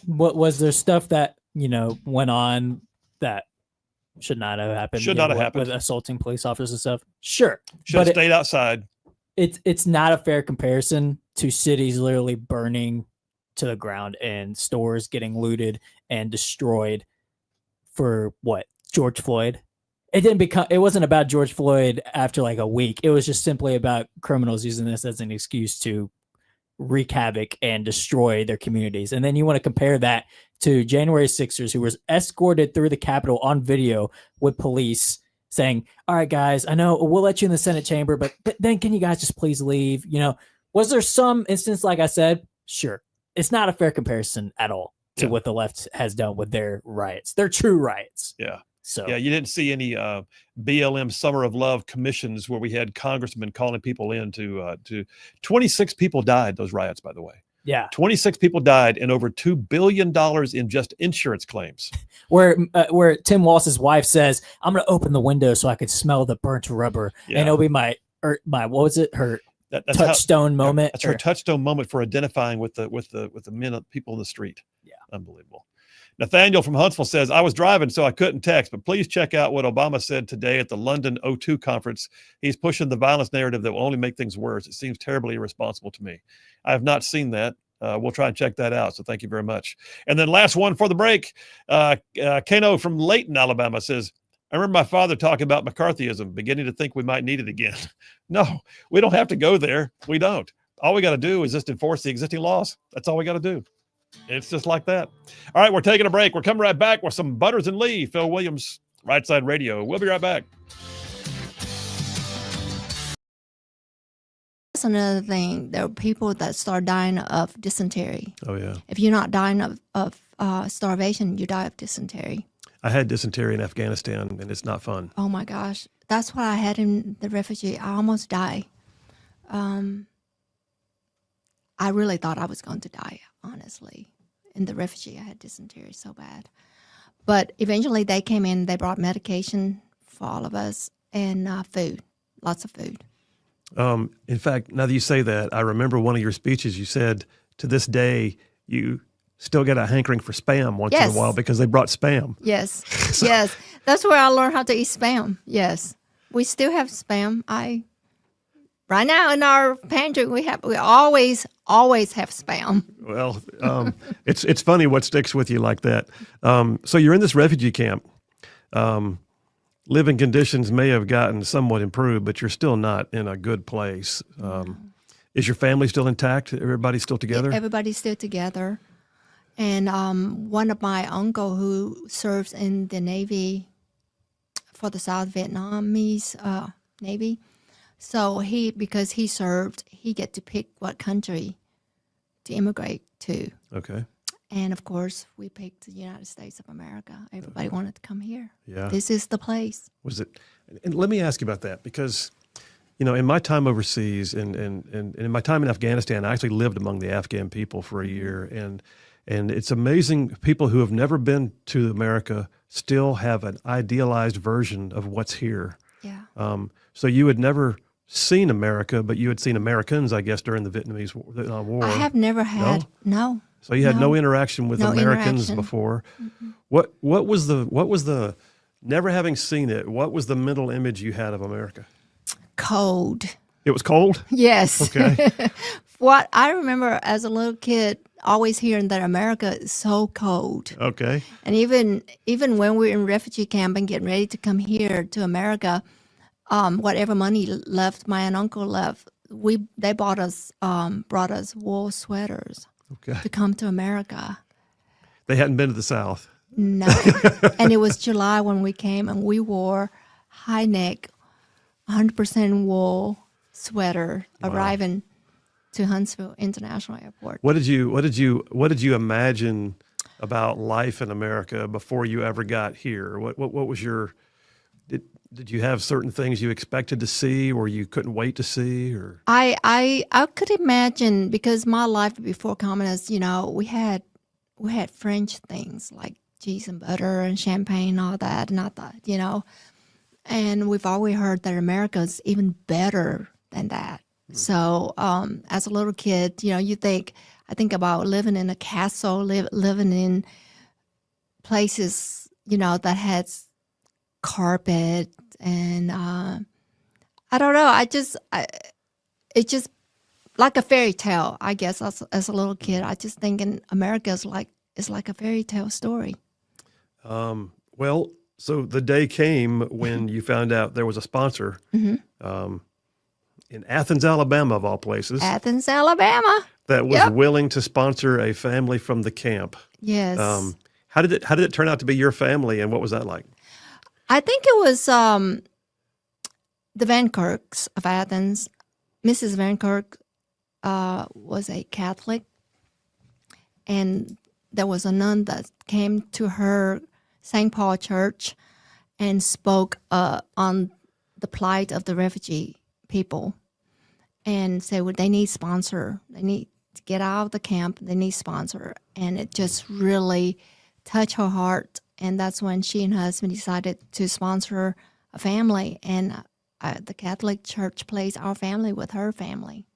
what was there stuff that, went on that should not have happened? Should not have happened. With assaulting police officers and stuff? Sure. Should have stayed outside. It's not a fair comparison to cities literally burning to the ground and stores getting looted and destroyed for what? George Floyd. It wasn't about George Floyd after like a week. It was just simply about criminals using this as an excuse to wreak havoc and destroy their communities. And then you want to compare that to January 6ers who was escorted through the Capitol on video with police saying, all right, guys, I know we'll let you in the Senate chamber, but then can you guys just please leave? Was there some instance, like I said? Sure. It's not a fair comparison at all to what the left has done with their riots. They're true riots. Yeah. So yeah, you didn't see any BLM Summer of Love commissions where we had congressmen calling people in to 26 people died, those riots, by the way. Yeah. 26 people died and over $2 billion in just insurance claims. Where Tim Walz's wife says, I'm going to open the window so I could smell the burnt rubber. Yeah. And it'll be my what was it? Her touchstone moment. That's her touchstone moment for identifying with the people in the street. Yeah. Unbelievable. Nathaniel from Huntsville says, I was driving, so I couldn't text, but please check out what Obama said today at the London O2 conference. He's pushing the violence narrative that will only make things worse. It seems terribly irresponsible to me. I have not seen that. We'll try and check that out. So thank you very much. And then last one for the break. Kano from Layton, Alabama says, I remember my father talking about McCarthyism, beginning to think we might need it again. No, we don't have to go there. We don't. All we got to do is just enforce the existing laws. That's all we got to do. It's just like that. All right, we're taking a break. We're coming right back with some Butters and Lee, Phil Williams, Rightside Radio. We'll be right back. That's another thing. There are people that start dying of dysentery. Oh, yeah. If you're not dying of starvation, you die of dysentery. I had dysentery in Afghanistan, and it's not fun. Oh, my gosh. That's what I had in the refugee. I almost died. I really thought I was going to die, honestly. In the refugee, I had dysentery so bad. But eventually they came in, they brought medication for all of us and food, lots of food. In fact, now that you say that, I remember one of your speeches, you said to this day, you still get a hankering for Spam once in a while because they brought Spam. Yes, yes. That's where I learned how to eat Spam, yes. We still have Spam. Right now in our pantry, we always have Spam. Well, it's funny what sticks with you like that. So you're in this refugee camp. Living conditions may have gotten somewhat improved, but you're still not in a good place. Is your family still intact? Everybody still together? Everybody's still together. And one of my uncle who serves in the Navy for the South Vietnamese Navy. So because he served, he get to pick what country to immigrate to. Okay. And of course, we picked the United States of America. Everybody wanted to come here. Yeah. This is the place. Was it? And let me ask you about that because, in my time overseas and in my time in Afghanistan, I actually lived among the Afghan people for a year. And it's amazing people who have never been to America still have an idealized version of what's here. Yeah. So you had never seen America, but you had seen Americans, I guess, during the Vietnamese War. I have never had no. So you had no interaction with Americans interaction. before. What was the never having seen it? What was the mental image you had of America? Cold. It was cold? Yes. Okay. What I remember as a little kid, always hearing that America is so cold. Okay. And even when we were in refugee camp and getting ready to come here to America, whatever money left, my aunt and uncle left, they brought us wool sweaters to come to America. They hadn't been to the South. No. And it was July when we came, and we wore high neck, 100% wool sweater arriving to Huntsville International Airport. What did you imagine about life in America before you ever got here? What was your did you have certain things you expected to see or you couldn't wait to see? Or I could imagine, because my life before communism, we had French things like cheese and butter and champagne, all that, not that, and we've always heard that America is even better than that. So as a little kid, I think about living in a castle, living in places, that has carpet, and I don't know. It's just like a fairy tale, I guess. As a little kid, I just thinking America is like a fairy tale story. Well, so the day came when you found out there was a sponsor. In Athens, Alabama, of all places. Athens, Alabama. That was willing to sponsor a family from the camp. Yes. How did it turn out to be your family, and what was that like? I think it was the Van Kirks of Athens. Mrs. Van Kirk was a Catholic, and there was a nun that came to her St. Paul Church and spoke on the plight of the refugee people, and said, well, they need sponsor. They need to get out of the camp. They need sponsor. And it just really touched her heart. And that's when she and her husband decided to sponsor a family. And the Catholic Church placed our family with her family.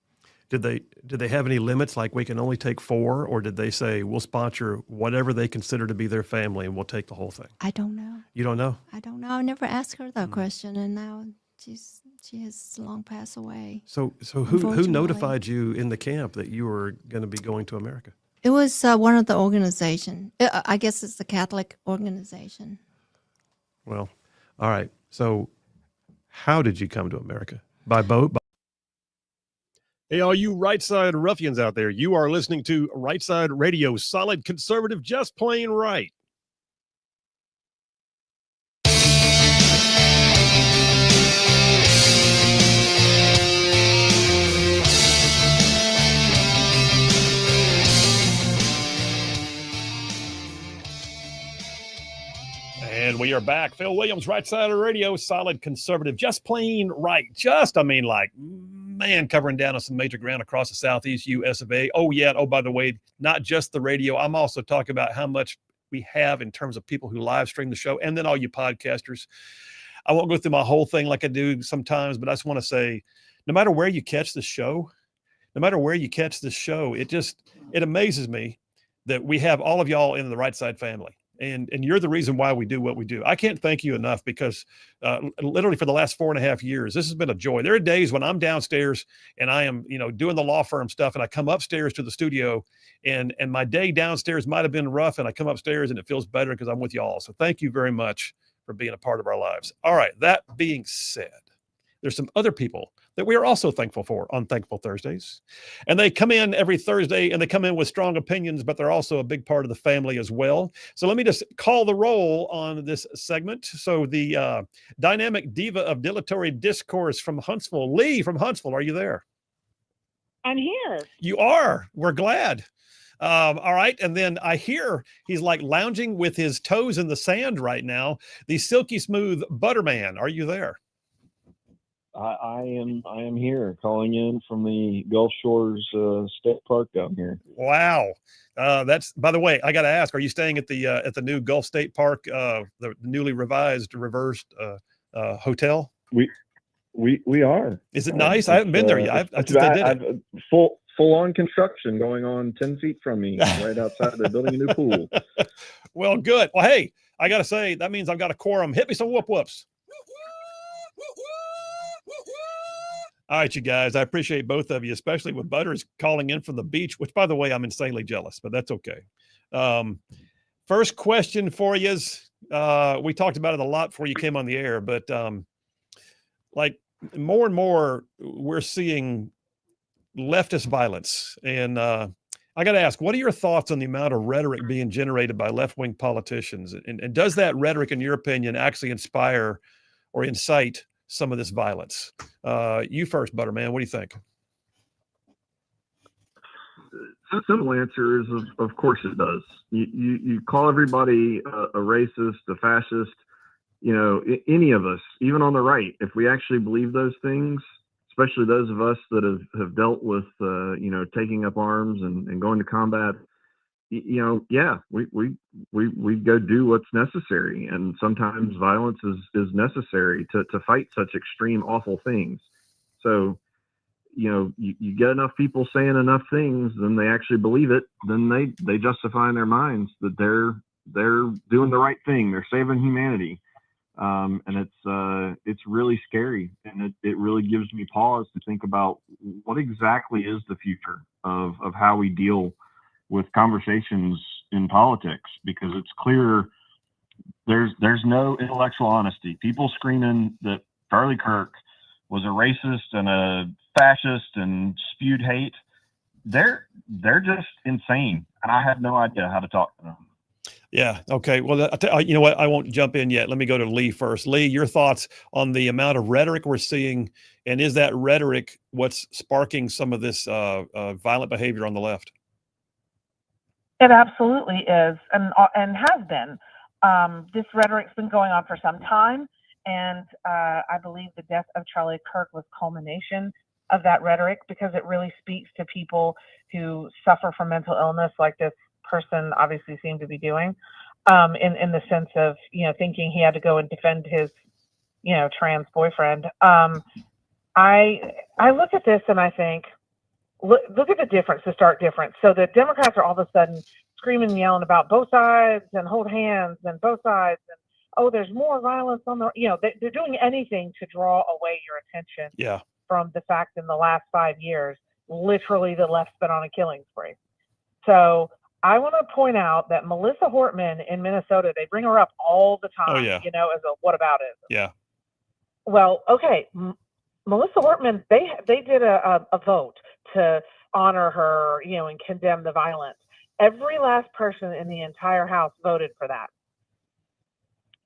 Did they have any limits, like we can only take 4, or did they say we'll sponsor whatever they consider to be their family and we'll take the whole thing? I don't know. You don't know? I don't know. I never asked her that question, and now she has long passed away. So who notified you in the camp that you were going to be going to America? It was one of the organization. I guess it's the Catholic organization. Well, all right. So how did you come to America? By boat? Hey, all you Rightside ruffians out there, you are listening to Rightside Radio, solid conservative, just plain right. And we are back. Phil Williams, Right Side of Radio, solid conservative, just plain right. Covering down on some major ground across the Southeast US of A. Oh, yeah. Oh, by the way, not just the radio. I'm also talking about how much we have in terms of people who live stream the show, and then all you podcasters. I won't go through my whole thing like I do sometimes, but I just want to say, no matter where you catch this show, it amazes me that we have all of y'all in the Right Side family. And you're the reason why we do what we do. I can't thank you enough, because literally for the last 4.5 years, this has been a joy. There are days when I'm downstairs and I am, doing the law firm stuff, and I come upstairs to the studio, and my day downstairs might have been rough, and I come upstairs and it feels better because I'm with y'all. So thank you very much for being a part of our lives. All right. That being said, there's some other people that we are also thankful for on Thankful Thursdays. And they come in every Thursday, and they come in with strong opinions, but they're also a big part of the family as well. So let me just call the roll on this segment. So the dynamic diva of dilatory discourse from Huntsville, Lee from Huntsville, are you there? I'm here. You are. We're glad. All right. And then I hear he's like lounging with his toes in the sand right now. The silky smooth Butterman, are you there? I am here, calling in from the Gulf Shores State Park down here. Wow, that's, by the way, I got to ask: are you staying at the new Gulf State Park, the newly revised, reversed hotel? We are. Is it nice? I haven't been there yet. I just did I've full on construction going on 10 feet from me, right outside. They're building a new pool. Well, good. Well, hey, I got to say, that means I've got a quorum. Hit me some whoop whoops. All right, you guys, I appreciate both of you, especially with Butters calling in from the beach, which, by the way, I'm insanely jealous, but that's okay. First question for you is, we talked about it a lot before you came on the air, but like more and more, we're seeing leftist violence. And I got to ask, what are your thoughts on the amount of rhetoric being generated by left-wing politicians? And does that rhetoric, in your opinion, actually inspire or incite some of this violence? You first, Butterman. What do you think? The simple answer is, of course it does. You call everybody a racist, a fascist, any of us, even on the right, if we actually believe those things, especially those of us that have dealt with, taking up arms and going to combat, we go do what's necessary. And sometimes violence is necessary to fight such extreme, awful things. So, you get enough people saying enough things, then they actually believe it. Then they justify in their minds that they're doing the right thing. They're saving humanity. And it's really scary, and it really gives me pause to think about what exactly is the future of how we deal with conversations in politics, because it's clear there's no intellectual honesty. People screaming that Charlie Kirk was a racist and a fascist and spewed hate, they're just insane, and I have no idea how to talk to them. Yeah. Okay. Well, you know what? I won't jump in yet. Let me go to Lee first. Lee, your thoughts on the amount of rhetoric we're seeing, and is that rhetoric what's sparking some of this violent behavior on the left? It absolutely is, and has been. This rhetoric's been going on for some time, and I believe the death of Charlie Kirk was culmination of that rhetoric, because it really speaks to people who suffer from mental illness, like this person obviously seemed to be doing, in the sense of, thinking he had to go and defend his, trans boyfriend. I look at this and I think, look at the difference, the stark difference. So the Democrats are all of a sudden screaming and yelling about both sides and hold hands and both sides, and oh, there's more violence on the, they're doing anything to draw away your attention from the fact in the last 5 years, literally the left's been on a killing spree. So I want to point out that Melissa Hortman in Minnesota, they bring her up all the time, as a whataboutism. Yeah. Well, okay. Melissa Hortman, they did a vote to honor her, and condemn the violence. Every last person in the entire House voted for that.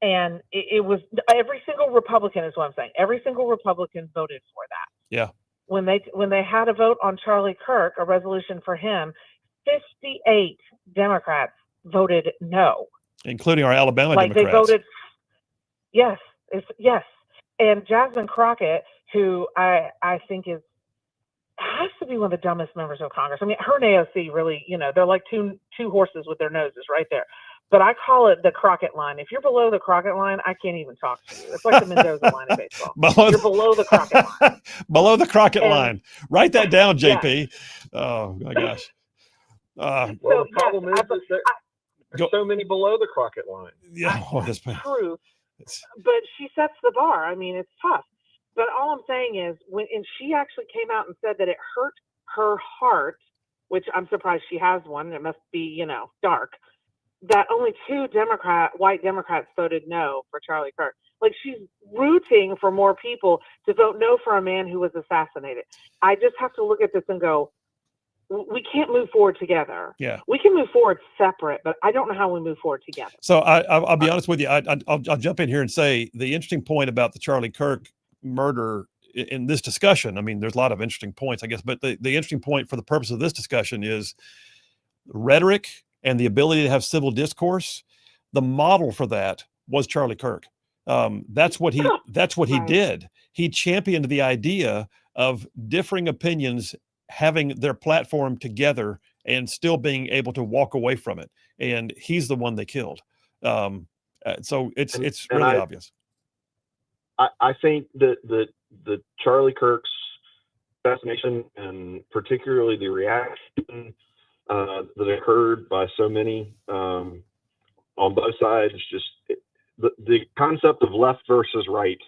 And it was every single Republican, is what I'm saying. Every single Republican voted for that. Yeah. When they had a vote on Charlie Kirk, a resolution for him, 58 Democrats voted no, including our Alabama Democrats. They voted yes. And Jasmine Crockett, who I think has to be one of the dumbest members of Congress. I mean, her and AOC really, they're like two horses with their noses right there. But I call it the Crockett line. If you're below the Crockett line, I can't even talk to you. It's like the Mendoza line in baseball. You're below the Crockett line. Below the Crockett line. Write that down, JP. Yeah. Oh my gosh. The problem is that there's so many below the Crockett line. Yeah, true. But she sets the bar. I mean, it's tough. But all I'm saying is, and she actually came out and said that it hurt her heart, which I'm surprised she has one. It must be, dark. That only 2 white Democrats voted no for Charlie Kirk. Like, she's rooting for more people to vote no for a man who was assassinated. I just have to look at this and go, we can't move forward together. Yeah, we can move forward separate, but I don't know how we move forward together. So I'll be honest with you. I'll jump in here and say the interesting point about the Charlie Kirk murder in this discussion. I mean, there's a lot of interesting points, I guess, but the interesting point for the purpose of this discussion is rhetoric and the ability to have civil discourse. The model for that was Charlie Kirk. That's what he did. He championed the idea of differing opinions having their platform together and still being able to walk away from it. And he's the one they killed. So it's really obvious. I think that the Charlie Kirk's assassination, and particularly the reaction that occurred by so many on both sides, just the concept of left versus right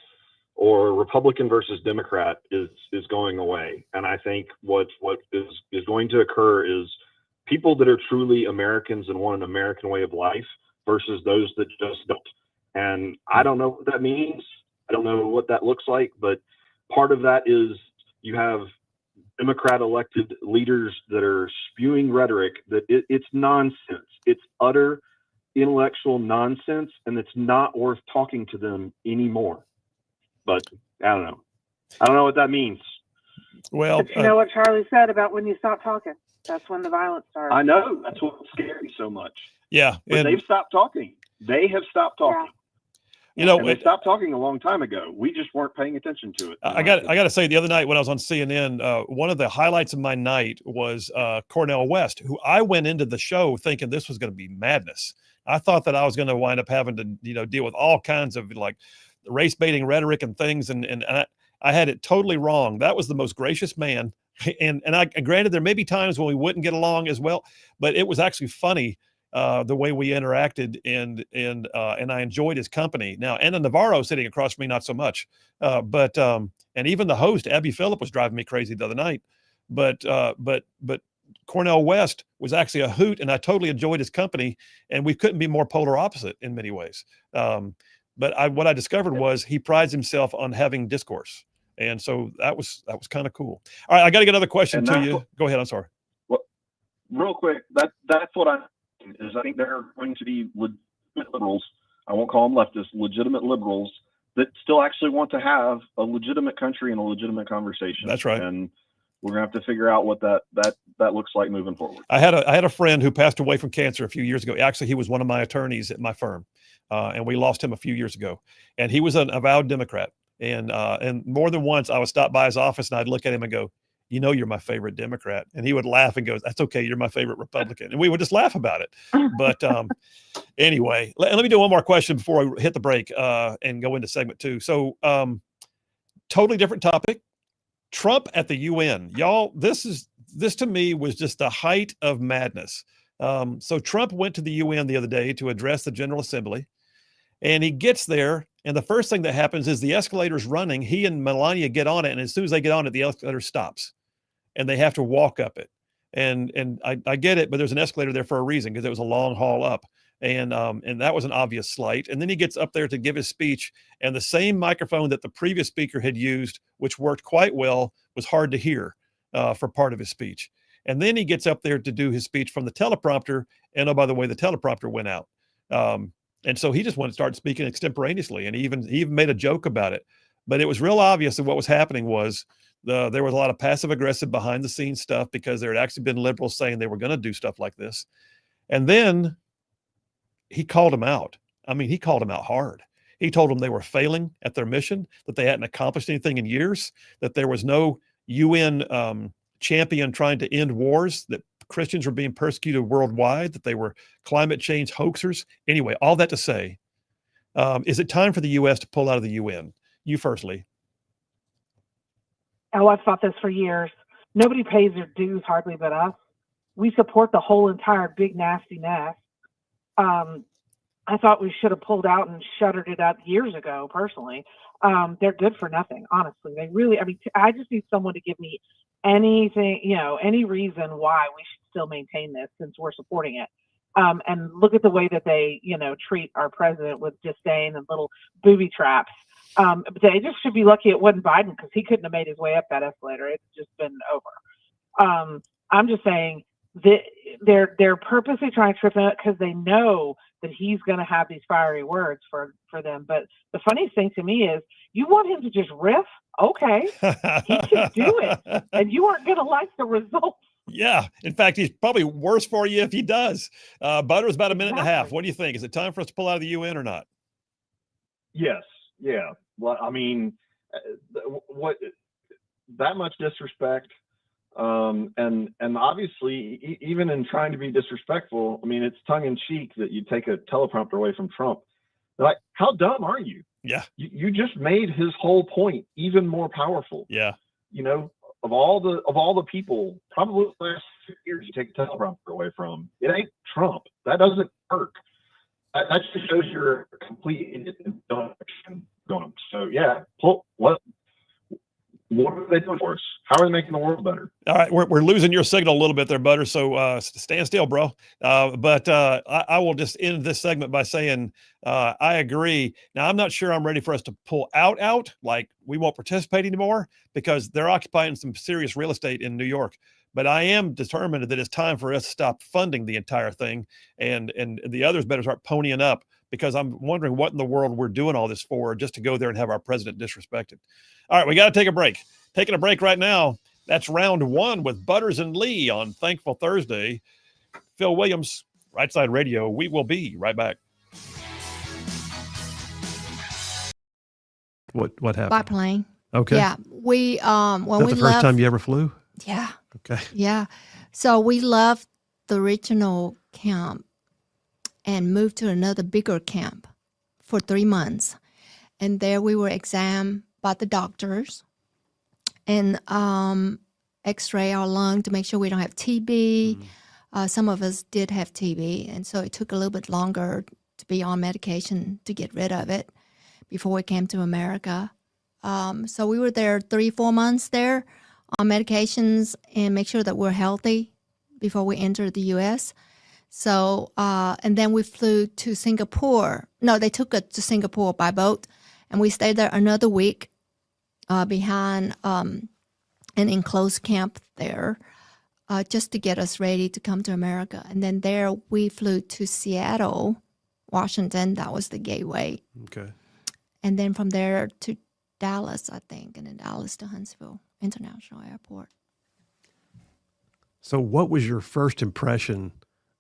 or Republican versus Democrat is going away. And I think what is going to occur is people that are truly Americans and want an American way of life versus those that just don't. And I don't know what that means. I don't know what that looks like, but part of that is you have Democrat elected leaders that are spewing rhetoric that it's nonsense. It's utter intellectual nonsense, and it's not worth talking to them anymore. But I don't know. I don't know what that means. Well, but you know what Charlie said about when you stop talking? That's when the violence starts. I know. That's what's scary so much. Yeah. But they've stopped talking. They have stopped talking. You know, and they stopped talking a long time ago. We just weren't paying attention to it. I got to say, the other night when I was on CNN, one of the highlights of my night was Cornel West, who I went into the show thinking this was going to be madness. I thought that I was going to wind up having to, deal with all kinds of like race baiting rhetoric and things, and I had it totally wrong. That was the most gracious man, and I granted there may be times when we wouldn't get along as well, but it was actually funny. The way we interacted, and I enjoyed his company. Now, Anna Navarro sitting across from me, not so much, but and even the host Abby Phillip was driving me crazy the other night. But Cornel West was actually a hoot, and I totally enjoyed his company. And we couldn't be more polar opposite in many ways. But what I discovered was he prides himself on having discourse, and so that was kind of cool. All right, I got to get another question to you. Go ahead. I'm sorry. Well, real quick, that's what I think there are going to be legitimate liberals. I won't call them leftists, legitimate liberals that still actually want to have a legitimate country and a legitimate conversation. That's right. And we're gonna have to figure out what that looks like moving forward. I had a friend who passed away from cancer a few years ago. Actually, he was one of my attorneys at my firm, and we lost him a few years ago. And he was an avowed Democrat. And more than once, I would stop by his office and I'd look at him and go, "You're my favorite Democrat." And he would laugh and go, "That's okay. You're my favorite Republican." And we would just laugh about it. But anyway, let me do one more question before I hit the break and go into segment 2. So totally different topic. Trump at the UN. Y'all, this to me was just the height of madness. So Trump went to the UN the other day to address the General Assembly. And he gets there, and the first thing that happens is the escalator's running. He and Melania get on it, and as soon as they get on it, the escalator stops. And they have to walk up it. And I get it, but there's an escalator there for a reason, because it was a long haul up. And that was an obvious slight. And then he gets up there to give his speech, and the same microphone that the previous speaker had used, which worked quite well, was hard to hear for part of his speech. And then he gets up there to do his speech from the teleprompter, and oh, by the way, the teleprompter went out. And so he just wanted to start speaking extemporaneously, and he even made a joke about it. But it was real obvious that what was happening was there was a lot of passive aggressive behind the scenes stuff, because there had actually been liberals saying they were going to do stuff like this. And then he called them out. I mean, he called them out hard. He told them they were failing at their mission, that they hadn't accomplished anything in years, that there was no UN champion trying to end wars, that Christians were being persecuted worldwide, that they were climate change hoaxers. Anyway, all that to say, is it time for the U.S. to pull out of the UN? You first, Lee. Oh, I've thought this for years. Nobody pays their dues hardly but us. We support the whole entire big nasty mess. I thought we should have pulled out and shuttered it up years ago, personally. They're good for nothing, honestly. They really, I just need someone to give me anything, any reason why we should still maintain this, since we're supporting it. And look at the way that they, treat our president with disdain and little booby traps. They just should be lucky it wasn't Biden, because he couldn't have made his way up that escalator. It's just been over. I'm just saying that they're purposely trying to trip him up because they know that he's going to have these fiery words for them. But the funniest thing to me is, you want him to just riff? Okay, he can do it, and you aren't going to like the results. Yeah. In fact, he's probably worse for you if he does. Butter is about a minute and a half. What do you think? Is it time for us to pull out of the UN or not? Yes. Yeah. Well, I mean, what that much disrespect, and obviously, even in trying to be disrespectful, I mean, it's tongue in cheek that you take a teleprompter away from Trump. Like, how dumb are you? Yeah. You just made his whole point even more powerful. Yeah. You know, of all the people, probably the last 6 years you take a teleprompter away from, it ain't Trump. That doesn't work. That just shows you're a complete idiot and don't understand them. So yeah, what are they doing for us? How are they making the world better? All right, we're losing your signal a little bit there, Butter. So stand still, bro. But I will just end this segment by saying I agree. Now, I'm not sure I'm ready for us to pull out, like we won't participate anymore, because they're occupying some serious real estate in New York. But I am determined that it's time for us to stop funding the entire thing, and the others better start ponying up, because I'm wondering what in the world we're doing all this for, just to go there and have our president disrespected. All right, we got to take a break. Taking a break right now. That's round one with Butters and Lee on Thankful Thursday. Phil Williams, Rightside Radio. We will be right back. What happened? Biplane. Okay. Yeah, we when Is that we the first time you ever flew? Yeah. Okay. Yeah. So we left the original camp and moved to another bigger camp for 3 months. And there we were examined by the doctors and x-ray our lung to make sure we don't have TB. Some of us did have TB, and so it took a little bit longer to be on medication to get rid of it before we came to America. So we were there 3-4 months there on medications and make sure that we're healthy before we entered the U.S. So, and then we flew to Singapore. No, they took us to Singapore by boat, and we stayed there another week behind an enclosed camp there just to get us ready to come to America. And then there we flew to Seattle, Washington. That was the gateway. Okay. And then from there to Dallas, I think, and then Dallas to Huntsville International Airport. So what was your first impression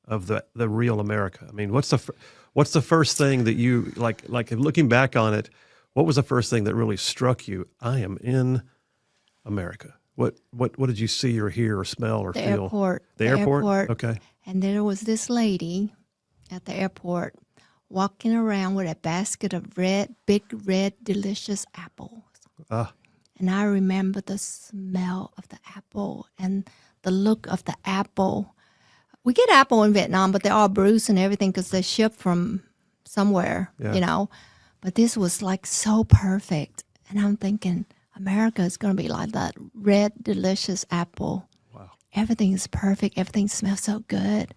of the real America? I mean, what's the first thing that you like looking back on it, what was the first thing that really struck you? I am in America. What did you see or hear or smell or feel? Airport. The airport? Okay. And there was this lady at the airport walking around with a basket of big red, delicious apples. And I remember the smell of the apple and the look of the apple. We get apple in Vietnam, but they're all bruised and everything because they ship from somewhere, you know. But this was like so perfect. And I'm thinking, America is going to be like that red, delicious apple. Wow. Everything is perfect. Everything smells so good.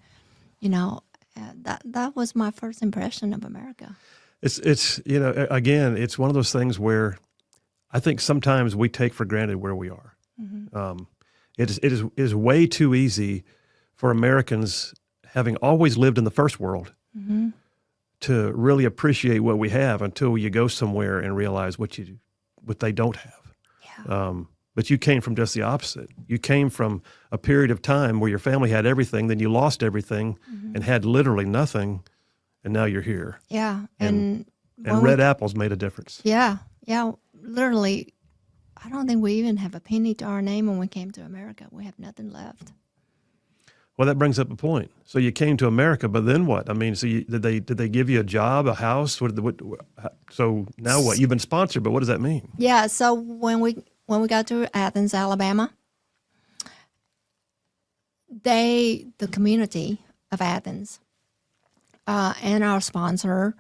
You know, that was my first impression of America. It's you know, again, it's one of those things where I think sometimes we take for granted where we are. Mm-hmm. It is way too easy for Americans, having always lived in the first world, Mm-hmm. to really appreciate what we have until you go somewhere and realize what they don't have. Yeah. But you came from just the opposite. You came from a period of time where your family had everything, then you lost everything and had literally nothing, and now you're here. Yeah. And red apples made a difference. Yeah. Yeah. Literally, I don't think we even have a penny to our name when we came to America. We have nothing left. Well, that brings up a point. So you came to America, but then what? I mean, so did they give you a job, a house? So now what? You've been sponsored, but what does that mean? Yeah. So when we got to Athens, Alabama, the community of Athens and our sponsor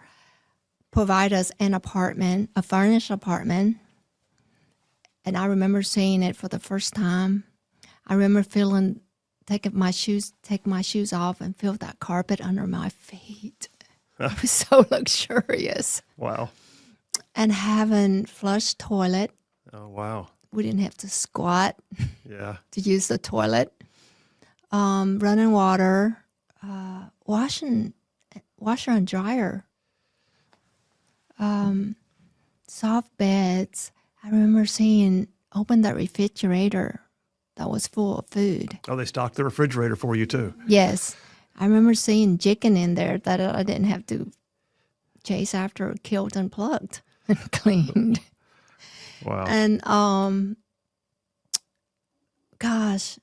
provide us an apartment, a furnished apartment. And I remember seeing it for the first time. I remember take my shoes off and feel that carpet under my feet. It was so luxurious. Wow. And having flush toilet. Oh, wow. We didn't have to squat to use the toilet. Running water, washer and dryer, soft beds. I remember open that refrigerator that was full of food. Oh, they stocked the refrigerator for you too. Yes. I remember seeing chicken in there that I didn't have to chase after, killed and plugged and cleaned. Wow. And gosh,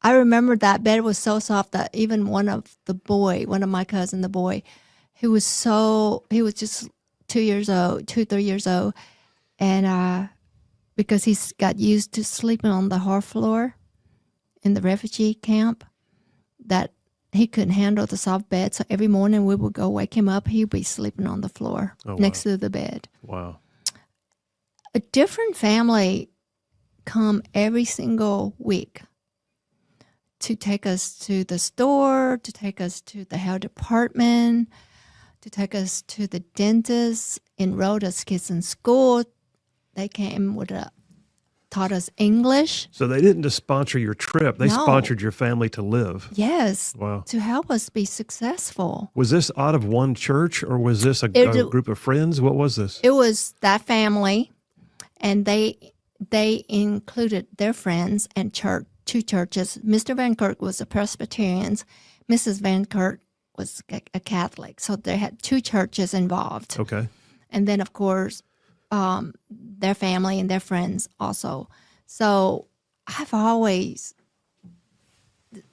I remember that bed was so soft that even one of my cousin, the boy, he was just 3 years old, and because he's got used to sleeping on the hard floor in the refugee camp, that he couldn't handle the soft bed. So every morning we would go wake him up. He'd be sleeping on the floor next to the bed. Wow. A different family come every single week to take us to the store, to take us to the health department, to take us to the dentist, enrolled us kids in school. They came with taught us English. So they didn't just sponsor your trip; they No. sponsored your family to live. Yes. Wow. To help us be successful. Was this out of one church, or was this a group of friends? What was this? It was that family, and they included their friends and two churches. Mr. Van Kirk was a Presbyterian. Mrs. Van Kirk was a Catholic. So they had two churches involved. Okay. And then, of course, their family and their friends also. So I've always,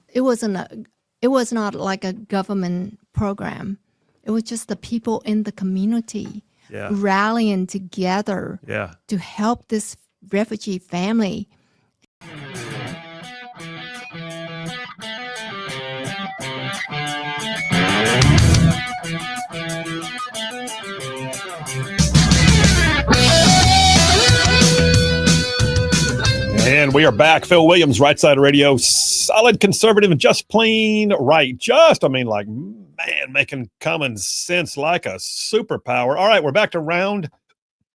it was not like a government program. It was just the people in the community rallying together to help this refugee family. And we are back. Phil Williams, Rightside Radio, solid conservative and just plain right. Making common sense like a superpower. All right, we're back to round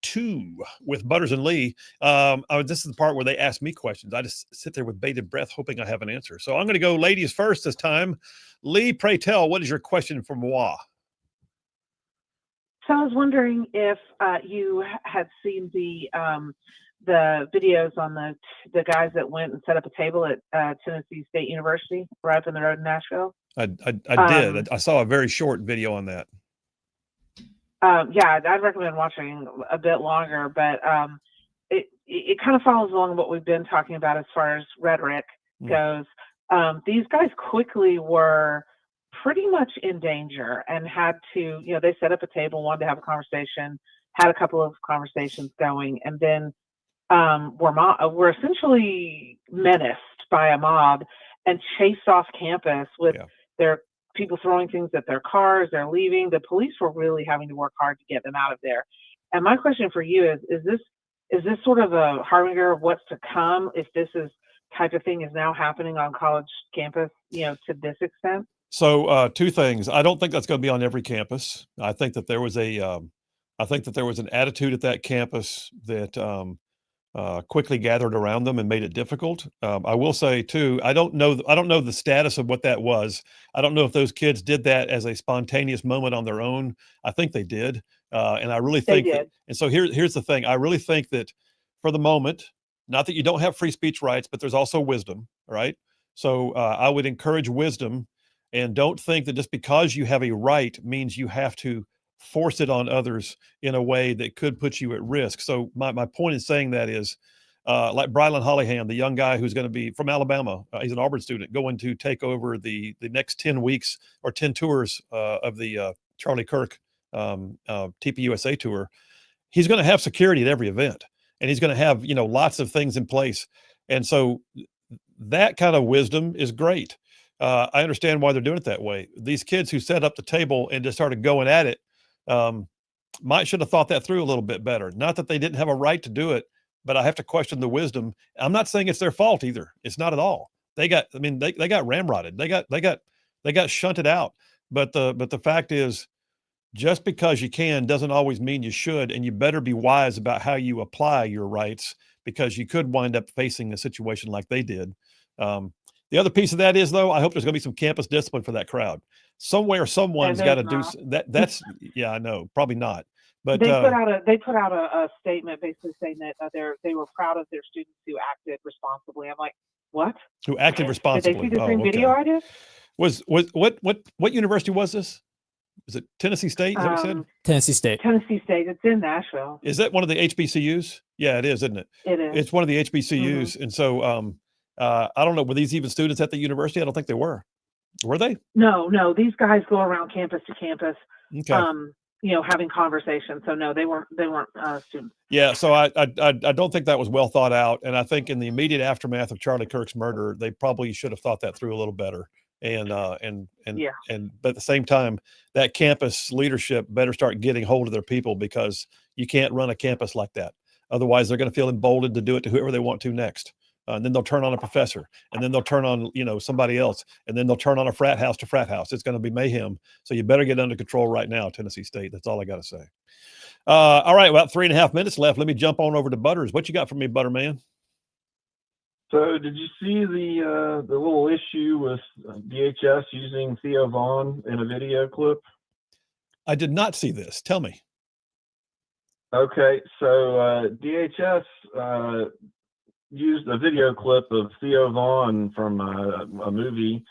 2 with Butters and Lee. This is the part where they ask me questions. I just sit there with bated breath, hoping I have an answer. So I'm going to go ladies first this time. Lee, pray tell, what is your question for moi? So I was wondering if you had seen the videos on the guys that went and set up a table at Tennessee State University right up in the road in Nashville. I did. I saw a very short video on that. Yeah, I'd recommend watching a bit longer, but it kind of follows along what we've been talking about as far as rhetoric goes. These guys quickly were pretty much in danger and had to, they set up a table, wanted to have a conversation, had a couple of conversations going, and then were essentially menaced by a mob and chased off campus with their people throwing things at their cars. They're leaving. The police were really having to work hard to get them out of there. And my question for you is this sort of a harbinger of what's to come if this type of thing is now happening on college campus, to this extent? So 2 things. I don't think that's going to be on every campus. I think that there was an attitude at that campus that quickly gathered around them and made it difficult. I will say too, I don't know the status of what that was. I don't know if those kids did that as a spontaneous moment on their own. I think they did. And I really think and so here's the thing. I really think that for the moment, not that you don't have free speech rights, but there's also wisdom, right? So I would encourage wisdom, and don't think that just because you have a right means you have to force it on others in a way that could put you at risk. So my point in saying that is, like Brylan Hollyhan, the young guy who's going to be from Alabama, he's an Auburn student, going to take over the next 10 weeks or 10 tours of the Charlie Kirk TPUSA tour. He's going to have security at every event, and he's going to have lots of things in place. And so that kind of wisdom is great. I understand why they're doing it that way. These kids who set up the table and just started going at it should have thought that through a little bit better. Not that they didn't have a right to do it, but I have to question the wisdom. I'm not saying it's their fault either. It's not at all. They got ramrodded. They got shunted out. But the fact is, just because you can doesn't always mean you should, and you better be wise about how you apply your rights, because you could wind up facing a situation like they did. The other piece of that is, though, I hope there's going to be some campus discipline for that crowd. Somewhere, someone's got to do that. That's I know, probably not. But they put out a statement basically saying that they were proud of their students who acted responsibly. I'm like, what? Who acted responsibly? Did they see the same video I did? Was what university was this? Is it Tennessee State? Is that what you said? Tennessee State. Tennessee State. It's in Nashville. Is that one of the HBCUs? Yeah, it is, isn't it? It is. It's one of the HBCUs, and so I don't know. Were these even students at the university? I don't think they were. Were they? No. These guys go around campus to campus. Okay. having conversations. So no, they weren't students. Yeah, so I don't think that was well thought out, and I think in the immediate aftermath of Charlie Kirk's murder, they probably should have thought that through a little better. But at the same time, that campus leadership better start getting hold of their people, because you can't run a campus like that. Otherwise, they're going to feel emboldened to do it to whoever they want to next. And then they'll turn on a professor, and then they'll turn on, somebody else, and then they'll turn on a frat house to frat house. It's going to be mayhem. So you better get under control right now, Tennessee State. That's all I got to say. All right, about 3.5 minutes left. Let me jump on over to Butters. What you got for me, Butterman? So did you see the little issue with DHS using Theo Vaughn in a video clip? I did not see this. Tell me. Okay, so DHS used a video clip of Theo Vaughn from a movie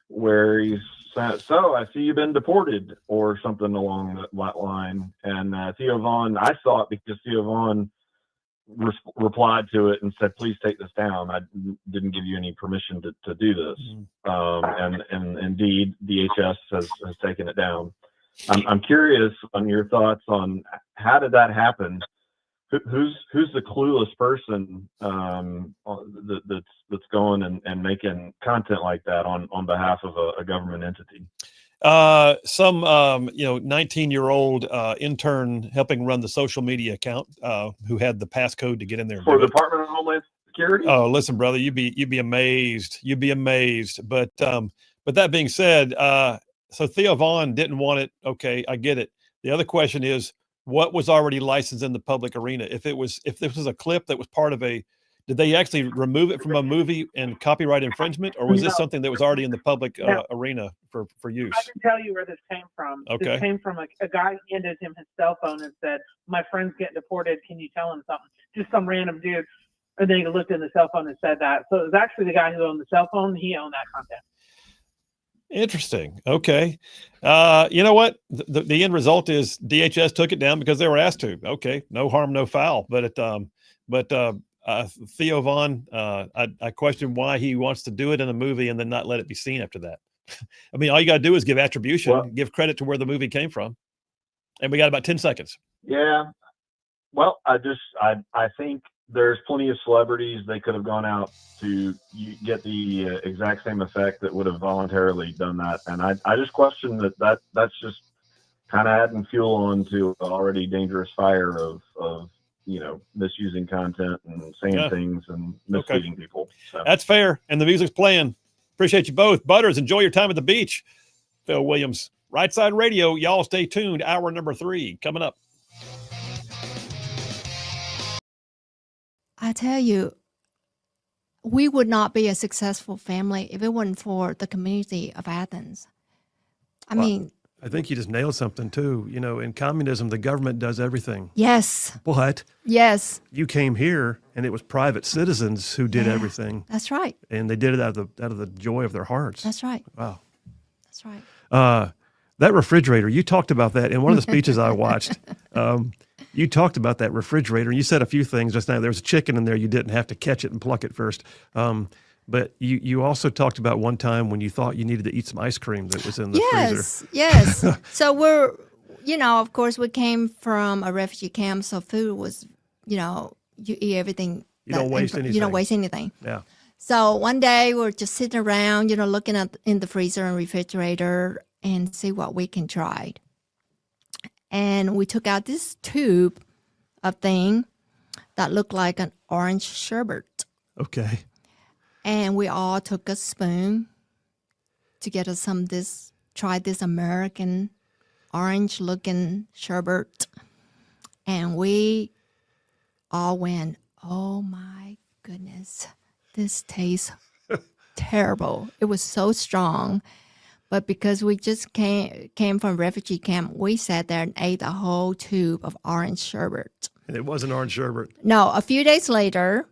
where he's saying, "So I see you've been deported," or something along that line. And Theo Vaughn, I saw it because Theo Vaughn replied to it and said, "Please take this down. I didn't give you any permission to do this." And indeed, DHS has taken it down. I'm curious on your thoughts on how did that happen? Who's the clueless person that's going and making content like that on behalf of a government entity? Some 19-year-old intern helping run the social media account who had the passcode to get in there for the Department of Homeland Security. Oh, listen, brother, you'd be amazed. You'd be amazed. But that being said, so Theo Vaughn didn't want it. Okay, I get it. The other question is, what was already licensed in the public arena? If this was a clip that was part of did they actually remove it from a movie and copyright infringement, or was this something that was already in the public arena for use? I can tell you where this came from. Okay. This came from a guy who handed him his cell phone and said, "My friend's getting deported. Can you tell him something?" Just some random dude. And then he looked in the cell phone and said that. So it was actually the guy who owned the cell phone. He owned that content. Interesting. Okay. You know what? The end result is DHS took it down because they were asked to. Okay. No harm, no foul. But Theo Vaughn, I question why he wants to do it in a movie and then not let it be seen after that. I mean, all you got to do is give attribution, give credit to where the movie came from. And we got about 10 seconds. Yeah. Well, I think there's plenty of celebrities they could have gone out to get the exact same effect that would have voluntarily done that. And I just question that's just kind of adding fuel onto an already dangerous fire of misusing content and saying things and misleading people. So. That's fair. And the music's playing. Appreciate you both. Butters, enjoy your time at the beach. Phil Williams, Rightside Radio. Y'all stay tuned. Hour number 3 coming up. I tell you, we would not be a successful family if it wasn't for the community of Athens. I mean, I think you just nailed something too. In communism, the government does everything. Yes. What? Yes. You came here, and it was private citizens who did everything. That's right. And they did it out of the joy of their hearts. That's right. Wow. That's right. That refrigerator, you talked about that in one of the speeches I watched. You talked about that refrigerator, and you said a few things just now. There was a chicken in there. You didn't have to catch it and pluck it first. But you also talked about one time when you thought you needed to eat some ice cream that was in the freezer. Yes. So we're, of course, we came from a refugee camp, so food was, you eat everything. You don't waste anything. You don't waste anything. Yeah. So one day we're just sitting around, looking in the freezer and refrigerator and see what we can try. And we took out this tube of thing that looked like an orange sherbet. Okay. And we all took a spoon to get us try this American orange-looking sherbet. And we all went, "Oh my goodness, this tastes terrible." It was so strong. But because we just came from refugee camp, we sat there and ate a whole tube of orange sherbet. And it wasn't orange sherbet. No, a few days later,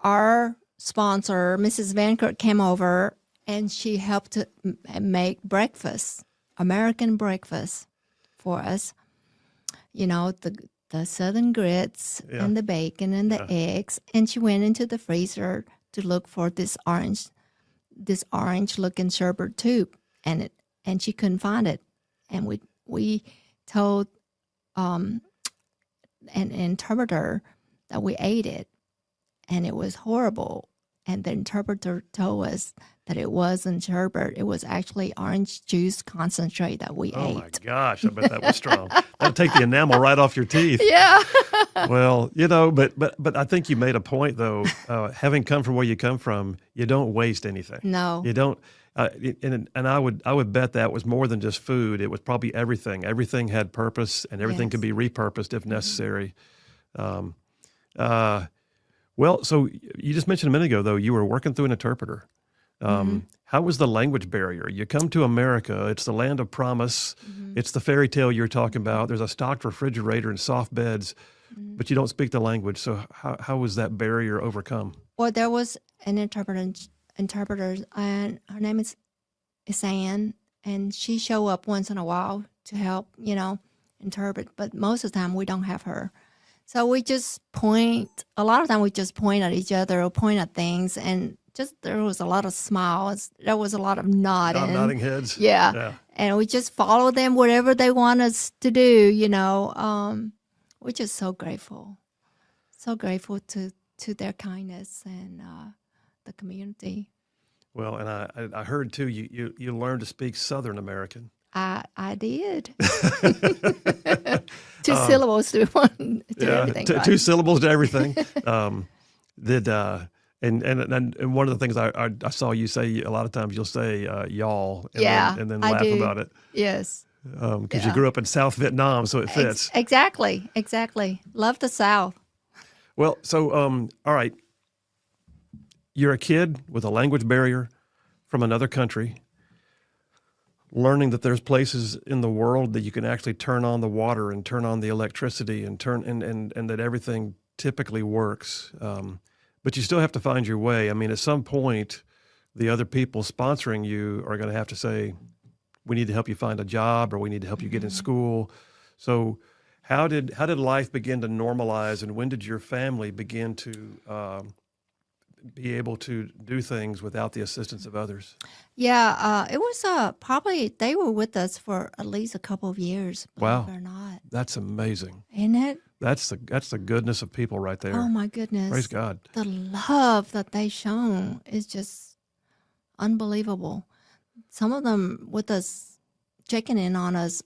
our sponsor, Mrs. Van Kirk, came over and she helped to make breakfast, American breakfast for us. The Southern grits and the bacon and the eggs. And she went into the freezer to look for this orange-looking sherbet tube. And she couldn't find it, and we told an interpreter that we ate it, and it was horrible. And the interpreter told us that it wasn't sherbet; it was actually orange juice concentrate that we ate. Oh my gosh, I bet that was strong. That'd take the enamel right off your teeth. Yeah. Well, but I think you made a point though. Having come from where you come from, you don't waste anything. No. You don't. And I would bet that was more than just food. It was probably everything. Everything had purpose, and everything could be repurposed if necessary. Well, so you just mentioned a minute ago, though, you were working through an interpreter. How was the language barrier? You come to America, it's the land of promise. It's the fairy tale you're talking about. There's a stocked refrigerator and soft beds, but you don't speak the language. So how was that barrier overcome? Well, there was an interpreter, and her name is Anne, and she show up once in a while to help, interpret. But most of the time, we don't have her. So we just point. A lot of time, we just point at each other or point at things, and there was a lot of smiles. There was a lot of nodding heads. Yeah. And we just follow them whatever they want us to do. We're just so grateful to their kindness and the community. Well, and I heard too, you learned to speak Southern American. I did. 2 syllables to everything. Right? 2 syllables to everything. And one of the things I saw you say, a lot of times you'll say y'all and then laugh about it. Yes. Because you grew up in South Vietnam, so it fits. Exactly. Love the South. Well, so, all right. You're a kid with a language barrier from another country, learning that there's places in the world that you can actually turn on the water and turn on the electricity and and that everything typically works. But you still have to find your way. I mean, at some point, the other people sponsoring you are going to have to say, we need to help you find a job, or we need to help you get in school. So how did life begin to normalize, and when did your family begin to be able to do things without the assistance of others? Yeah, it was probably, they were with us for at least a couple of years, believe it or not. That's amazing. Isn't it? That's the goodness of people right there. Oh my goodness. Praise God. The love that they shown is just unbelievable. Some of them with us, checking in on us,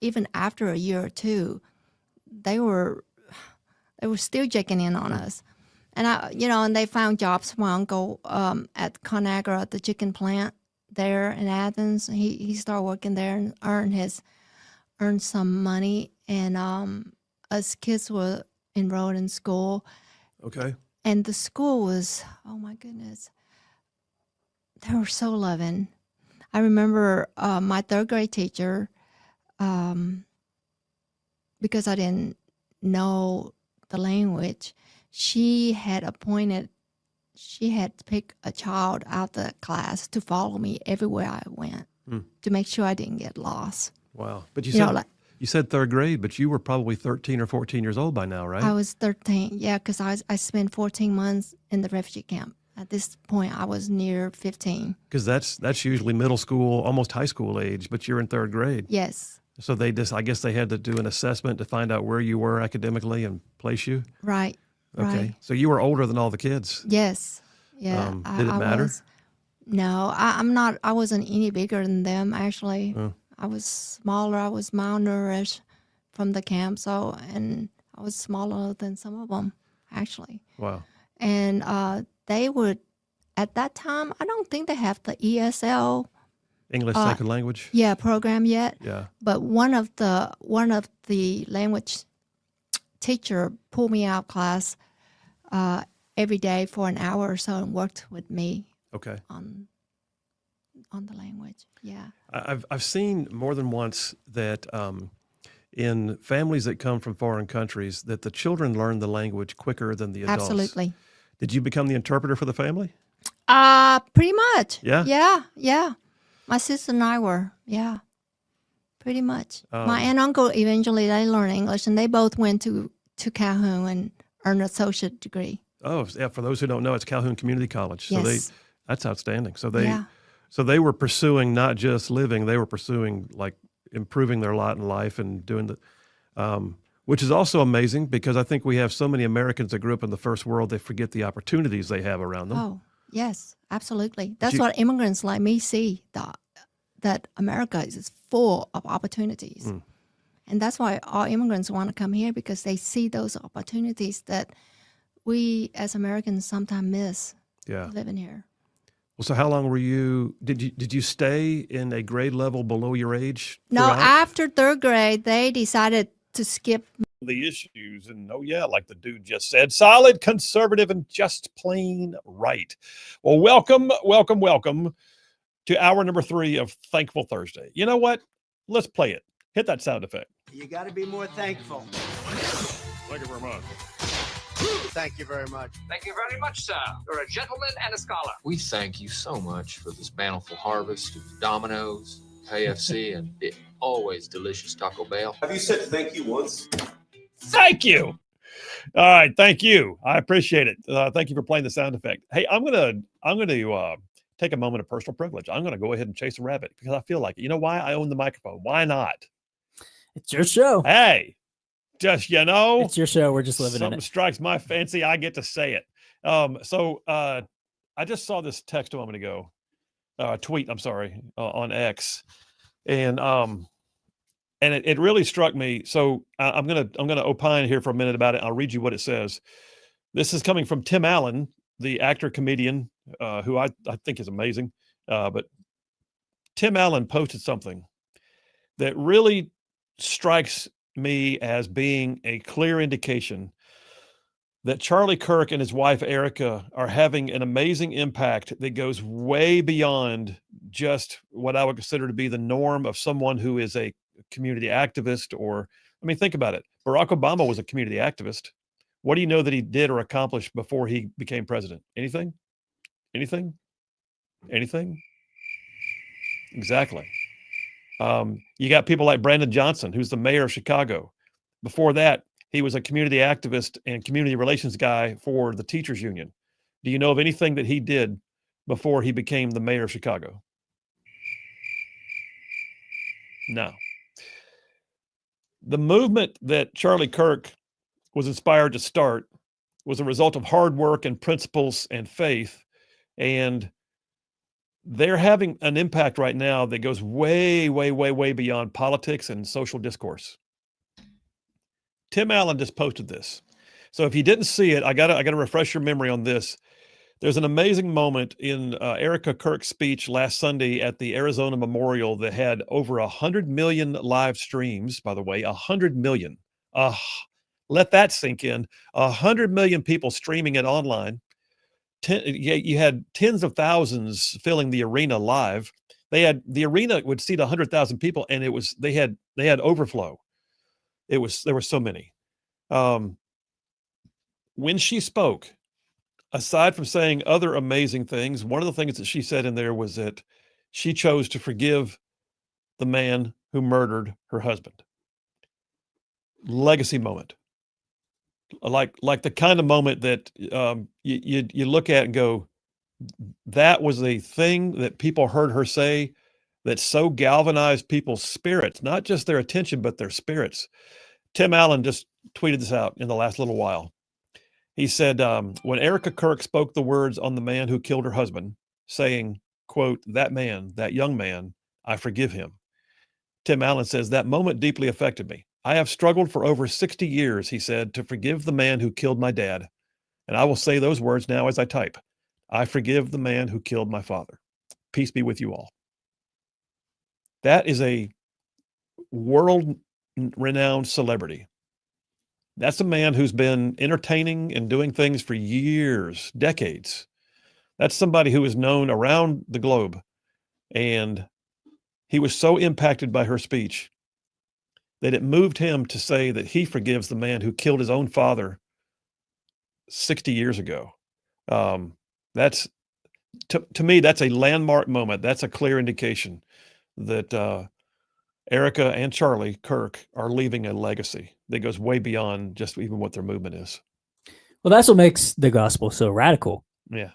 even after a year or two, they were still checking in on us. And and they found jobs for my uncle at Conagra at the chicken plant there in Athens. He started working there and earned some money. And us kids were enrolled in school. Okay. And the school was, oh my goodness, they were so loving. I remember my 3rd grade teacher, because I didn't know the language, she had picked a child out the class to follow me everywhere I went to make sure I didn't get lost. Wow. But you said 3rd grade, but you were probably 13 or 14 years old by now, right? I was 13, yeah, because I spent 14 months in the refugee camp. At this point, I was near 15. Because that's usually middle school, almost high school age, but you're in 3rd grade. Yes. So I guess they had to do an assessment to find out where you were academically and place you? Right. Okay. Right. So you were older than all the kids? Yes. Yeah. Did it matter? No, I'm not. I wasn't any bigger than them, actually. I was smaller. I was malnourished from the camp, and I was smaller than some of them, actually. Wow. And they would, at that time, I don't think they have the ESL English second language. Yeah, program yet. Yeah. But one of the language teacher pulled me out of class every day for an hour or so and worked with me. Okay. On the language. Yeah. I've seen more than once that in families that come from foreign countries that the children learn the language quicker than the adults. Absolutely. Did you become the interpreter for the family? Pretty much. Yeah. Yeah. My sister and I were. Yeah. Pretty much. My aunt and uncle eventually they learned English, and they both went to Calhoun and earned an associate degree. Oh, yeah. For those who don't know, it's Calhoun Community College. So yes. That's outstanding. So they were pursuing not just living; they were pursuing like improving their lot in life and doing the. which is also amazing because I think we have so many Americans that grew up in the first world, they forget the opportunities they have around them. Oh, yes, absolutely. That's what immigrants like me see, that America is full of opportunities. Mm. And that's why all immigrants want to come here, because they see those opportunities that we as Americans sometimes miss living here. Well, so how long were you, did you stay in a grade level below your age? No, throughout? after third grade, they decided to skip The issues, and like the dude just said, solid, conservative, and just plain right. Well, welcome to hour number 3 of Thankful Thursday. You know what? Let's play it. Hit that sound effect. You got to be more thankful. Thank you very much. Thank you very much. Thank you very much, sir. You're a gentleman and a scholar. We thank you so much for this bountiful harvest of Domino's, KFC, and the always delicious Taco Bell. Have you said thank you once? Thank you. All right, thank you. I appreciate it. Thank you for playing the sound effect. Hey, I'm gonna take a moment of personal privilege. I'm gonna go ahead and chase a rabbit because I feel like it. You know why? I own the microphone. Why not? It's your show. Hey, just it's your show. We're just living in something it. strikes my fancy. I get to say it. So I just saw this text a moment ago, tweet. I'm sorry, on X, and it really struck me. So I'm gonna opine here for a minute about it. I'll read you what it says. This is coming from Tim Allen, the actor comedian, who I think is amazing. But Tim Allen posted something that really strikes me as being a clear indication that Charlie Kirk and his wife Erica are having an amazing impact that goes way beyond just what I would consider to be the norm of someone who is a community activist. Or, I mean, think about it. Barack Obama was a community activist. What do you know that he did or accomplished before he became president? Anything? Exactly. You got people like Brandon Johnson, who's the mayor of Chicago. Before that, he was a community activist and community relations guy for the teachers union. Do you know of anything that he did before he became the mayor of Chicago? No. The movement that Charlie Kirk was inspired to start was a result of hard work and principles and faith. And they're having an impact right now that goes way, way, way, way beyond politics and social discourse. Tim Allen just posted this. So if you didn't see it, I gotta refresh your memory on this. There's an amazing moment in Erica Kirk's speech last Sunday at the Arizona Memorial that had over 100 million live streams, by the way, 100 million. Let that sink in. 100 million people streaming it online. You had tens of thousands filling the arena live. The arena would seat 100,000 people, and they had overflow. There were so many. When she spoke, aside from saying other amazing things, one of the things that she said in there was that she chose to forgive the man who murdered her husband. Legacy moment. Like the kind of moment that you look at and go, that was a thing that people heard her say that so galvanized people's spirits, not just their attention, but their spirits. Tim Allen just tweeted this out in the last little while. He said, when Erica Kirk spoke the words on the man who killed her husband, saying, quote, that man, that young man, I forgive him. Tim Allen says, that moment deeply affected me. I have struggled for over 60 years, he said, to forgive the man who killed my dad. And I will say those words now as I type. I forgive the man who killed my father. Peace be with you all. That is a world-renowned celebrity. That's a man who's been entertaining and doing things for years, decades. That's somebody who is known around the globe. And he was so impacted by her speech that it moved him to say that he forgives the man who killed his own father 60 years ago. That's to me, that's a landmark moment. That's a clear indication that Erica and Charlie Kirk are leaving a legacy that goes way beyond just even what their movement is. Well, that's what makes the gospel so radical. Yeah.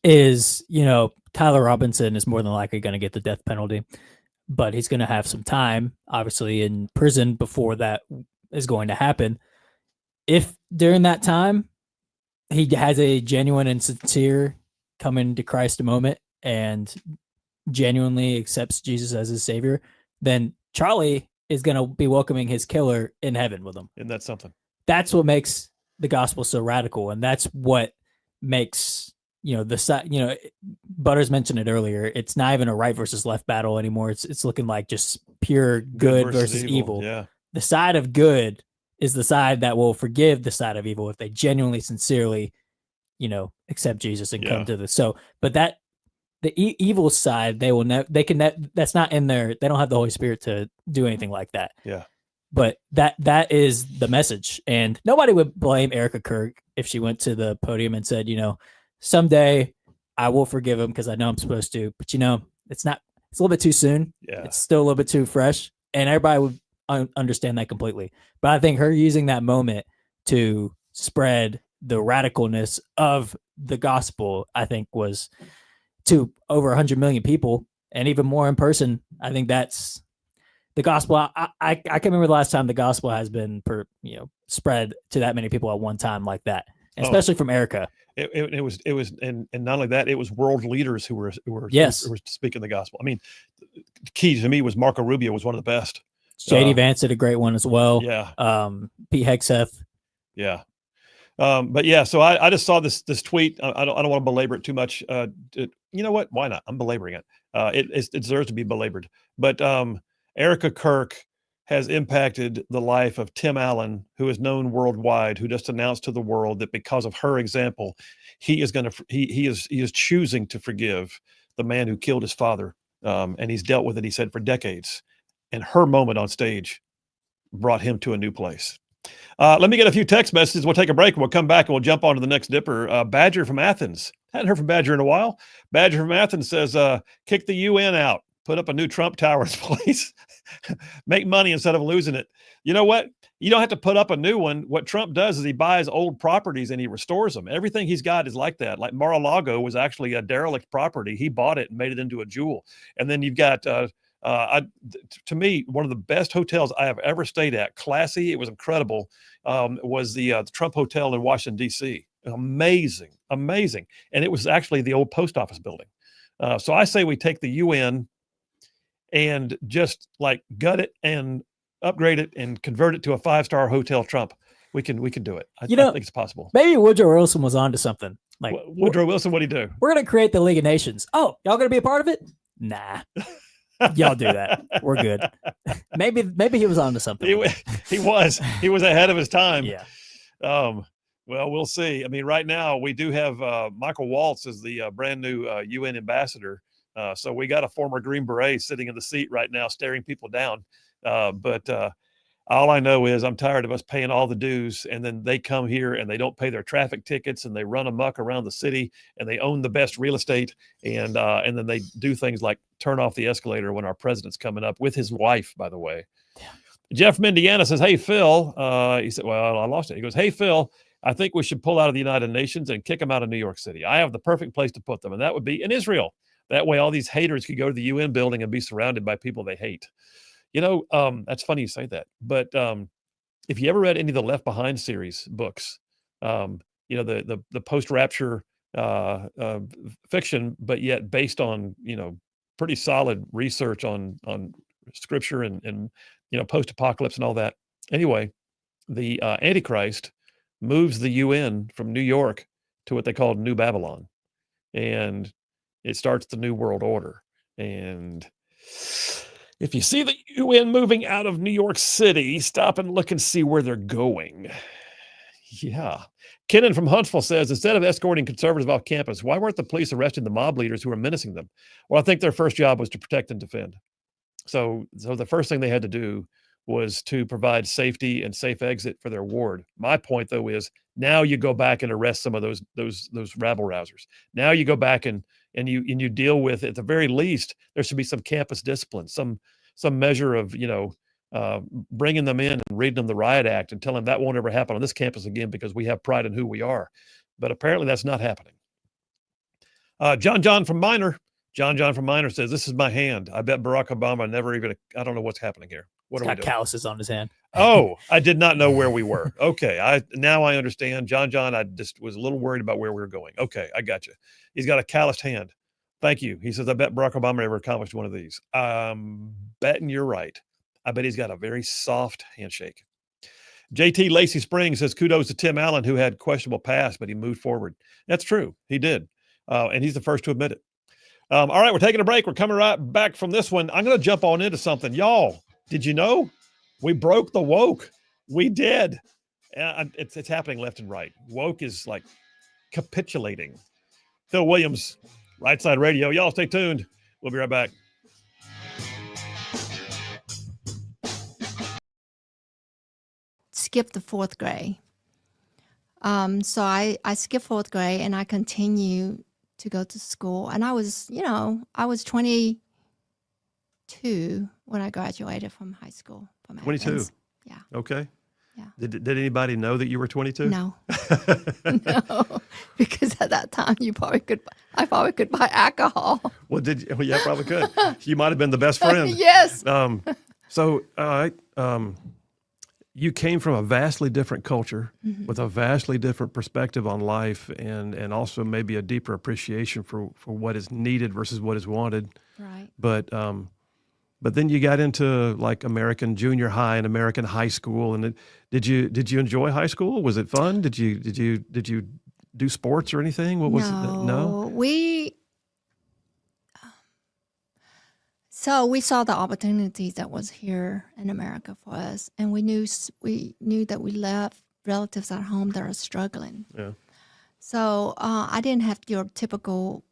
Is, Tyler Robinson is more than likely going to get the death penalty, but he's going to have some time, obviously, in prison before that is going to happen. If during that time he has a genuine and sincere coming to Christ moment and genuinely accepts Jesus as his savior, then Charlie is going to be welcoming his killer in heaven with him. Isn't that something? That's what makes the gospel so radical. And that's what makes, the side, Butters mentioned it earlier. It's not even a right versus left battle anymore. It's looking like just pure good versus evil. Yeah. The side of good is the side that will forgive the side of evil if they genuinely, sincerely, accept Jesus and come to the, but that the evil side, they will that's not in there. They don't have the Holy Spirit to do anything like that. Yeah. But that is the message. And nobody would blame Erica Kirk if she went to the podium and said, someday I will forgive him because I know I'm supposed to, but it's a little bit too soon. Yeah. It's still a little bit too fresh, and everybody would understand that completely. But I think her using that moment to spread the radicalness of the gospel, I think, was to over 100 million people and even more in person. I think that's the gospel. I can't remember the last time the gospel has been spread to that many people at one time like that, especially from Erica. It was, and not only that, it was world leaders who were speaking the gospel. I mean, the key to me was Marco Rubio was one of the best. JD Vance did a great one as well. Yeah. Pete Hegseth. Yeah. But yeah, so I just saw this tweet. I don't want to belabor it too much. You know what? Why not? I'm belaboring it. It deserves to be belabored. But Erica Kirk has impacted the life of Tim Allen, who is known worldwide, who just announced to the world that because of her example, he is choosing to forgive the man who killed his father. And he's dealt with it, he said, for decades. And her moment on stage brought him to a new place. Let me get a few text messages. We'll take a break. We'll come back and we'll jump on to the next dipper. Badger from Athens. Hadn't heard from Badger in a while. Badger from Athens says, kick the UN out. Put up a new Trump Tower in place. Make money instead of losing it. You know what? You don't have to put up a new one. What Trump does is he buys old properties and he restores them. Everything he's got is like that. Like Mar-a-Lago was actually a derelict property. He bought it and made it into a jewel. And then you've got... to me, one of the best hotels I have ever stayed at, classy, it was incredible, was the Trump Hotel in Washington, D.C. Amazing. And it was actually the old post office building. So I say we take the UN and just like gut it and upgrade it and convert it to a 5-star hotel Trump. We can do it. I think it's possible. Maybe Woodrow Wilson was onto something. Like Woodrow Wilson, what'd he do? We're going to create the League of Nations. Oh, y'all going to be a part of it? Nah. Y'all do that. We're good. Maybe he was onto something. He was ahead of his time. Yeah. Well, we'll see. I mean, right now we do have Michael Waltz as the brand new UN ambassador. So we got a former Green Beret sitting in the seat right now, staring people down. But all I know is I'm tired of us paying all the dues, and then they come here and they don't pay their traffic tickets, and they run amok around the city, and they own the best real estate, and then they do things like turn off the escalator when our president's coming up with his wife, by the way. Yeah. Jeff from Indiana says, "Hey Phil," he said, "Well, I lost it." He goes, "Hey Phil, I think we should pull out of the United Nations and kick them out of New York City. I have the perfect place to put them, and that would be in Israel. That way, all these haters could go to the UN building and be surrounded by people they hate." That's funny you say that. But if you ever read any of the Left Behind series books, the post-rapture fiction, but yet based on, pretty solid research on scripture and post-apocalypse and all that. Anyway, the Antichrist moves the UN from New York to what they call New Babylon. And it starts the New World Order. And if you see the UN moving out of New York City, stop and look and see where they're going. Yeah. Kennan from Huntsville says, instead of escorting conservatives off campus, why weren't the police arresting the mob leaders who were menacing them? Well, I think their first job was to protect and defend. So the first thing they had to do was to provide safety and safe exit for their ward. My point, though, is now you go back and arrest some of those rabble rousers. Now you go back and you deal with, at the very least, there should be some campus discipline, some measure of, bringing them in and reading them the riot act and telling them that won't ever happen on this campus again because we have pride in who we are. But apparently that's not happening. John from Minor says, this is my hand. I bet Barack Obama I don't know what's happening here. What He's are we got doing? calluses on his hand. Oh, I did not know where we were. Okay, now I understand. John, I just was a little worried about where we were going. Okay, I got you. He's got a calloused hand. Thank you. He says, I bet Barack Obama never accomplished one of these. Betting you're right. I bet he's got a very soft handshake. JT Lacey Springs says, kudos to Tim Allen, who had questionable past, but he moved forward. That's true. He did. And he's the first to admit it. All right, we're taking a break. We're coming right back from this one. I'm going to jump on into something. Y'all, did you know? We broke the woke. We did. It's happening left and right. Woke is like capitulating. Phil Williams, Rightside Radio. Y'all stay tuned. We'll be right back. Skipped the 4th grade. So I skipped 4th grade and I continued to go to school. And I was 22 when I graduated from high school. From 22? Athens. Yeah. Okay. Yeah. Did anybody know that you were 22? No. No. Because at that time I probably could buy alcohol. Well, yeah, probably could. You might have been the best friend. Yes. So you came from a vastly different culture with a vastly different perspective on life and also maybe a deeper appreciation for what is needed versus what is wanted. Right. But then you got into like American junior high and American high school. And did you enjoy high school? Was it fun? Did you do sports or anything? What was it? No. So we saw the opportunities that was here in America for us, and we knew that we left relatives at home that are struggling. Yeah. So I didn't have your typical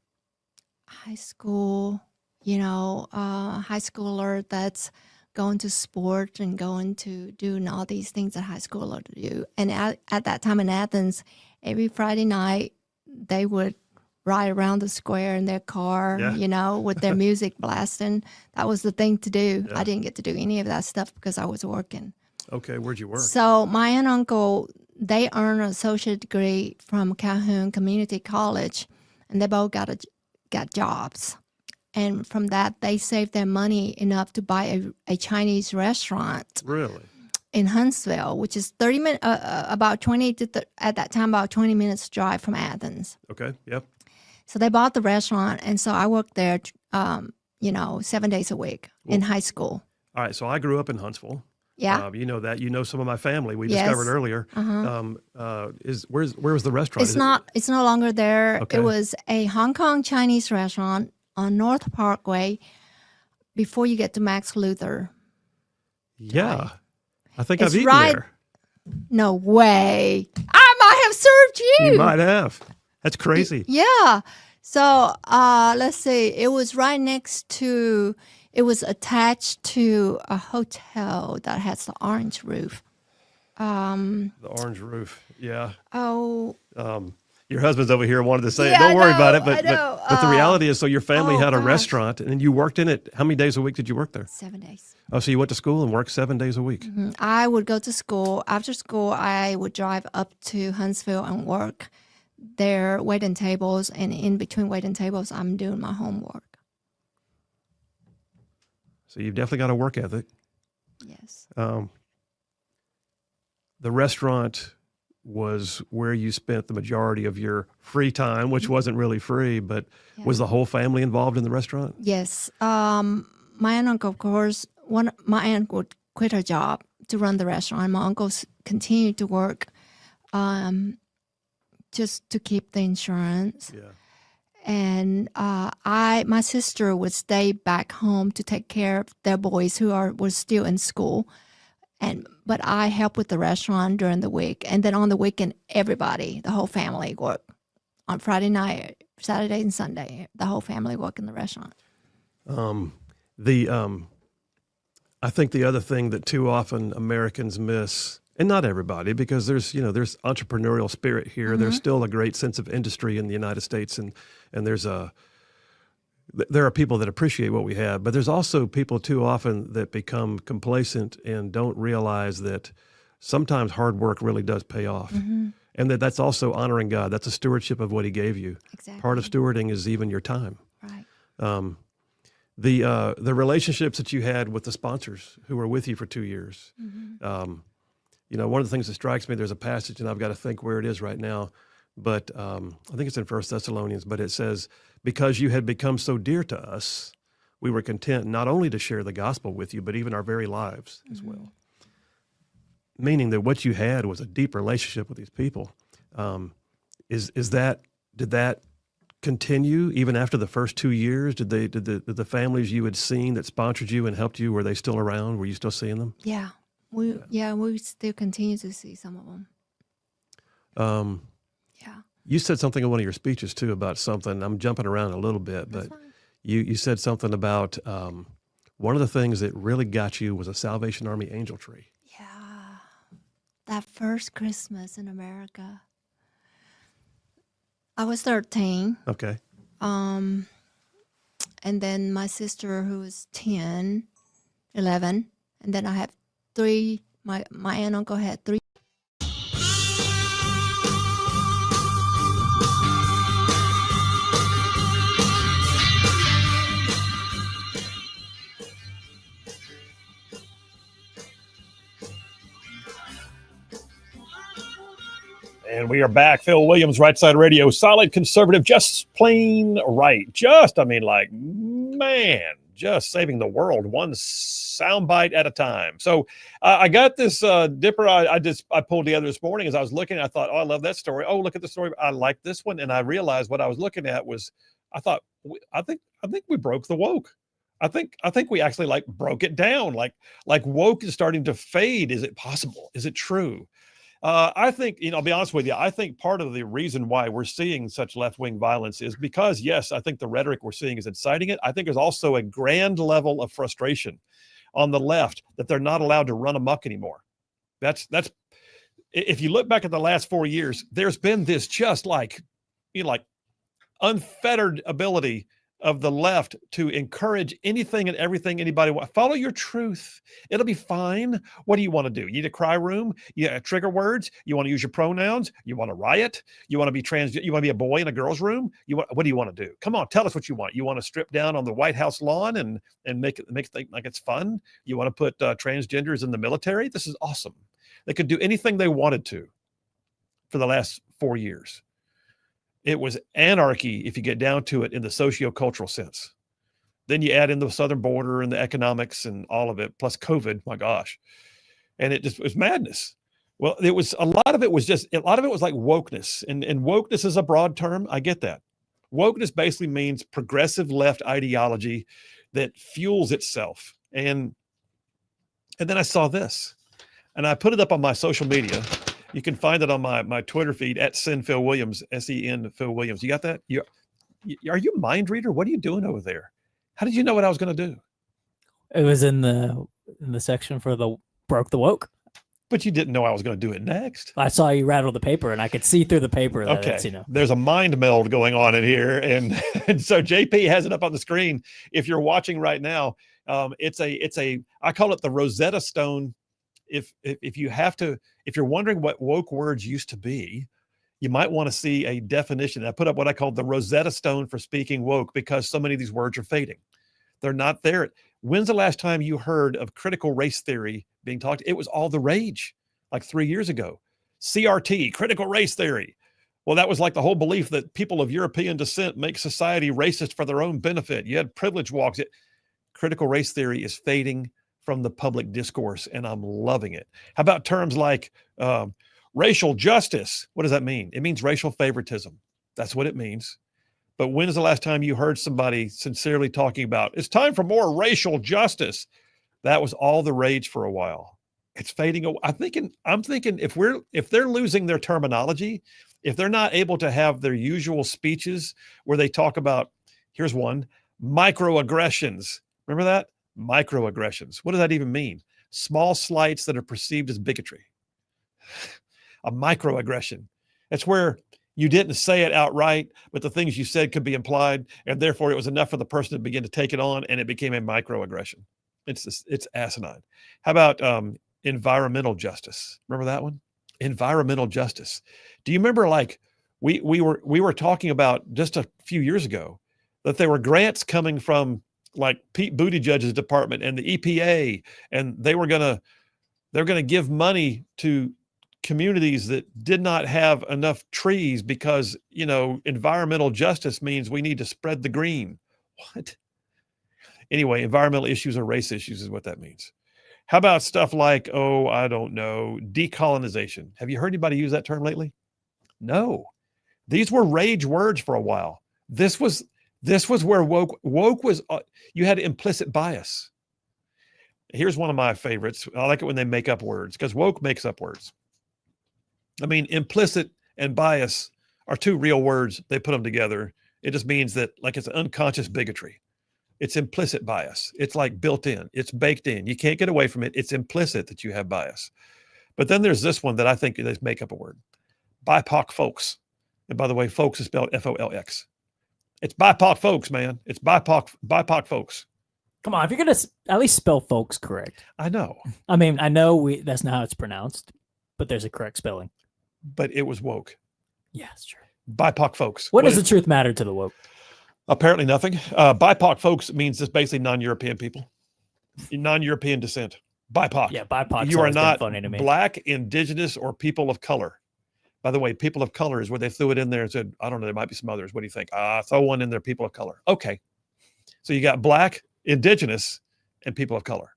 high school, high schooler that's going to sport and going to doing all these things that high schooler do. And at that time in Athens, every Friday night they would ride around the square in their car, with their music blasting. That was the thing to do. Yeah. I didn't get to do any of that stuff because I was working. Okay, where'd you work? So my aunt and uncle, they earned an associate degree from Calhoun Community College, and they both got jobs. And from that, they saved their money enough to buy a Chinese restaurant. Really? In Huntsville, which is 30 minutes, about 20 at that time, about 20 minutes drive from Athens. Okay. Yep. So they bought the restaurant, and so I worked there, 7 days a week in high school. All right. So I grew up in Huntsville. Yeah. You know that. You know some of my family. We Yes. discovered earlier. Uh-huh. Where was the restaurant? It's no longer there. Okay. It was a Hong Kong Chinese restaurant on North Parkway before you get to Max Luther. Yeah. I think It's I've eaten right- there. No way. I might have served you. You might have. That's crazy. Yeah. So let's see. It was it was attached to a hotel that has the orange roof. The orange roof. Yeah. Oh. Your husband's over here wanted to say Yeah, it. Don't worry about it. I But know. but the reality is, so your family oh, had a gosh. restaurant and you worked in it. How many days a week did you work there? 7 days. Oh, so you went to school and worked 7 days a week. Mhm. I would go to school. After school, I would drive up to Huntsville and work there, waiting tables. And in between waiting tables, I'm doing my homework. So you've definitely got a work ethic. Yes. The restaurant was where you spent the majority of your free time, which wasn't really free, but was the whole family involved in the restaurant? Yes. My aunt and uncle, of course, my aunt would quit her job to run the restaurant. My uncles continued to work just to keep the insurance. Yeah. And my sister would stay back home to take care of their boys who were still in school. But I helped with the restaurant during the week. And then on the weekend, everybody, the whole family worked. On Friday night, Saturday and Sunday, the whole family worked in the restaurant. I think the other thing that too often Americans miss, and not everybody, because there's entrepreneurial spirit here. Mm-hmm. There's still a great sense of industry in the United States, and there are people that appreciate what we have, but there's also people too often that become complacent and don't realize that sometimes hard work really does pay off. Mm-hmm. And that's also honoring God. That's a stewardship of what he gave you. Exactly. Part of stewarding is even your time. Right. the relationships that you had with the sponsors who were with you for 2 years. One of the things that strikes me, there's a passage, and I've got to think where it is right now, but I think it's in 1 Thessalonians, but it says, because you had become so dear to us, we were content not only to share the gospel with you, but even our very lives as well. Meaning that what you had was a deep relationship with these people. Did that continue even after the first 2 years? Did the families you had seen that sponsored you and helped you, were they still around? Were you still seeing them? Yeah, we still continue to see some of them. You said something in one of your speeches too about something. I'm jumping around a little bit, but you said something about one of the things that really got you was a Salvation Army angel tree. That first Christmas in America, I was 13. Okay. And then my sister, who was 10, 11, and then I have three. My aunt and uncle had three. And we are back. Phil Williams, Rightside Radio, solid conservative, just plain right. Just saving the world one soundbite at a time. So I got this dipper I pulled together this morning as I was looking. I thought, oh, I love that story. Oh, look at the story. I like this one. And I realized what I was looking at was, I think we broke the woke. I think we actually broke it down. Like woke is starting to fade. Is it possible? Is it true? I think, I'll be honest with you, I think part of the reason why we're seeing such left-wing violence is because, yes, I think the rhetoric we're seeing is inciting it. I think there's also a grand level of frustration on the left that they're not allowed to run amok anymore. That's if you look back at the last 4 years, there's been this just unfettered ability of the left to encourage anything and everything anybody wants. Follow your truth. It'll be fine. What do you want to do? You need a cry room? Yeah, trigger words? You want to use your pronouns? You want to riot? You want to be you want to be a boy in a girl's room? What do you want to do? Come on, tell us what you want. You want to strip down on the White House lawn and make it think like it's fun? You want to put transgenders in the military? This is awesome. They could do anything they wanted to for the last 4 years. It was anarchy if you get down to it in the socio-cultural sense. Then you add in the southern border and the economics and all of it, plus COVID, my gosh. And it was madness. Well, a lot of it was like wokeness. And wokeness is a broad term. I get that. Wokeness basically means progressive left ideology that fuels itself. And then I saw this, and I put it up on my social media. You can find it on my Twitter feed at Phil Williams, SEN Phil Williams. You got that? Are you a mind reader? What are you doing over there? How did you know what I was going to do? It was in the section for the broke the woke. But you didn't know I was going to do it next. I saw you rattle the paper, and I could see through the paper. That okay, there's a mind meld going on in here, and so JP has it up on the screen. If you're watching right now, it's a I call it the Rosetta Stone. If you're wondering what woke words used to be, you might want to see a definition. I put up what I call the Rosetta Stone for speaking woke, because so many of these words are fading. They're not there. When's the last time you heard of critical race theory being talked? It was all the rage like 3 years ago. CRT, critical race theory. Well, that was like the whole belief that people of European descent make society racist for their own benefit. You had privilege walks. Critical race theory is fading from the public discourse, and I'm loving it. How about terms like racial justice? What does that mean? It means racial favoritism. That's what it means. But when is the last time you heard somebody sincerely talking about it's time for more racial justice? That was all the rage for a while. It's fading away. I'm thinking if they're losing their terminology, if they're not able to have their usual speeches where they talk about, here's one, microaggressions. Remember that? Microaggressions. What does that even mean? Small slights that are perceived as bigotry. A microaggression. It's where you didn't say it outright, but the things you said could be implied, and therefore it was enough for the person to begin to take it on, and it became a microaggression. It's asinine. How about environmental justice? Remember that one? Environmental justice. Do you remember, like, we were talking about just a few years ago that there were grants coming from like Pete Buttigieg's department and the EPA, and they're going to give money to communities that did not have enough trees because, environmental justice means we need to spread the green. What? Anyway, environmental issues are race issues is what that means. How about stuff like, I don't know, decolonization? Have you heard anybody use that term lately? No. These were rage words for a while. This was where woke was, you had implicit bias. Here's one of my favorites. I like it when they make up words because woke makes up words. I mean, implicit and bias are two real words. They put them together. It just means that like it's unconscious bigotry. It's implicit bias. It's like built in. It's baked in. You can't get away from it. It's implicit that you have bias. But then there's this one that I think they make up a word. BIPOC folks. And by the way, folks is spelled F-O-L-X. It's BIPOC folks, man. It's BIPOC folks. Come on, if you're going to at least spell folks correct. I know. I mean, I know that's not how it's pronounced, but there's a correct spelling. But it was woke. Yeah, it's true. BIPOC folks. What does the truth matter to the woke? Apparently nothing. BIPOC folks means just basically non-European people. Non-European descent. BIPOC. Yeah, BIPOC. You are not funny to me. black, indigenous, or people of color. By the way, people of color is where they threw it in there and said, I don't know, there might be some others. What do you think? Throw one in there, people of color. Okay. So you got black, indigenous, and people of color,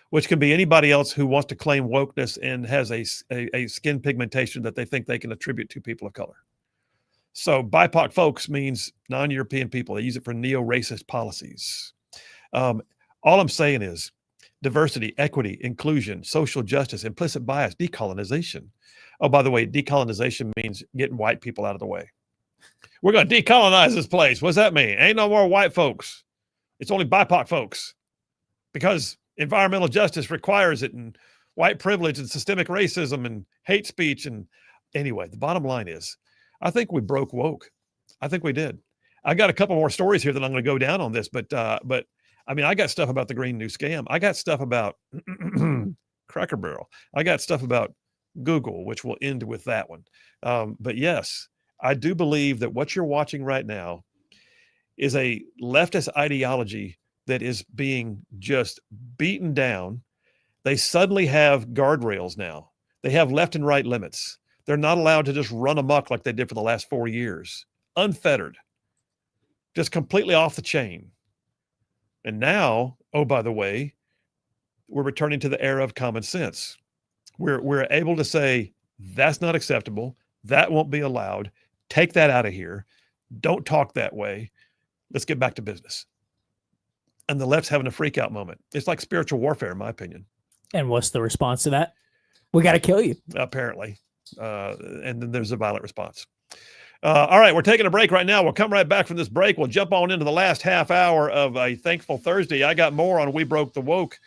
which can be anybody else who wants to claim wokeness and has a skin pigmentation that they think they can attribute to people of color. So BIPOC folks means non-European people. They use it for neo-racist policies. All I'm saying is diversity, equity, inclusion, social justice, implicit bias, decolonization. Oh, by the way, decolonization means getting white people out of the way. We're going to decolonize this place. What does that mean? Ain't no more white folks. It's only BIPOC folks because environmental justice requires it, and white privilege and systemic racism and hate speech. And anyway, the bottom line is, I think we broke woke. I think we did. I got a couple more stories here that I'm going to go down on this, but I mean, I got stuff about the Green New Scam. I got stuff about Cracker Barrel. I got stuff about Google, which will end with that one. But yes, I do believe that what you're watching right now is a leftist ideology that is being just beaten down. They suddenly have guardrails now. They have left and right limits. They're not allowed to just run amok like they did for the last 4 years. Unfettered. Just completely off the chain. And now, oh, by the way, we're returning to the era of common sense. We're able to say, that's not acceptable. That won't be allowed. Take that out of here. Don't talk that way. Let's get back to business. And the left's having a freak out moment. It's like spiritual warfare, in my opinion. And what's the response to that? We got to kill you. Apparently. And then there's a violent response. All right, we're taking a break right now. We'll come right back from this break. We'll jump on into the last half hour of a Thankful Thursday. I got more on We Broke the Woke.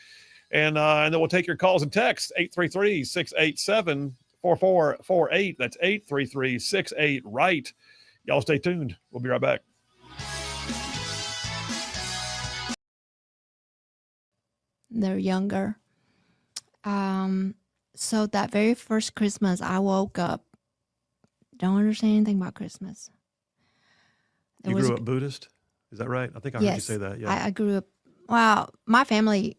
And then we'll take your calls and texts, 833-687-4448. That's 833-68-RIGHT. Y'all stay tuned. We'll be right back. They're younger. So that very first Christmas, I woke up, don't understand anything about Christmas. You grew up Buddhist? Is that right? I think I heard you say that. Yeah. I grew up, well, my family,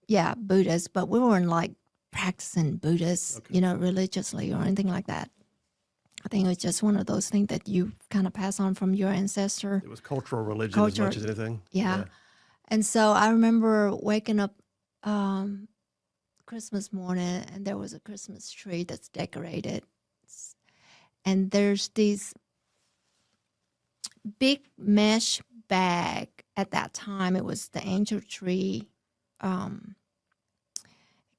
yeah, Buddhist, but we weren't like practicing Buddhist, religiously or anything like that. I think it was just one of those things that you kind of pass on from your ancestor. It was cultural religion as much as anything. Yeah. And so I remember waking up Christmas morning, and there was a Christmas tree that's decorated. And there's these big mesh bag. At that time, it was the angel tree.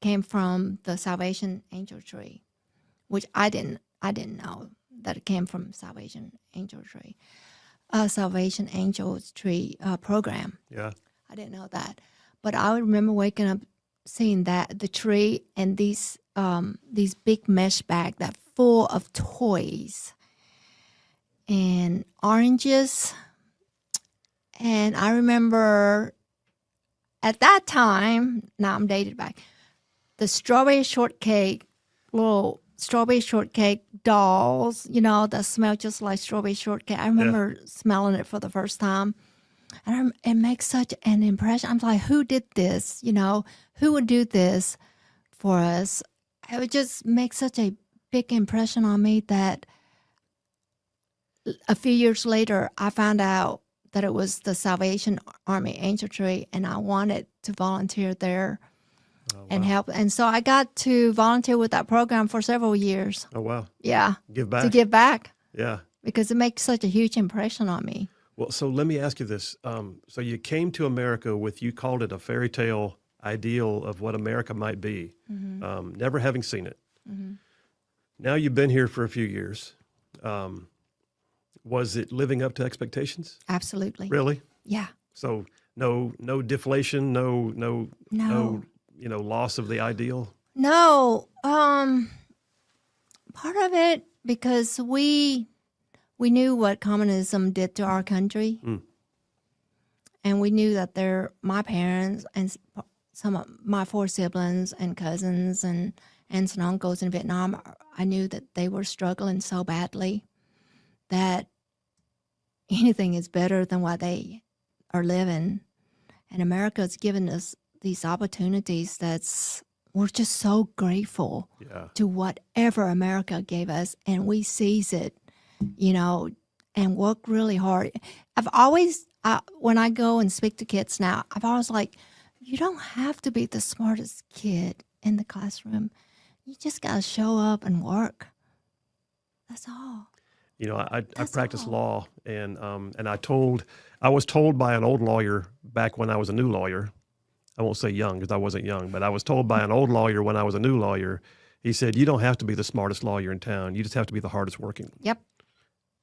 Came from the Salvation Angel tree, which I didn't know that it came from Salvation Angel tree, Salvation Angels tree program. Yeah, I didn't know that, but I remember waking up seeing that the tree and these big mesh bag that full of toys and oranges. And I remember at that time, now I'm dated back, the strawberry shortcake, little strawberry shortcake dolls, that smell just like strawberry shortcake. I remember smelling it for the first time. And it makes such an impression. I'm like, who did this? You know, who would do this for us? It would just make such a big impression on me that a few years later, I found out that it was the Salvation Army Infantry, and I wanted to volunteer there and help. And so I got to volunteer with that program for several years. Oh, wow. Yeah. Give back. To give back. Yeah. Because it makes such a huge impression on me. Well, so let me ask you this. So you came to America with, you called it a fairy tale ideal of what America might be, never having seen it. Now you've been here for a few years. Was it living up to expectations? Absolutely. Really? Yeah. So no deflation, no, loss of the ideal? No. Part of it because we knew what communism did to our country. And we knew that my parents and some of my 4 siblings and cousins and aunts and uncles in Vietnam, I knew that they were struggling so badly that anything is better than what they are living. And America's given us these opportunities we're just so grateful to whatever America gave us, and we seize it, and work really hard. I've always, when I go and speak to kids now, I've always like, you don't have to be the smartest kid in the classroom. You just got to show up and work. That's all. I practiced law, and I was told by an old lawyer back when I was a new lawyer. I won't say young because I wasn't young, but I was told by an old lawyer when I was a new lawyer. He said, you don't have to be the smartest lawyer in town. You just have to be the hardest working. Yep.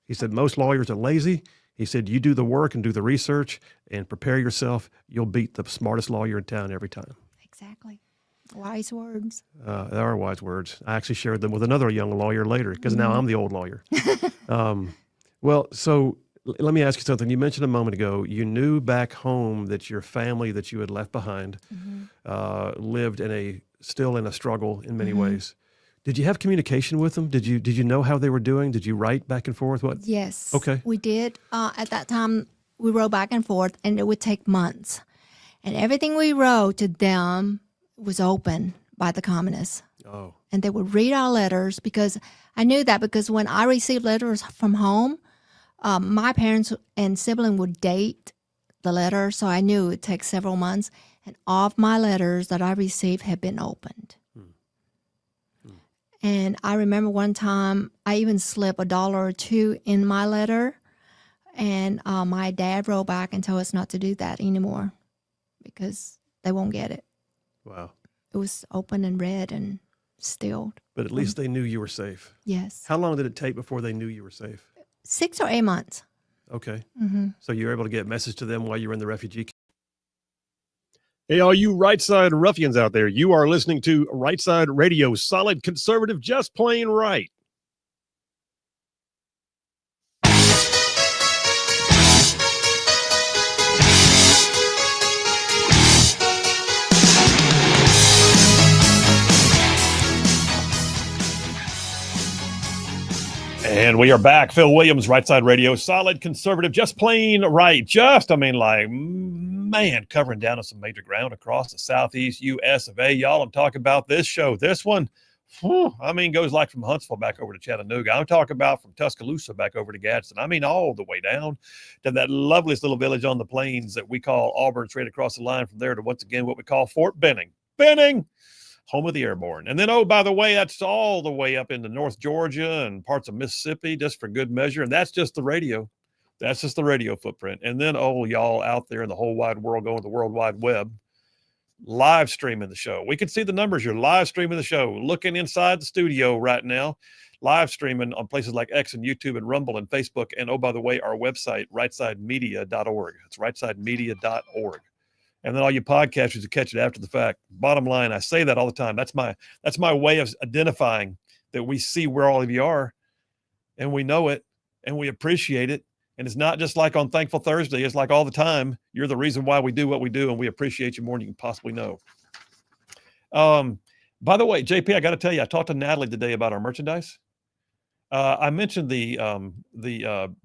He said, most lawyers are lazy. He said, you do the work and do the research and prepare yourself. You'll beat the smartest lawyer in town every time. Exactly. Wise words. They are wise words. I actually shared them with another young lawyer later because now I'm the old lawyer. Well, so let me ask you something. You mentioned a moment ago, you knew back home that your family that you had left behind lived still in a struggle in many ways. Did you have communication with them? Did you know how they were doing? Did you write back and forth? What? Yes. Okay. We did. At that time, we wrote back and forth, and it would take months. And everything we wrote to them was open by the communists. Oh. And they would read our letters because I knew that because when I received letters from home, my parents and sibling would date the letter, so I knew it would take several months. And all of my letters that I received had been opened. And I remember one time I even slipped $1 or $2 in my letter, and my dad wrote back and told us not to do that anymore because they won't get it. Wow. It was open and read and sealed. But at least they knew you were safe. Yes. How long did it take before they knew you were safe? 6 or 8 months. Okay. Mm-hmm. So you were able to get a message to them while you were in the refugee camp. Hey, all you Rightside ruffians out there, you are listening to Rightside Radio, solid conservative, just plain right. And we are back. Phil Williams, Rightside Radio, solid conservative, just plain right. Covering down on some major ground across the southeast U.S. of A. Y'all, I'm talking about this show. This one, goes like from Huntsville back over to Chattanooga. I'm talking about from Tuscaloosa back over to Gadsden. All the way down to that loveliest little village on the plains that we call Auburn, straight across the line from there to, once again, what we call Fort Benning. Home of the airborne. And then, oh, by the way, that's all the way up into North Georgia and parts of Mississippi, just for good measure. And that's just the radio. That's just the radio footprint. And then, oh, y'all out there in the whole wide world going to the World Wide Web, live streaming the show. We can see the numbers. You're live streaming the show, looking inside the studio right now, live streaming on places like X and YouTube and Rumble and Facebook. And, oh, by the way, our website, rightsidemedia.org. It's rightsidemedia.org. And then all you podcasters who catch it after the fact. Bottom line, I say that all the time. That's my way of identifying that we see where all of you are, and we know it, and we appreciate it. And it's not just like on Thankful Thursday. It's like all the time. You're the reason why we do what we do, and we appreciate you more than you can possibly know. By the way, JP, I got to tell you, I talked to Natalie today about our merchandise. I mentioned the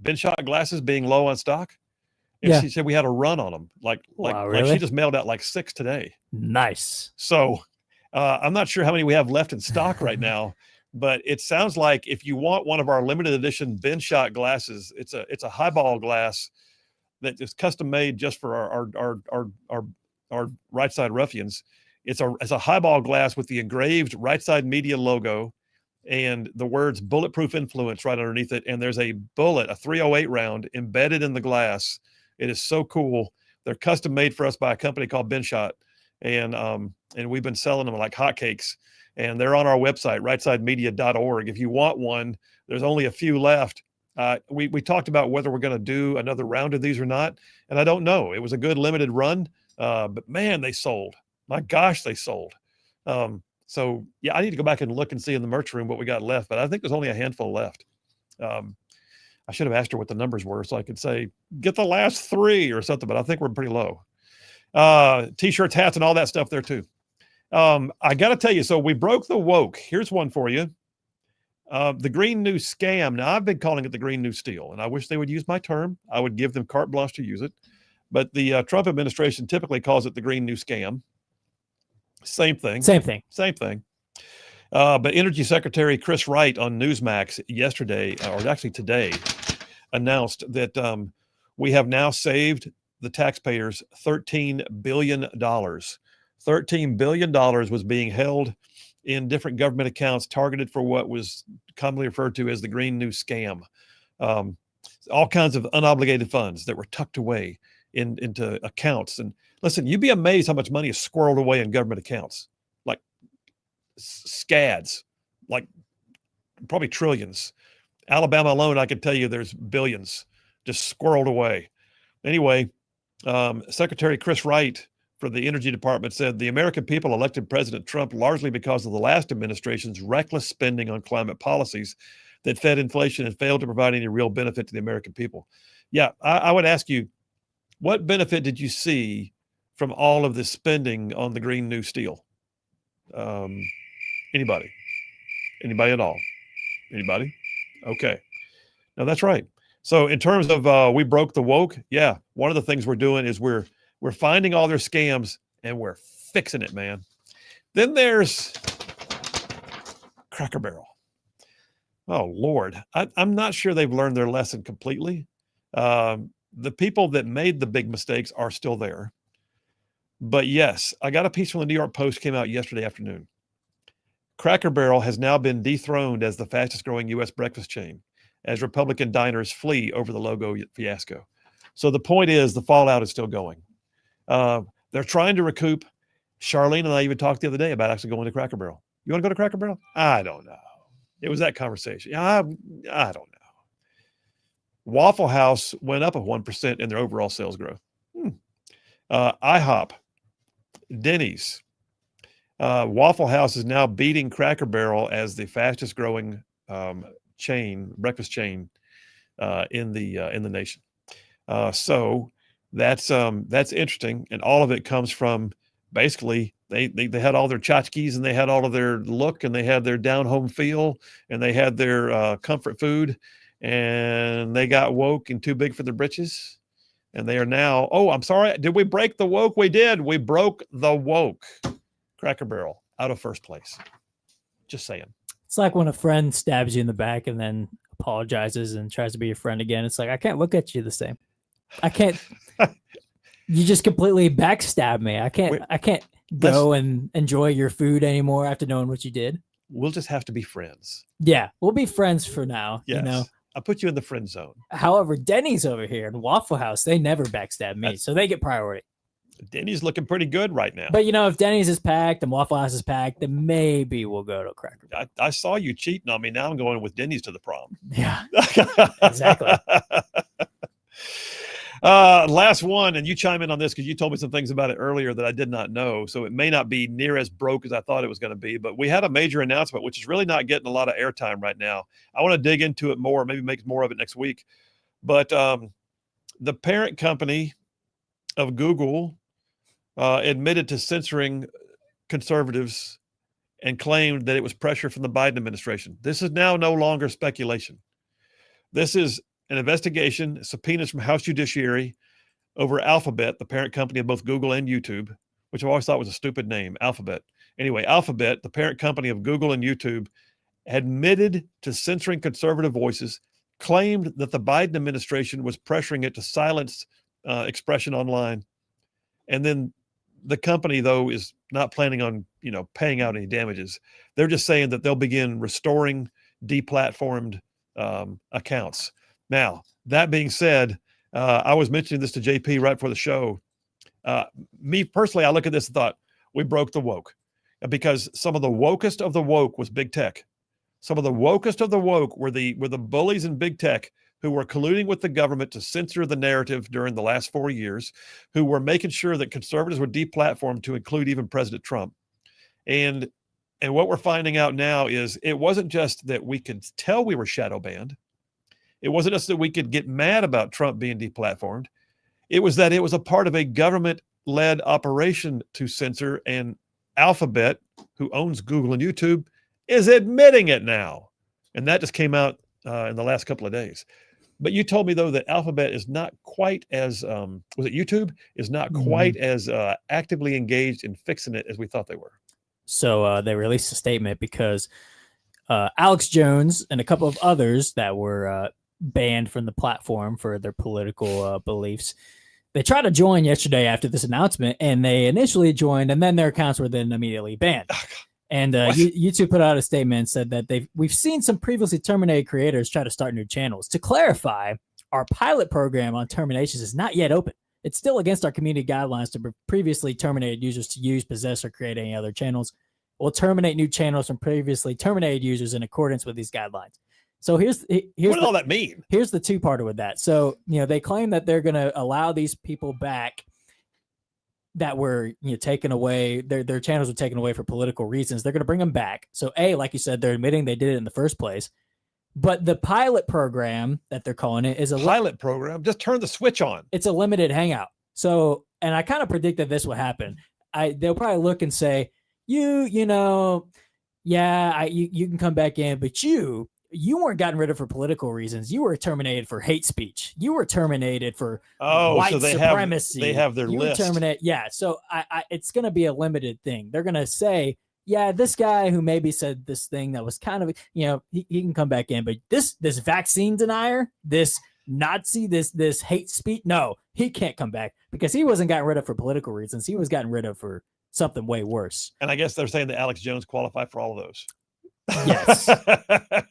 bin shot glasses being low on stock. And Yeah. she said we had a run on them. Like really? she just mailed out like 6 today. Nice. So I'm not sure how many we have left in stock right now, but it sounds like if you want one of our limited edition bin shot glasses, it's a highball glass that is custom made just for our Rightside ruffians. It's a highball glass with the engraved Rightside Media logo and the words bulletproof influence right underneath it. And there's a bullet, a 308 round embedded in the glass. It is so cool. They're custom made for us by a company called Binshot. And we've been selling them like hotcakes, and they're on our website, rightsidemedia.org. If you want one, there's only a few left. We talked about whether we're going to do another round of these or not. And I don't know. It was a good limited run, but man, they sold. My gosh, they sold. So yeah, I need to go back and look and see in the merch room what we got left, but I think there's only a handful left. I should have asked her what the numbers were so I could say, get the last 3 or something, but I think we're pretty low. T-shirts, hats, and all that stuff there too. I got to tell you, so we broke the woke. Here's one for you. The green new scam. Now, I've been calling it the green new steal, and I wish they would use my term. I would give them carte blanche to use it. But the Trump administration typically calls it the green new scam. Same thing. But Energy Secretary Chris Wright on Newsmax yesterday, or actually today, announced that we have now saved the taxpayers $13 billion. $13 billion was being held in different government accounts targeted for what was commonly referred to as the green new scam. All kinds of unobligated funds that were tucked away into accounts. And listen, you'd be amazed how much money is squirreled away in government accounts, like scads, like probably trillions. Alabama alone, I could tell you there's billions just squirreled away. Anyway, Secretary Chris Wright for the Energy Department said the American people elected President Trump largely because of the last administration's reckless spending on climate policies that fed inflation and failed to provide any real benefit to the American people. Yeah, I would ask you, what benefit did you see from all of this spending on the Green New Steel? Anybody? Anybody at all? Anybody? Okay. No, that's right. So in terms of we broke the woke, yeah, one of the things we're doing is we're finding all their scams and we're fixing it, man. Then there's Cracker Barrel. Oh, Lord. I'm not sure they've learned their lesson completely. The people that made the big mistakes are still there. But yes, I got a piece from the New York Post came out yesterday afternoon. Cracker Barrel has now been dethroned as the fastest growing U.S. breakfast chain as Republican diners flee over the logo fiasco. So the point is the fallout is still going. They're trying to recoup. Charlene and I even talked the other day about actually going to Cracker Barrel. You want to go to Cracker Barrel? I don't know. It was that conversation. I don't know. Waffle House went up 1% in their overall sales growth. IHOP, Denny's, Waffle House is now beating Cracker Barrel as the fastest growing breakfast chain in the nation. So that's interesting, and all of it comes from basically they had all their tchotchkes and they had all of their look and they had their down home feel and they had their comfort food, and they got woke and too big for their britches, and they are now. Oh, I'm sorry. Did we break the woke? We did. We broke the woke. Cracker Barrel out of first place. Just saying. It's like when a friend stabs you in the back and then apologizes and tries to be your friend again. It's like, I can't look at you the same. I can't. You just completely backstab me. I can't go and enjoy your food anymore after knowing what you did. We'll just have to be friends. Yeah, we'll be friends for now. Yes. You know, I'll put you in the friend zone. However, Denny's over here and Waffle House, they never backstab me, so they get priority. Denny's looking pretty good right now. But, you know, if Denny's is packed and Waffle House is packed, then maybe we'll go to a Cracker Barrel. I saw you cheating on me. Now I'm going with Denny's to the prom. Yeah, exactly. Last one, and you chime in on this because you told me some things about it earlier that I did not know. So it may not be near as broke as I thought it was going to be, but we had a major announcement, which is really not getting a lot of airtime right now. I want to dig into it more, maybe make more of it next week. But the parent company of Google admitted to censoring conservatives and claimed that it was pressure from the Biden administration. This is now no longer speculation. This is an investigation, subpoenas from House Judiciary over Alphabet, the parent company of both Google and YouTube, which I always thought was a stupid name, Alphabet. Anyway, Alphabet, the parent company of Google and YouTube, admitted to censoring conservative voices, claimed that the Biden administration was pressuring it to silence expression online. And then the company, though, is not planning on, paying out any damages. They're just saying that they'll begin restoring deplatformed accounts. Now, that being said, I was mentioning this to JP right before the show. Me personally, I look at this and thought, we broke the woke, because some of the wokest of the woke was big tech. Some of the wokest of the woke were the bullies in big tech who were colluding with the government to censor the narrative during the last 4 years, who were making sure that conservatives were deplatformed to include even President Trump. And what we're finding out now is it wasn't just that we could tell we were shadow banned. It wasn't just that we could get mad about Trump being deplatformed. It was that it was a part of a government-led operation to censor, and Alphabet, who owns Google and YouTube, is admitting it now. And that just came out in the last couple of days. But you told me, though, that Alphabet is not quite as, YouTube is not quite as actively engaged in fixing it as we thought they were. So they released a statement because Alex Jones and a couple of others that were banned from the platform for their political beliefs, they tried to join yesterday after this announcement, and they initially joined, and then their accounts were then immediately banned. And YouTube put out a statement and said that we've seen some previously terminated creators try to start new channels. To clarify, our pilot program on terminations is not yet open. It's still against our community guidelines to previously terminated users to use, possess, or create any other channels. We'll terminate new channels from previously terminated users in accordance with these guidelines. So here's what does all that mean? Here's the two-parter with that. So, they claim that they're going to allow these people back that were taken away, their channels were taken away for political reasons. They're going to bring them back. So like you said, they're admitting they did it in the first place. But the pilot program that they're calling it is a pilot program. Just turn the switch on. It's a limited hangout. So, and I kind of predicted this would happen. They'll probably look and say, you can come back in, but you weren't gotten rid of for political reasons. You were terminated for hate speech. You were terminated for white supremacy. They have their list. Yeah. So it's going to be a limited thing. They're going to say, yeah, this guy who maybe said this thing that was kind of, he can come back in, but this vaccine denier, this Nazi, this hate speech, no, he can't come back because he wasn't gotten rid of for political reasons. He was gotten rid of for something way worse. And I guess they're saying that Alex Jones qualified for all of those. Yes,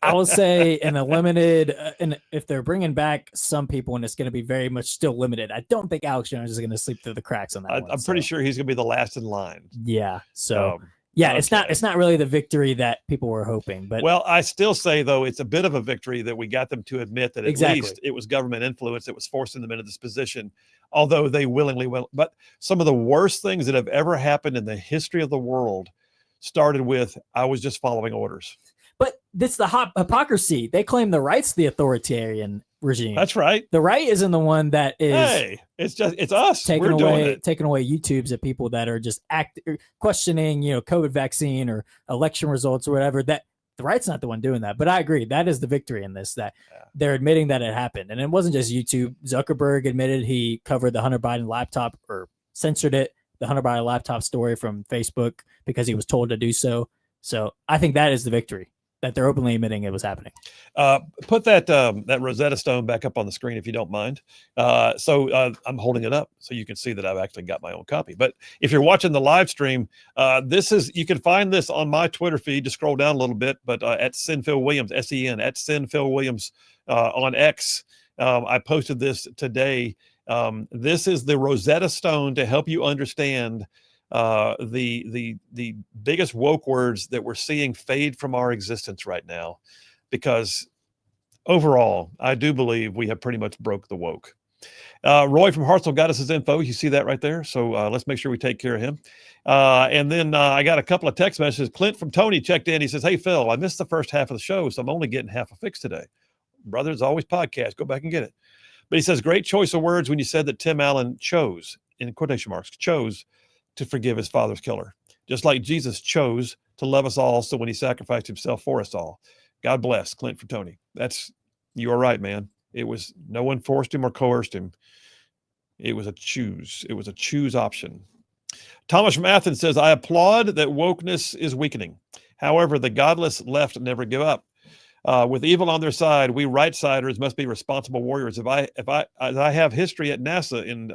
I will say in a limited, and if they're bringing back some people, and it's going to be very much still limited. I don't think Alex Jones is going to sleep through the cracks on that. I'm pretty sure he's going to be the last in line. Yeah. So it's not really the victory that people were hoping. But I still say though it's a bit of a victory that we got them to admit that at least it was government influence that was forcing them into this position, although they willingly will. But some of the worst things that have ever happened in the history of the world started with, I was just following orders. But this the hypocrisy. They claim the right's the authoritarian regime. That's right. The right isn't the one that is. Hey, it's us taking away YouTubes at people that are just questioning, COVID vaccine or election results or whatever. That the right's not the one doing that. But I agree. That is the victory in this, that they're admitting that it happened. And it wasn't just YouTube. Zuckerberg admitted he covered the Hunter Biden laptop or censored it. The Hunter Biden laptop story from Facebook because he was told to do so. So I think that is the victory, that they're openly admitting it was happening. Put that Rosetta Stone back up on the screen if you don't mind. So I'm holding it up so you can see that I've actually got my own copy. But if you're watching the live stream, you can find this on my Twitter feed. Just scroll down a little bit, but at Sinphil Williams, SEN, at Sinphil Williams on X. I posted this today. This is the Rosetta Stone to help you understand the biggest woke words that we're seeing fade from our existence right now, because overall, I do believe we have pretty much broke the woke. Roy from Hartselle got us his info. You see that right there. So let's make sure we take care of him. And then I got a couple of text messages. Clint from Tony checked in. He says, "Hey, Phil, I missed the first half of the show, so I'm only getting half a fix today." Brother, it's always podcast. Go back and get it. But he says, "Great choice of words when you said that Tim Allen chose, in quotation marks, chose to forgive his father's killer, just like Jesus chose to love us all. So when he sacrificed himself for us all, God bless." Clint from Tony. You are right, man. It was no one forced him or coerced him. It was a choose. It was a choose option. Thomas from Athens says, I applaud that wokeness is weakening. However, the godless left never give up. With evil on their side, we right-siders must be responsible warriors. As I have history at NASA in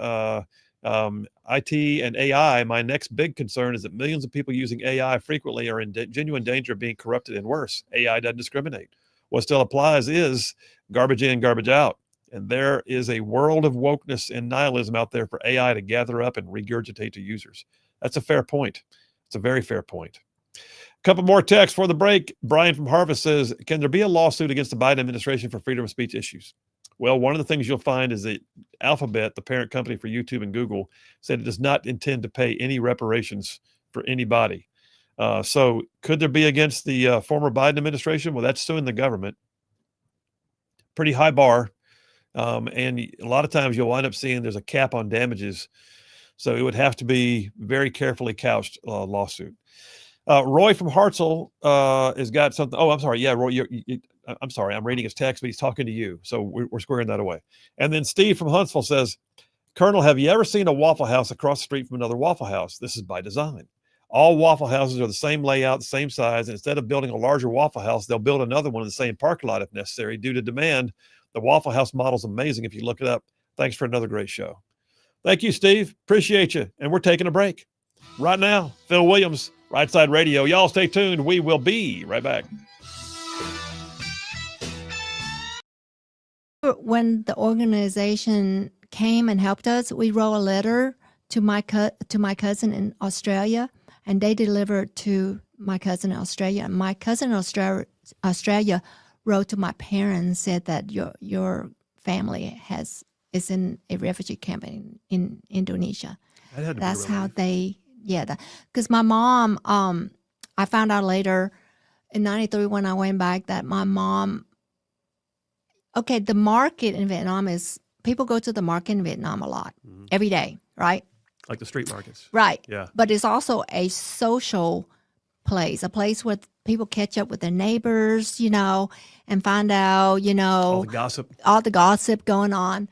IT and AI, my next big concern is that millions of people using AI frequently are in genuine danger of being corrupted, and worse, AI doesn't discriminate. What still applies is garbage in, garbage out. And there is a world of wokeness and nihilism out there for AI to gather up and regurgitate to users. That's a fair point. It's a very fair point. A couple more texts for the break. Brian from Harvest says, can there be a lawsuit against the Biden administration for freedom of speech issues? Well, one of the things you'll find is that Alphabet, the parent company for YouTube and Google, said it does not intend to pay any reparations for anybody. So could there be against the former Biden administration? Well, that's suing the government. Pretty high bar. And a lot of times you'll wind up seeing there's a cap on damages. So it would have to be very carefully couched lawsuit. Roy from Hartselle has got something. Oh, I'm sorry. Yeah, Roy, I'm sorry. I'm reading his text, but he's talking to you. So we're squaring that away. And then Steve from Huntsville says, Colonel, have you ever seen a Waffle House across the street from another Waffle House? This is by design. All Waffle Houses are the same layout, the same size. And instead of building a larger Waffle House, they'll build another one in the same parking lot if necessary due to demand. The Waffle House model is amazing if you look it up. Thanks for another great show. Thank you, Steve. Appreciate you. And we're taking a break. Right now, Phil Williams, Rightside Radio. Y'all stay tuned. We will be right back. When the organization came and helped us, we wrote a letter to my cousin in Australia, and they delivered to my cousin in Australia. And my cousin in Australia wrote to my parents, said that your family is in a refugee camp in Indonesia. That's how they, because my mom, I found out later in 93 when I went back that my mom, the market in Vietnam is, people go to the market in Vietnam a lot, every day, right? Like the street markets. Right. Yeah. But it's also a social place, a place where people catch up with their neighbors, and find out, all the gossip going on.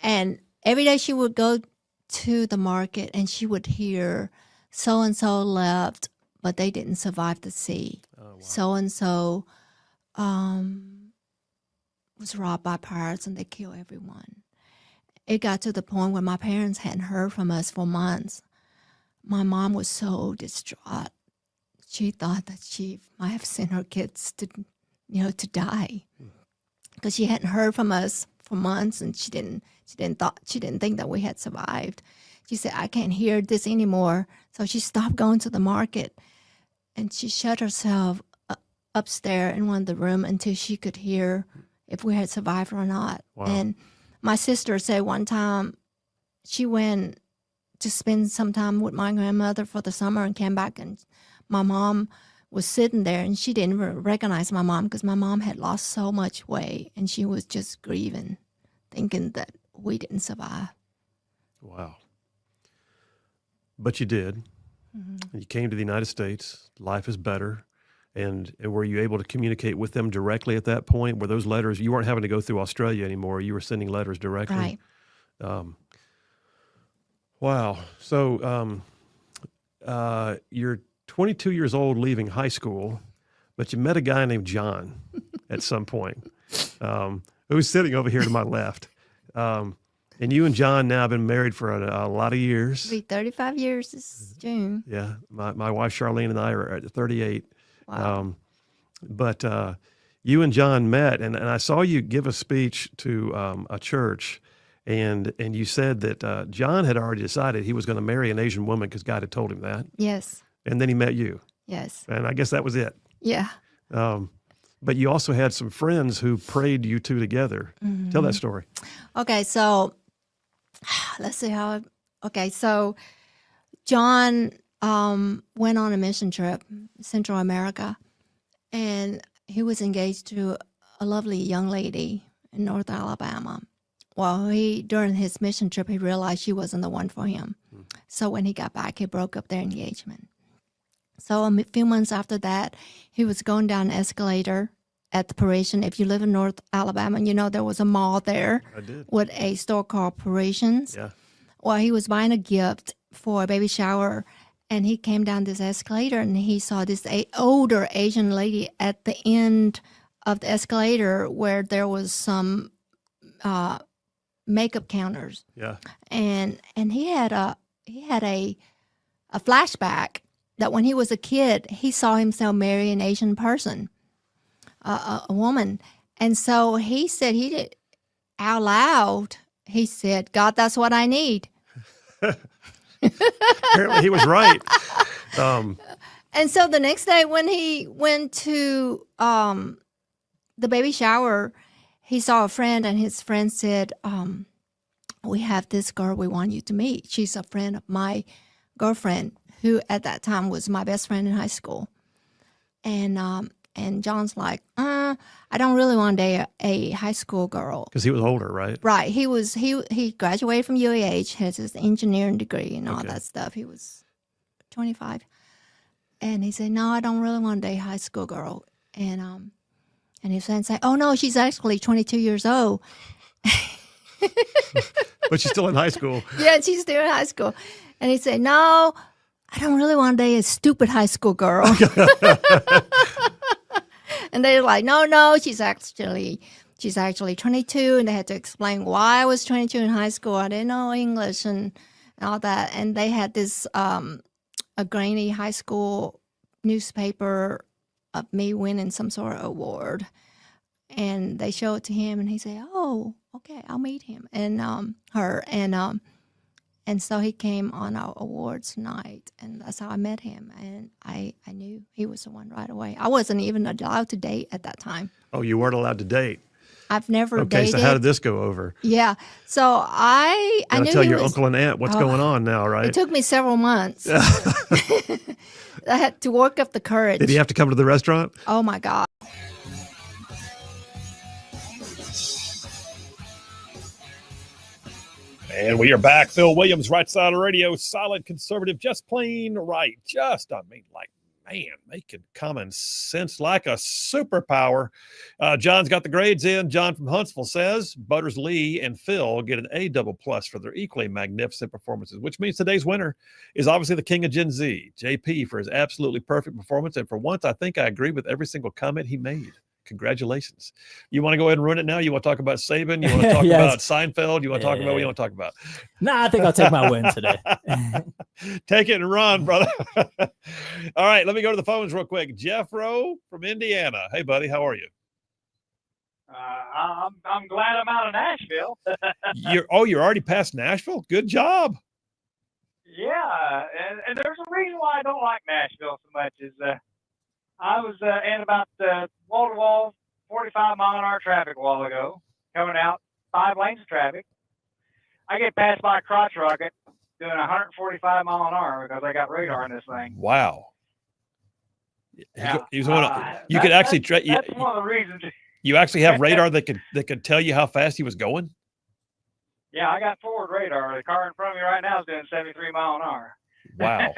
And every day she would go to the market and she would hear so-and-so left, but they didn't survive the sea. Oh, wow. So-and-so was robbed by pirates and they killed everyone. It got to the point where my parents hadn't heard from us for months. My mom was so distraught. She thought that she might have sent her kids to die, because she hadn't heard from us for months, and she didn't think that we had survived. She said, I can't hear this anymore. So she stopped going to the market, and she shut herself upstairs in one of the rooms until she could hear if we had survived or not. Wow. And my sister said one time she went to spend some time with my grandmother for the summer and came back, and my mom was sitting there, and she didn't recognize my mom because my mom had lost so much weight, and she was just grieving, thinking that we didn't survive. Wow. But you did. Mm-hmm. You came to the United States. Life is better. And were you able to communicate with them directly at that point? Were those letters, you weren't having to go through Australia anymore. You were sending letters directly. Right. Wow. So you're 22 years old leaving high school, but you met a guy named John at some point, who's sitting over here to my left. And you and John now have been married for a lot of years. It'll be 35 years this June. Yeah. My wife, Charlene, and I are at 38. Wow. But you and John met, and I saw you give a speech to a church, and you said that John had already decided he was going to marry an Asian woman because God had told him that. Yes. And then he met you. Yes. And I guess that was it. Yeah. But you also had some friends who prayed you two together. Mm-hmm. Tell that story. Okay, so let's see how. So John went on a mission trip, Central America, and he was engaged to a lovely young lady in North Alabama. Well, during his mission trip, he realized she wasn't the one for him. So when he got back, he broke up their engagement. So a few months after that, he was going down an escalator at the Parisian. If you live in North Alabama, there was a mall there. I did. With a store called Parisians. Yeah. Well, he was buying a gift for a baby shower, and he came down this escalator, and he saw this older Asian lady at the end of the escalator where there was some makeup counters. Yeah. And he had a flashback that when he was a kid, he saw himself marry an Asian person, a woman. And so he said, he did out loud, he said, God, that's what I need. Apparently he was right. And so the next day when he went to the baby shower, he saw a friend, and his friend said, we have this girl we want you to meet. She's a friend of my girlfriend, who at that time was my best friend in high school. And John's like, I don't really want to date a high school girl. Because he was older, right? Right. He graduated from UAH, has his engineering degree and all that stuff. He was 25. And he said, no, I don't really want to date a high school girl. And his friend said, oh, no, she's actually 22 years old. But she's still in high school. Yeah, she's still in high school. And he said, no, I don't really want to date a stupid high school girl. And they're like, no, she's actually 22. And they had to explain why I was 22 in high school. I didn't know English and all that. And they had this a grainy high school newspaper of me winning some sort of award. And they show it to him, and he said, oh, okay, I'll meet him and her. And so he came on our awards night, and that's how I met him. And I knew he was the one right away. I wasn't even allowed to date at that time. Oh, you weren't allowed to date? I've never Okay, dated. so how did this go over? Yeah. So I knew tell he your was, uncle and aunt what's going on now, right? It took me several months. I had to work up the courage. Did he have to come to the restaurant? Oh, my God. And we are back. Phil Williams, Right Side of Radio, solid conservative, just plain right. Making common sense like a superpower. John's got the grades in. John from Huntsville says Butters Lee and Phil get an A+ for their equally magnificent performances, which means today's winner is obviously the king of Gen Z, JP, for his absolutely perfect performance. And for once, I think I agree with every single comment he made. Congratulations. You want to go ahead and ruin it now? You want to talk about Saban? You want to talk about Seinfeld? You want to talk about what you want to talk about? Nah, I think I'll take my win today. Take it and run, brother. All right, let me go to the phones real quick. Jeff Rowe from Indiana. Hey, buddy, how are you? I'm glad I'm out of Nashville. You're already past Nashville? Good job. Yeah, and there's a reason why I don't like Nashville so much is I was in about wall-to-wall 45-mile-an-hour traffic a while ago, coming out 5 lanes of traffic. I get passed by a crotch rocket doing 145 mile an hour because I got radar in this thing. Wow. Yeah. You could actually that's one of the reasons. You actually have radar that could tell you how fast he was going? Yeah, I got forward radar. The car in front of me right now is doing 73 mile an hour. Wow.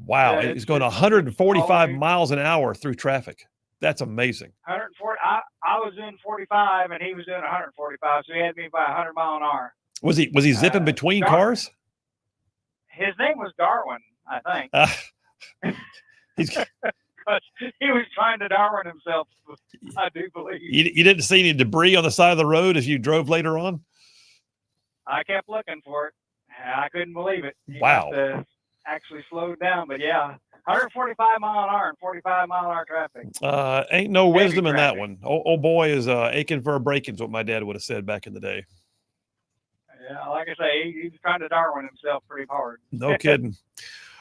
Wow. Yeah, He's going 145 miles an hour through traffic. That's amazing. 140. I was doing 45 and he was doing 145, so he had me by 100 mile an hour. Was he zipping between cars? His name was Darwin, I think. Because he was trying to Darwin himself, I do believe. You didn't see any debris on the side of the road as you drove later on? I kept looking for it. I couldn't believe it. He Wow. actually slowed down, but yeah, 145 mile an hour and 45 mile an hour traffic. Ain't no wisdom in that one. Old boy is aching for a break, is what my dad would have said back in the day. Yeah, like I say, he was trying to Darwin himself pretty hard. No kidding.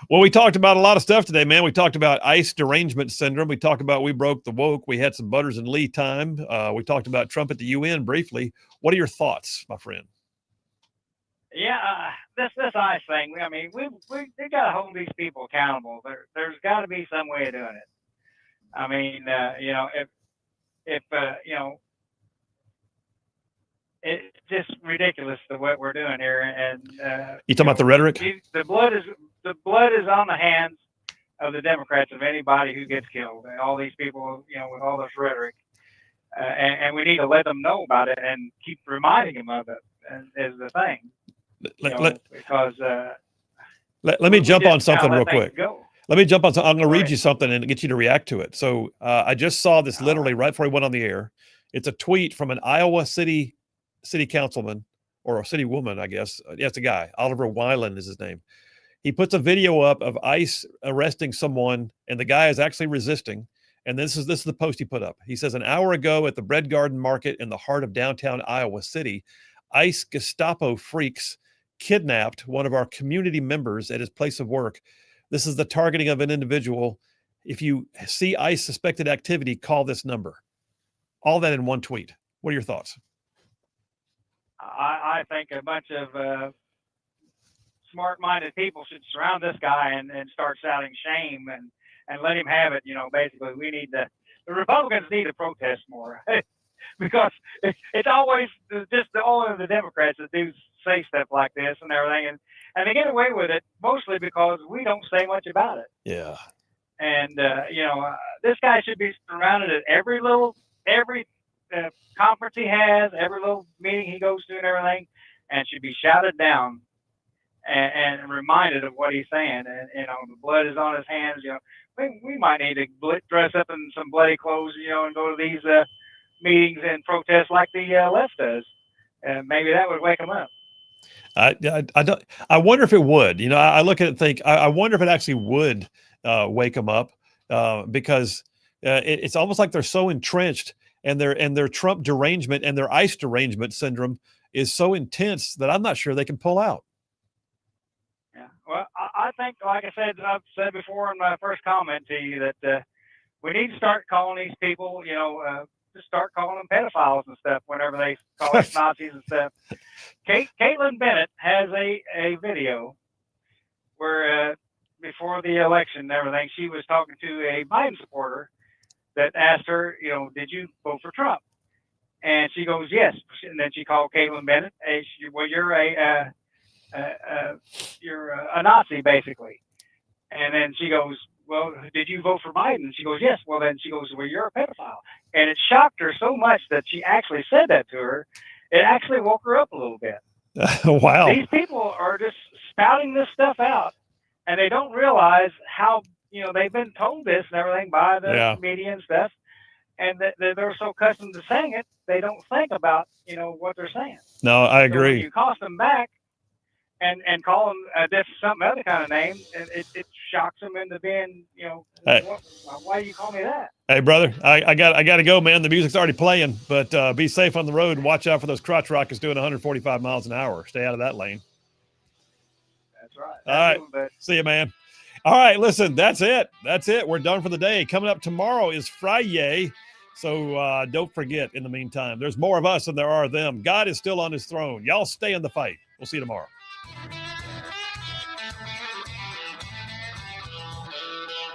Well, we talked about a lot of stuff today, man. We talked about ICE derangement syndrome. We talked about we broke the woke. We had some Butters and Lee time. We talked about Trump at the UN briefly. What are your thoughts, my friend? Yeah, this ICE thing. I mean, we got to hold these people accountable. There's got to be some way of doing it. I mean, if it's just ridiculous what we're doing here. And You talking about the rhetoric? The blood is on the hands of the Democrats of anybody who gets killed. All these people, with all this rhetoric, and we need to let them know about it and keep reminding them of it. Is the thing. because let me jump on something real quick. Go. Let me jump on something. I'm going to read you something and get you to react to it. So I just saw this literally right before we went on the air. It's a tweet from an Iowa city councilman or a city woman, I guess. Yeah, it's a guy. Oliver Weiland is his name. He puts a video up of ICE arresting someone, and the guy is actually resisting. And this is the post he put up. He says, an hour ago at the Bread Garden Market in the heart of downtown Iowa City, ICE Gestapo freaks kidnapped one of our community members at his place of work. This is the targeting of an individual. If you see ICE suspected activity, call this number. All that in one tweet. What are your thoughts? I think a bunch of smart-minded people should surround this guy and start shouting shame and let him have it. Basically, the Republicans need to protest more because it's always just only the Democrats that do say stuff like this and everything, and they get away with it mostly because we don't say much about it. Yeah. And this guy should be surrounded at every conference he has, every little meeting he goes to, and everything, and should be shouted down and reminded of what he's saying. And the blood is on his hands. We might need to dress up in some bloody clothes, and go to these meetings and protest like the left does. And maybe that would wake him up. I wonder if it would. I look at it and think, I wonder if it actually would wake them up because it's almost like they're so entrenched, and their Trump derangement and their ICE derangement syndrome is so intense that I'm not sure they can pull out. Yeah. Well, I think, like I said, I've said before in my first comment to you that we need to start calling these people, just start calling them pedophiles and stuff whenever they call us Nazis and stuff. Caitlin Bennett has a video where before the election and everything, she was talking to a Biden supporter that asked her, did you vote for Trump? And she goes, yes. And then she called Caitlin Bennett, you're a Nazi, basically. And then she goes, well, did you vote for Biden? She goes, yes. Well, then she goes, well, you're a pedophile. And it shocked her so much that she actually said that to her. It actually woke her up a little bit. Wow. These people are just spouting this stuff out, and they don't realize how, they've been told this and everything by the media and stuff, and that they're so accustomed to saying it, they don't think about, what they're saying. No, I agree. So when you cost them back and call them some other kind of name, it shocks them into being, hey, why do you call me that? Hey, brother, I got to go, man. The music's already playing, but be safe on the road and watch out for those crotch rockets doing 145 miles an hour. Stay out of that lane. That's right. All right. See you, man. All right, listen, that's it. We're done for the day. Coming up tomorrow is Friday, so don't forget, in the meantime, there's more of us than there are of them. God is still on his throne. Y'all stay in the fight. We'll see you tomorrow.